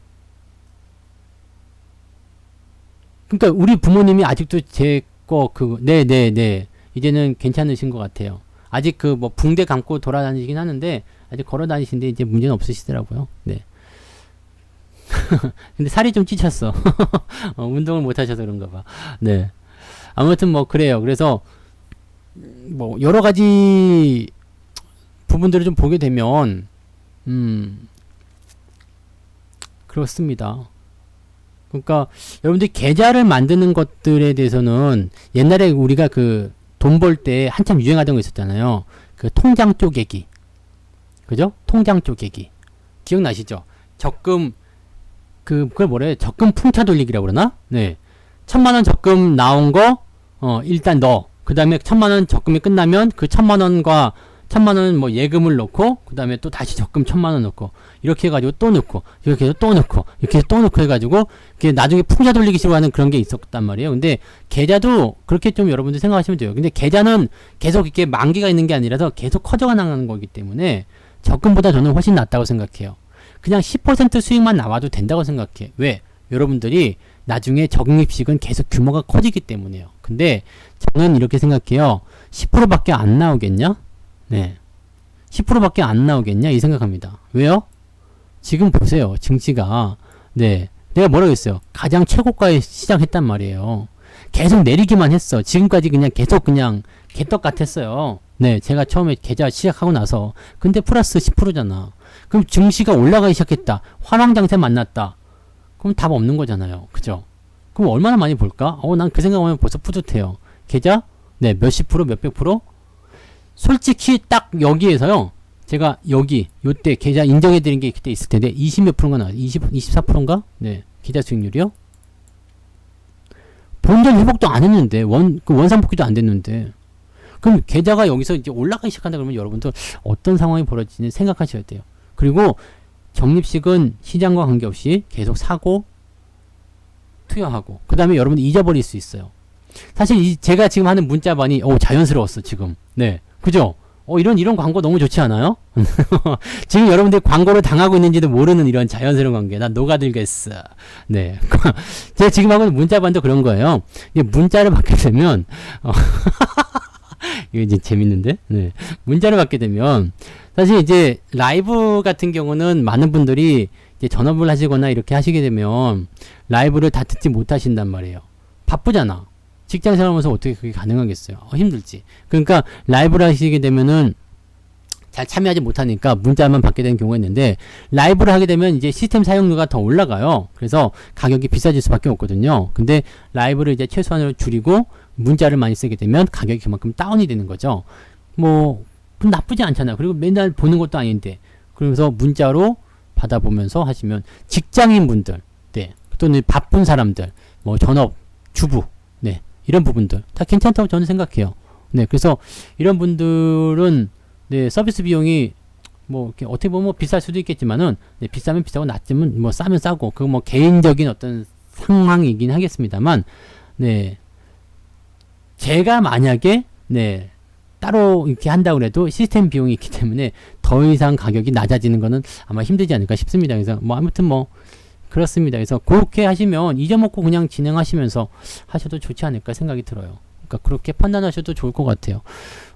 그러니까 우리 부모님이 아직도 제 거 네네네. 이제는 괜찮으신 것 같아요. 아직 그 뭐 붕대 감고 돌아다니긴 하는데 아직 걸어 다니시는데 이제 문제는 없으시더라고요. 네. 근데 살이 좀 찌셨어. 운동을 못 하셔서 그런가 봐. 네. 아무튼 뭐 그래요. 그래서 뭐 여러 가지 부분들을 좀 보게 되면 그렇습니다. 그러니까 여러분들이 계좌를 만드는 것들에 대해서는 옛날에 우리가 그 돈 벌 때 한참 유행하던 거 있었잖아요. 그 통장 쪼개기. 그죠? 통장 쪼개기. 기억나시죠? 적금 그걸 뭐라 해? 적금 풍차 돌리기라고 그러나? 네. 1000만원 적금 나온 거 일단 넣어. 그 다음에 1000만원 적금이 끝나면 그 1000만원과 1000만원 뭐 예금을 넣고 그 다음에 또 다시 적금 1000만원 넣고 이렇게 해가지고 또 넣고 이렇게 해서 또 넣고 이렇게 해서 또 넣고 해가지고 그게 나중에 풍자 돌리기 식으로 하는 그런 게 있었단 말이에요. 근데 계좌도 그렇게 좀 여러분들 생각하시면 돼요. 근데 계좌는 계속 이렇게 만기가 있는 게 아니라서 계속 커져가 나가는 거기 때문에 적금보다 저는 훨씬 낫다고 생각해요. 그냥 10% 수익만 나와도 된다고 생각해. 왜? 여러분들이 나중에 적립식은 계속 규모가 커지기 때문에요. 근데 저는 이렇게 생각해요. 10%밖에 안 나오겠냐? 네. 10%밖에 안 나오겠냐? 이 생각합니다. 왜요? 지금 보세요. 증시가 네. 내가 뭐라고 했어요? 가장 최고가에 시작했단 말이에요. 계속 내리기만 했어. 지금까지 그냥 계속 그냥 개떡 같았어요. 네. 제가 처음에 계좌 시작하고 나서. 근데 플러스 10%잖아. 그럼 증시가 올라가기 시작했다. 환왕장세 만났다. 그럼 답 없는 거잖아요. 그죠? 그럼 얼마나 많이 볼까? 난 그 생각하면 벌써 뿌듯해요. 계좌? 네. 몇십 프로, 몇백 프로? 솔직히 딱 여기에서요. 제가 여기 요때 계좌 인정해드린 게 그때 있을 텐데 20몇 프로인가 나와요. 24%인가? 네. 계좌 수익률이요. 본전 회복도 안 했는데 원상복귀도 안 됐는데 그럼 계좌가 여기서 이제 올라가기 시작한다 그러면 여러분들 어떤 상황이 벌어지는지 생각하셔야 돼요. 그리고 적립식은 시장과 관계없이 계속 사고 투여하고 그 다음에 여러분들 잊어버릴 수 있어요. 사실 제가 지금 하는 문자반이 자연스러웠어 지금. 네. 그죠? 이런 광고 너무 좋지 않아요? 지금 여러분들 광고를 당하고 있는지도 모르는 이런 자연스러운 관계. 난 녹아들겠어. 네. 제가 지금 하고 있는 문자반도 그런 거예요. 이게 문자를 받게 되면, 이거 이제 재밌는데? 네. 문자를 받게 되면, 사실 이제 라이브 같은 경우는 많은 분들이 이제 전업을 하시거나 이렇게 하시게 되면 라이브를 다 듣지 못하신단 말이에요. 바쁘잖아. 직장 생활하면서 어떻게 그게 가능하겠어요? 힘들지. 그러니까 라이브를 하시게 되면은 잘 참여하지 못하니까 문자만 받게 되는 경우가 있는데 라이브를 하게 되면 이제 시스템 사용료가 더 올라가요. 그래서 가격이 비싸질 수밖에 없거든요. 근데 라이브를 이제 최소한으로 줄이고 문자를 많이 쓰게 되면 가격이 그만큼 다운이 되는 거죠. 뭐 나쁘지 않잖아요. 그리고 맨날 보는 것도 아닌데 그러면서 문자로 받아보면서 하시면 직장인 분들, 네, 또는 바쁜 사람들, 뭐 전업 주부, 네. 이런 부분들 다 괜찮다고 저는 생각해요. 네, 그래서 이런 분들은 네, 서비스 비용이 뭐 이렇게 어떻게 보면 뭐 비쌀 수도 있겠지만은 네, 비싸면 비싸고 낮으면 뭐 싸면 싸고 그거 뭐 개인적인 어떤 상황이긴 하겠습니다만 네, 제가 만약에 네 따로 이렇게 한다고 해도 시스템 비용이 있기 때문에 더 이상 가격이 낮아지는 거는 아마 힘들지 않을까 싶습니다. 그래서 뭐 아무튼 뭐 그렇습니다. 그래서 그렇게 하시면 잊어먹고 그냥 진행하시면서 하셔도 좋지 않을까 생각이 들어요. 그러니까 그렇게 판단하셔도 좋을 것 같아요.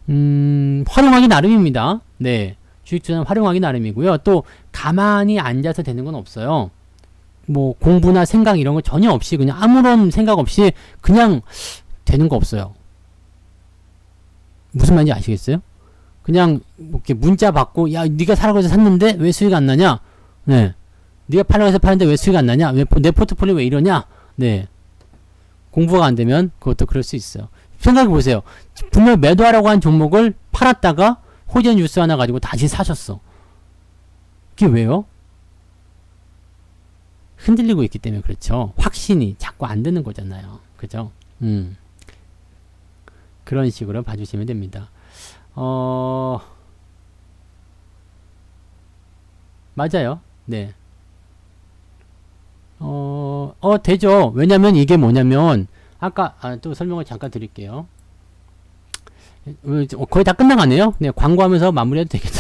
활용하기 나름입니다. 네. 주식투자는 활용하기 나름이고요. 또 가만히 앉아서 되는 건 없어요. 뭐 공부나 생각 이런 거 전혀 없이 그냥 아무런 생각 없이 그냥 되는 거 없어요. 무슨 말인지 아시겠어요? 그냥 뭐 이렇게 문자 받고 야 네가 사라고 해서 샀는데 왜 수익 안 나냐? 네. 네가 팔라고 해서 파는데 왜 수익 안 나냐? 왜 내 포트폴리오 왜 이러냐? 네. 공부가 안 되면 그것도 그럴 수 있어요. 생각해 보세요. 분명 매도하라고 한 종목을 팔았다가 호재 뉴스 하나 가지고 다시 사셨어. 그게 왜요? 흔들리고 있기 때문에 그렇죠. 확신이 자꾸 안 드는 거잖아요. 그죠? 그런 식으로 봐주시면 됩니다. 맞아요. 네. 되죠. 왜냐면 이게 뭐냐면, 아까, 또 설명을 잠깐 드릴게요. 거의 다 끝나가네요. 네, 광고하면서 마무리해도 되겠다.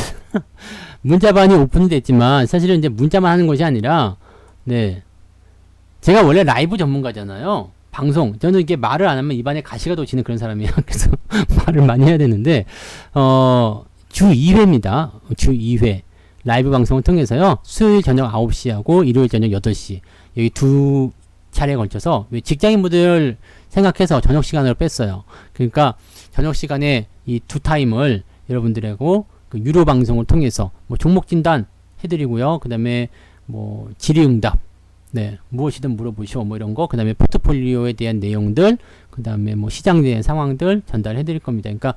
문자반이 오픈이 됐지만, 사실은 이제 문자만 하는 것이 아니라, 네. 제가 원래 라이브 전문가잖아요. 방송. 저는 이게 말을 안 하면 입안에 가시가 돋치는 그런 사람이에요. 그래서 말을 많이 해야 되는데, 주 2회입니다. 주 2회. 라이브 방송을 통해서요. 수요일 저녁 9시하고 일요일 저녁 8시. 여기 두 차례에 걸쳐서 직장인분들 생각해서 저녁 시간으로 뺐어요. 그러니까 저녁 시간에 이 두 타임을 여러분들하고 그 유료 방송을 통해서 뭐 종목 진단 해드리고요. 그 다음에 뭐 질의응답, 네 무엇이든 물어보시오 뭐 이런 거, 그 다음에 포트폴리오에 대한 내용들, 그 다음에 뭐 시장에 대한 상황들 전달해드릴 겁니다. 그러니까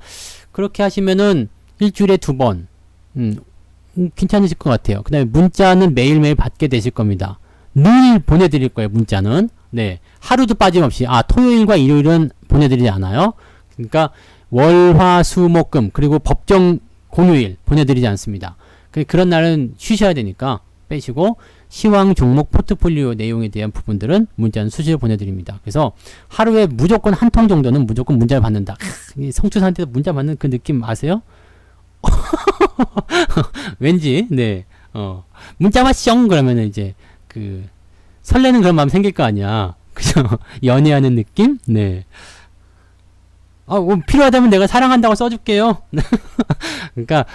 그렇게 하시면은 일주일에 2번, 괜찮으실 것 같아요. 그 다음에 문자는 매일매일 받게 되실 겁니다. 늘 보내드릴 거예요. 문자는. 네. 하루도 빠짐없이. 토요일과 일요일은 보내드리지 않아요. 그러니까 월, 화, 수, 목, 금 그리고 법정 공휴일 보내드리지 않습니다. 그런 날은 쉬셔야 되니까 빼시고 시황 종목 포트폴리오 내용에 대한 부분들은 문자는 수시로 보내드립니다. 그래서 하루에 무조건 한 통 정도는 무조건 문자를 받는다. 성추사한테도 문자 받는 그 느낌 아세요? 왠지 네 문자 왔숑 그러면은 이제 그 설레는 그런 마음 생길 거 아니야. 그죠? 연애하는 느낌? 네. 뭐 필요하다면 내가 사랑한다고 써줄게요. 그러니까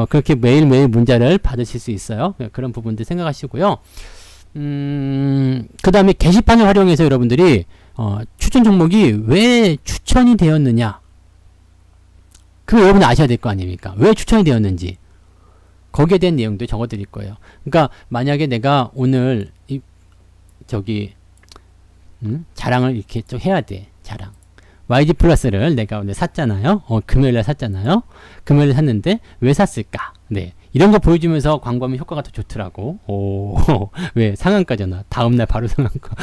그렇게 매일매일 문자를 받으실 수 있어요. 그런 부분들 생각하시고요. 그 다음에 게시판을 활용해서 여러분들이 추천 종목이 왜 추천이 되었느냐, 그거 여러분 아셔야 될 거 아닙니까? 왜 추천이 되었는지 거기에 대한 내용도 적어 드릴 거예요. 그러니까 만약에 내가 오늘 자랑을 이렇게 좀 해야 돼. 자랑. YG 플러스를 내가 오늘 샀잖아요. 금요일날 샀잖아요. 금요일에 샀는데 왜 샀을까? 네. 이런 거 보여주면서 광고하면 효과가 더 좋더라고. 왜? 상한가잖아. 다음날 바로 상한가.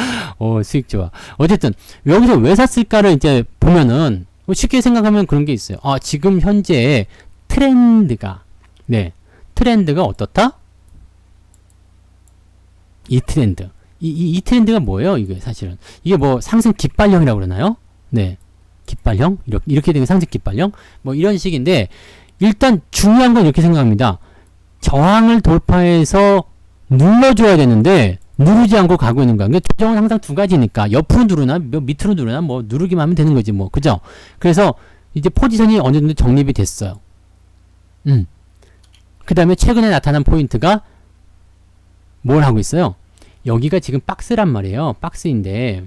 수익 좋아. 어쨌든 여기서 왜 샀을까를 이제 보면은 쉽게 생각하면 그런 게 있어요. 지금 현재 트렌드가, 네. 트렌드가 어떻다? 이 트렌드. 이 트렌드가 뭐예요? 이게 사실은. 이게 뭐 상승 깃발형이라고 그러나요? 네. 깃발형? 이렇게 되는 상승 깃발형? 뭐 이런 식인데, 일단 중요한 건 이렇게 생각합니다. 저항을 돌파해서 눌러줘야 되는데, 누르지 않고 가고 있는 거야. 그러니까 조정은 항상 두 가지니까, 옆으로 누르나, 밑으로 누르나, 뭐 누르기만 하면 되는 거지, 뭐. 그죠? 그래서 이제 포지션이 어느 정도 정립이 됐어요. 그 다음에 최근에 나타난 포인트가 뭘 하고 있어요? 여기가 지금 박스란 말이에요. 박스인데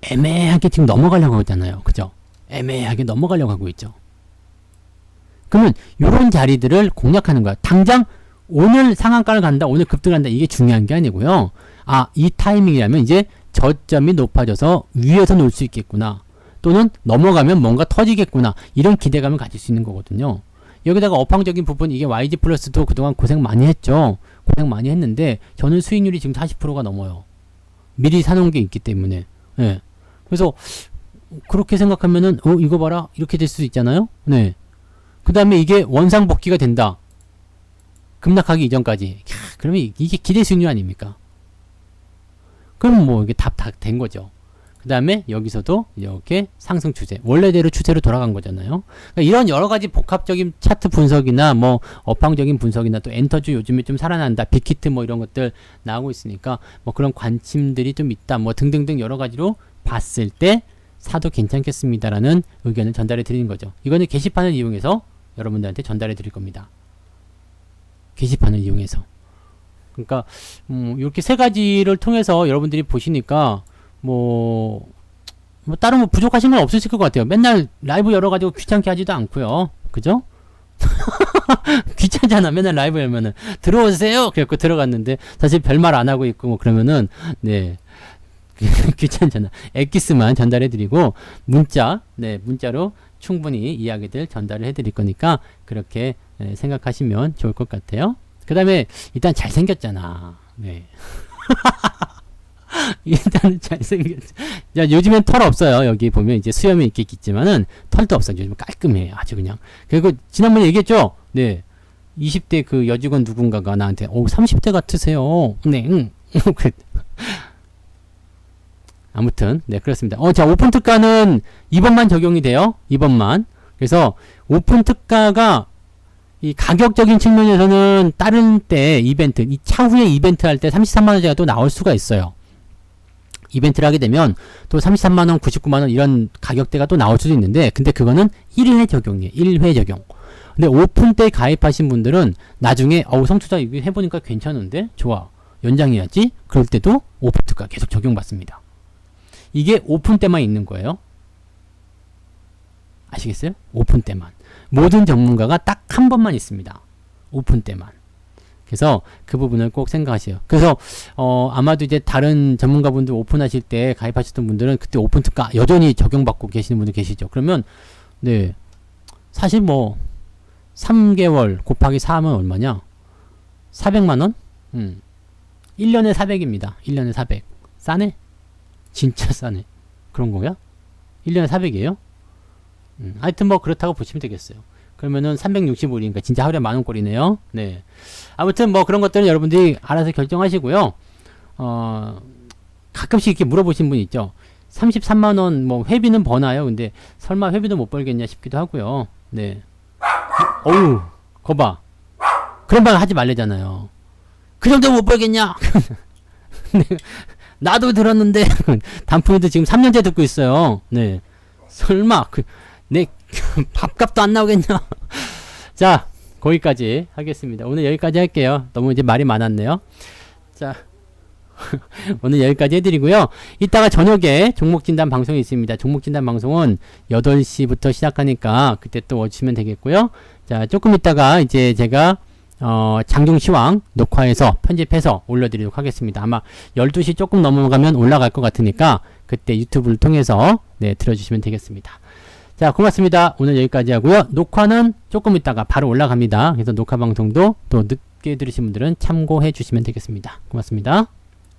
애매하게 지금 넘어가려고 하잖아요. 그죠? 애매하게 넘어가려고 하고 있죠. 그러면 이런 자리들을 공략하는 거야. 당장 오늘 상한가를 간다, 오늘 급등을 간다, 이게 중요한 게 아니고요. 이 타이밍이라면 이제 저점이 높아져서 위에서 놀 수 있겠구나, 또는 넘어가면 뭔가 터지겠구나, 이런 기대감을 가질 수 있는 거거든요. 여기다가 업황적인 부분, 이게 YG 플러스도 그동안 고생 많이 했죠. 고생 많이 했는데 저는 수익률이 지금 40%가 넘어요. 미리 사놓은 게 있기 때문에. 네. 그래서 그렇게 생각하면은 이거 봐라, 이렇게 될 수도 있잖아요. 네. 그 다음에 이게 원상복귀가 된다, 급락하기 이전까지. 그러면 이게 기대 수익률 아닙니까? 그럼 뭐 이게 다 된 거죠. 그 다음에 여기서도 이렇게 상승 추세, 원래대로 추세로 돌아간 거잖아요. 그러니까 이런 여러 가지 복합적인 차트 분석이나 뭐 업황적인 분석이나 또 엔터주 요즘에 좀 살아난다, 빅히트 뭐 이런 것들 나오고 있으니까 뭐 그런 관심들이 좀 있다, 뭐 등등등 여러 가지로 봤을 때 사도 괜찮겠습니다라는 의견을 전달해 드리는 거죠. 이거는 게시판을 이용해서 여러분들한테 전달해 드릴 겁니다. 게시판을 이용해서. 그러니까 이렇게 세 가지를 통해서 여러분들이 보시니까 뭐 다른 뭐 부족하신 건 없으실 것 같아요. 맨날 라이브 열어가지고 귀찮게 하지도 않고요. 그죠? 귀찮잖아. 맨날 라이브 열면은 들어오세요. 그래갖고 들어갔는데 사실 별말 안 하고 있고 뭐 그러면은 네 귀찮잖아. 엑기스만 전달해드리고 문자로 충분히 이야기들 전달을 해드릴 거니까 그렇게 생각하시면 좋을 것 같아요. 그 다음에 일단 잘생겼잖아. 네. 일단은 잘생겼죠. 야, 요즘엔 털 없어요. 여기 보면 이제 수염이 있겠지만은 털도 없어요. 요즘 깔끔해. 아주 그냥. 그리고 지난번에 얘기했죠. 네. 20대 그 여직원 누군가가 나한테 30대 같으세요. 네. 아무튼 네 그렇습니다. 자, 오픈 특가는 이번만 적용이 돼요. 이번만. 그래서 오픈 특가가 이 가격적인 측면에서는 다른 때 이벤트, 이 차후에 이벤트 할 때 33만원짜리가 또 나올 수가 있어요. 이벤트를 하게 되면 또 33만원, 99만원 이런 가격대가 또 나올 수도 있는데, 근데 그거는 1회 적용이에요. 1회 적용. 근데 오픈 때 가입하신 분들은 나중에 성투자 이거 해보니까 괜찮은데? 좋아. 연장해야지. 그럴 때도 오픈 특가 계속 적용받습니다. 이게 오픈 때만 있는 거예요. 아시겠어요? 오픈 때만. 모든 전문가가 딱 한 번만 있습니다. 오픈 때만. 그래서 그 부분을 꼭 생각하세요. 그래서 아마도 이제 다른 전문가분들 오픈하실 때 가입하셨던 분들은 그때 오픈 특가 여전히 적용받고 계시는 분들 계시죠. 그러면 네 사실 뭐 3개월 곱하기 4하면 얼마냐? 400만원? 1년에 400입니다. 1년에 400. 싸네? 진짜 싸네. 그런 거야? 1년에 400이에요? 하여튼 뭐 그렇다고 보시면 되겠어요. 그러면은 365일이니까 진짜 하루에 만원꼴이네요. 네. 아무튼 뭐 그런 것들은 여러분들이 알아서 결정하시고요. 가끔씩 이렇게 물어보신 분 있죠. 33만원 뭐 회비는 버나요? 근데 설마 회비도 못 벌겠냐 싶기도 하고요. 네. 어우, 거봐. 그런 말 하지 말래잖아요. 그 정도 못 벌겠냐? 네. 나도 들었는데 단풍이도 지금 3년째 듣고 있어요. 네. 설마 내 밥값도 안 나오겠냐? 자, 거기까지 하겠습니다. 오늘 여기까지 할게요. 너무 이제 말이 많았네요. 자, 오늘 여기까지 해드리고요. 이따가 저녁에 종목진단 방송이 있습니다. 종목진단 방송은 8시부터 시작하니까 그때 또 오시면 되겠고요. 자, 조금 이따가 이제 제가 장중시황 녹화해서 편집해서 올려드리도록 하겠습니다. 아마 12시 조금 넘어가면 올라갈 것 같으니까 그때 유튜브를 통해서 네, 들어주시면 되겠습니다. 자, 고맙습니다. 오늘 여기까지 하고요. 녹화는 조금 있다가 바로 올라갑니다. 그래서 녹화 방송도 또 늦게 들으신 분들은 참고해 주시면 되겠습니다. 고맙습니다.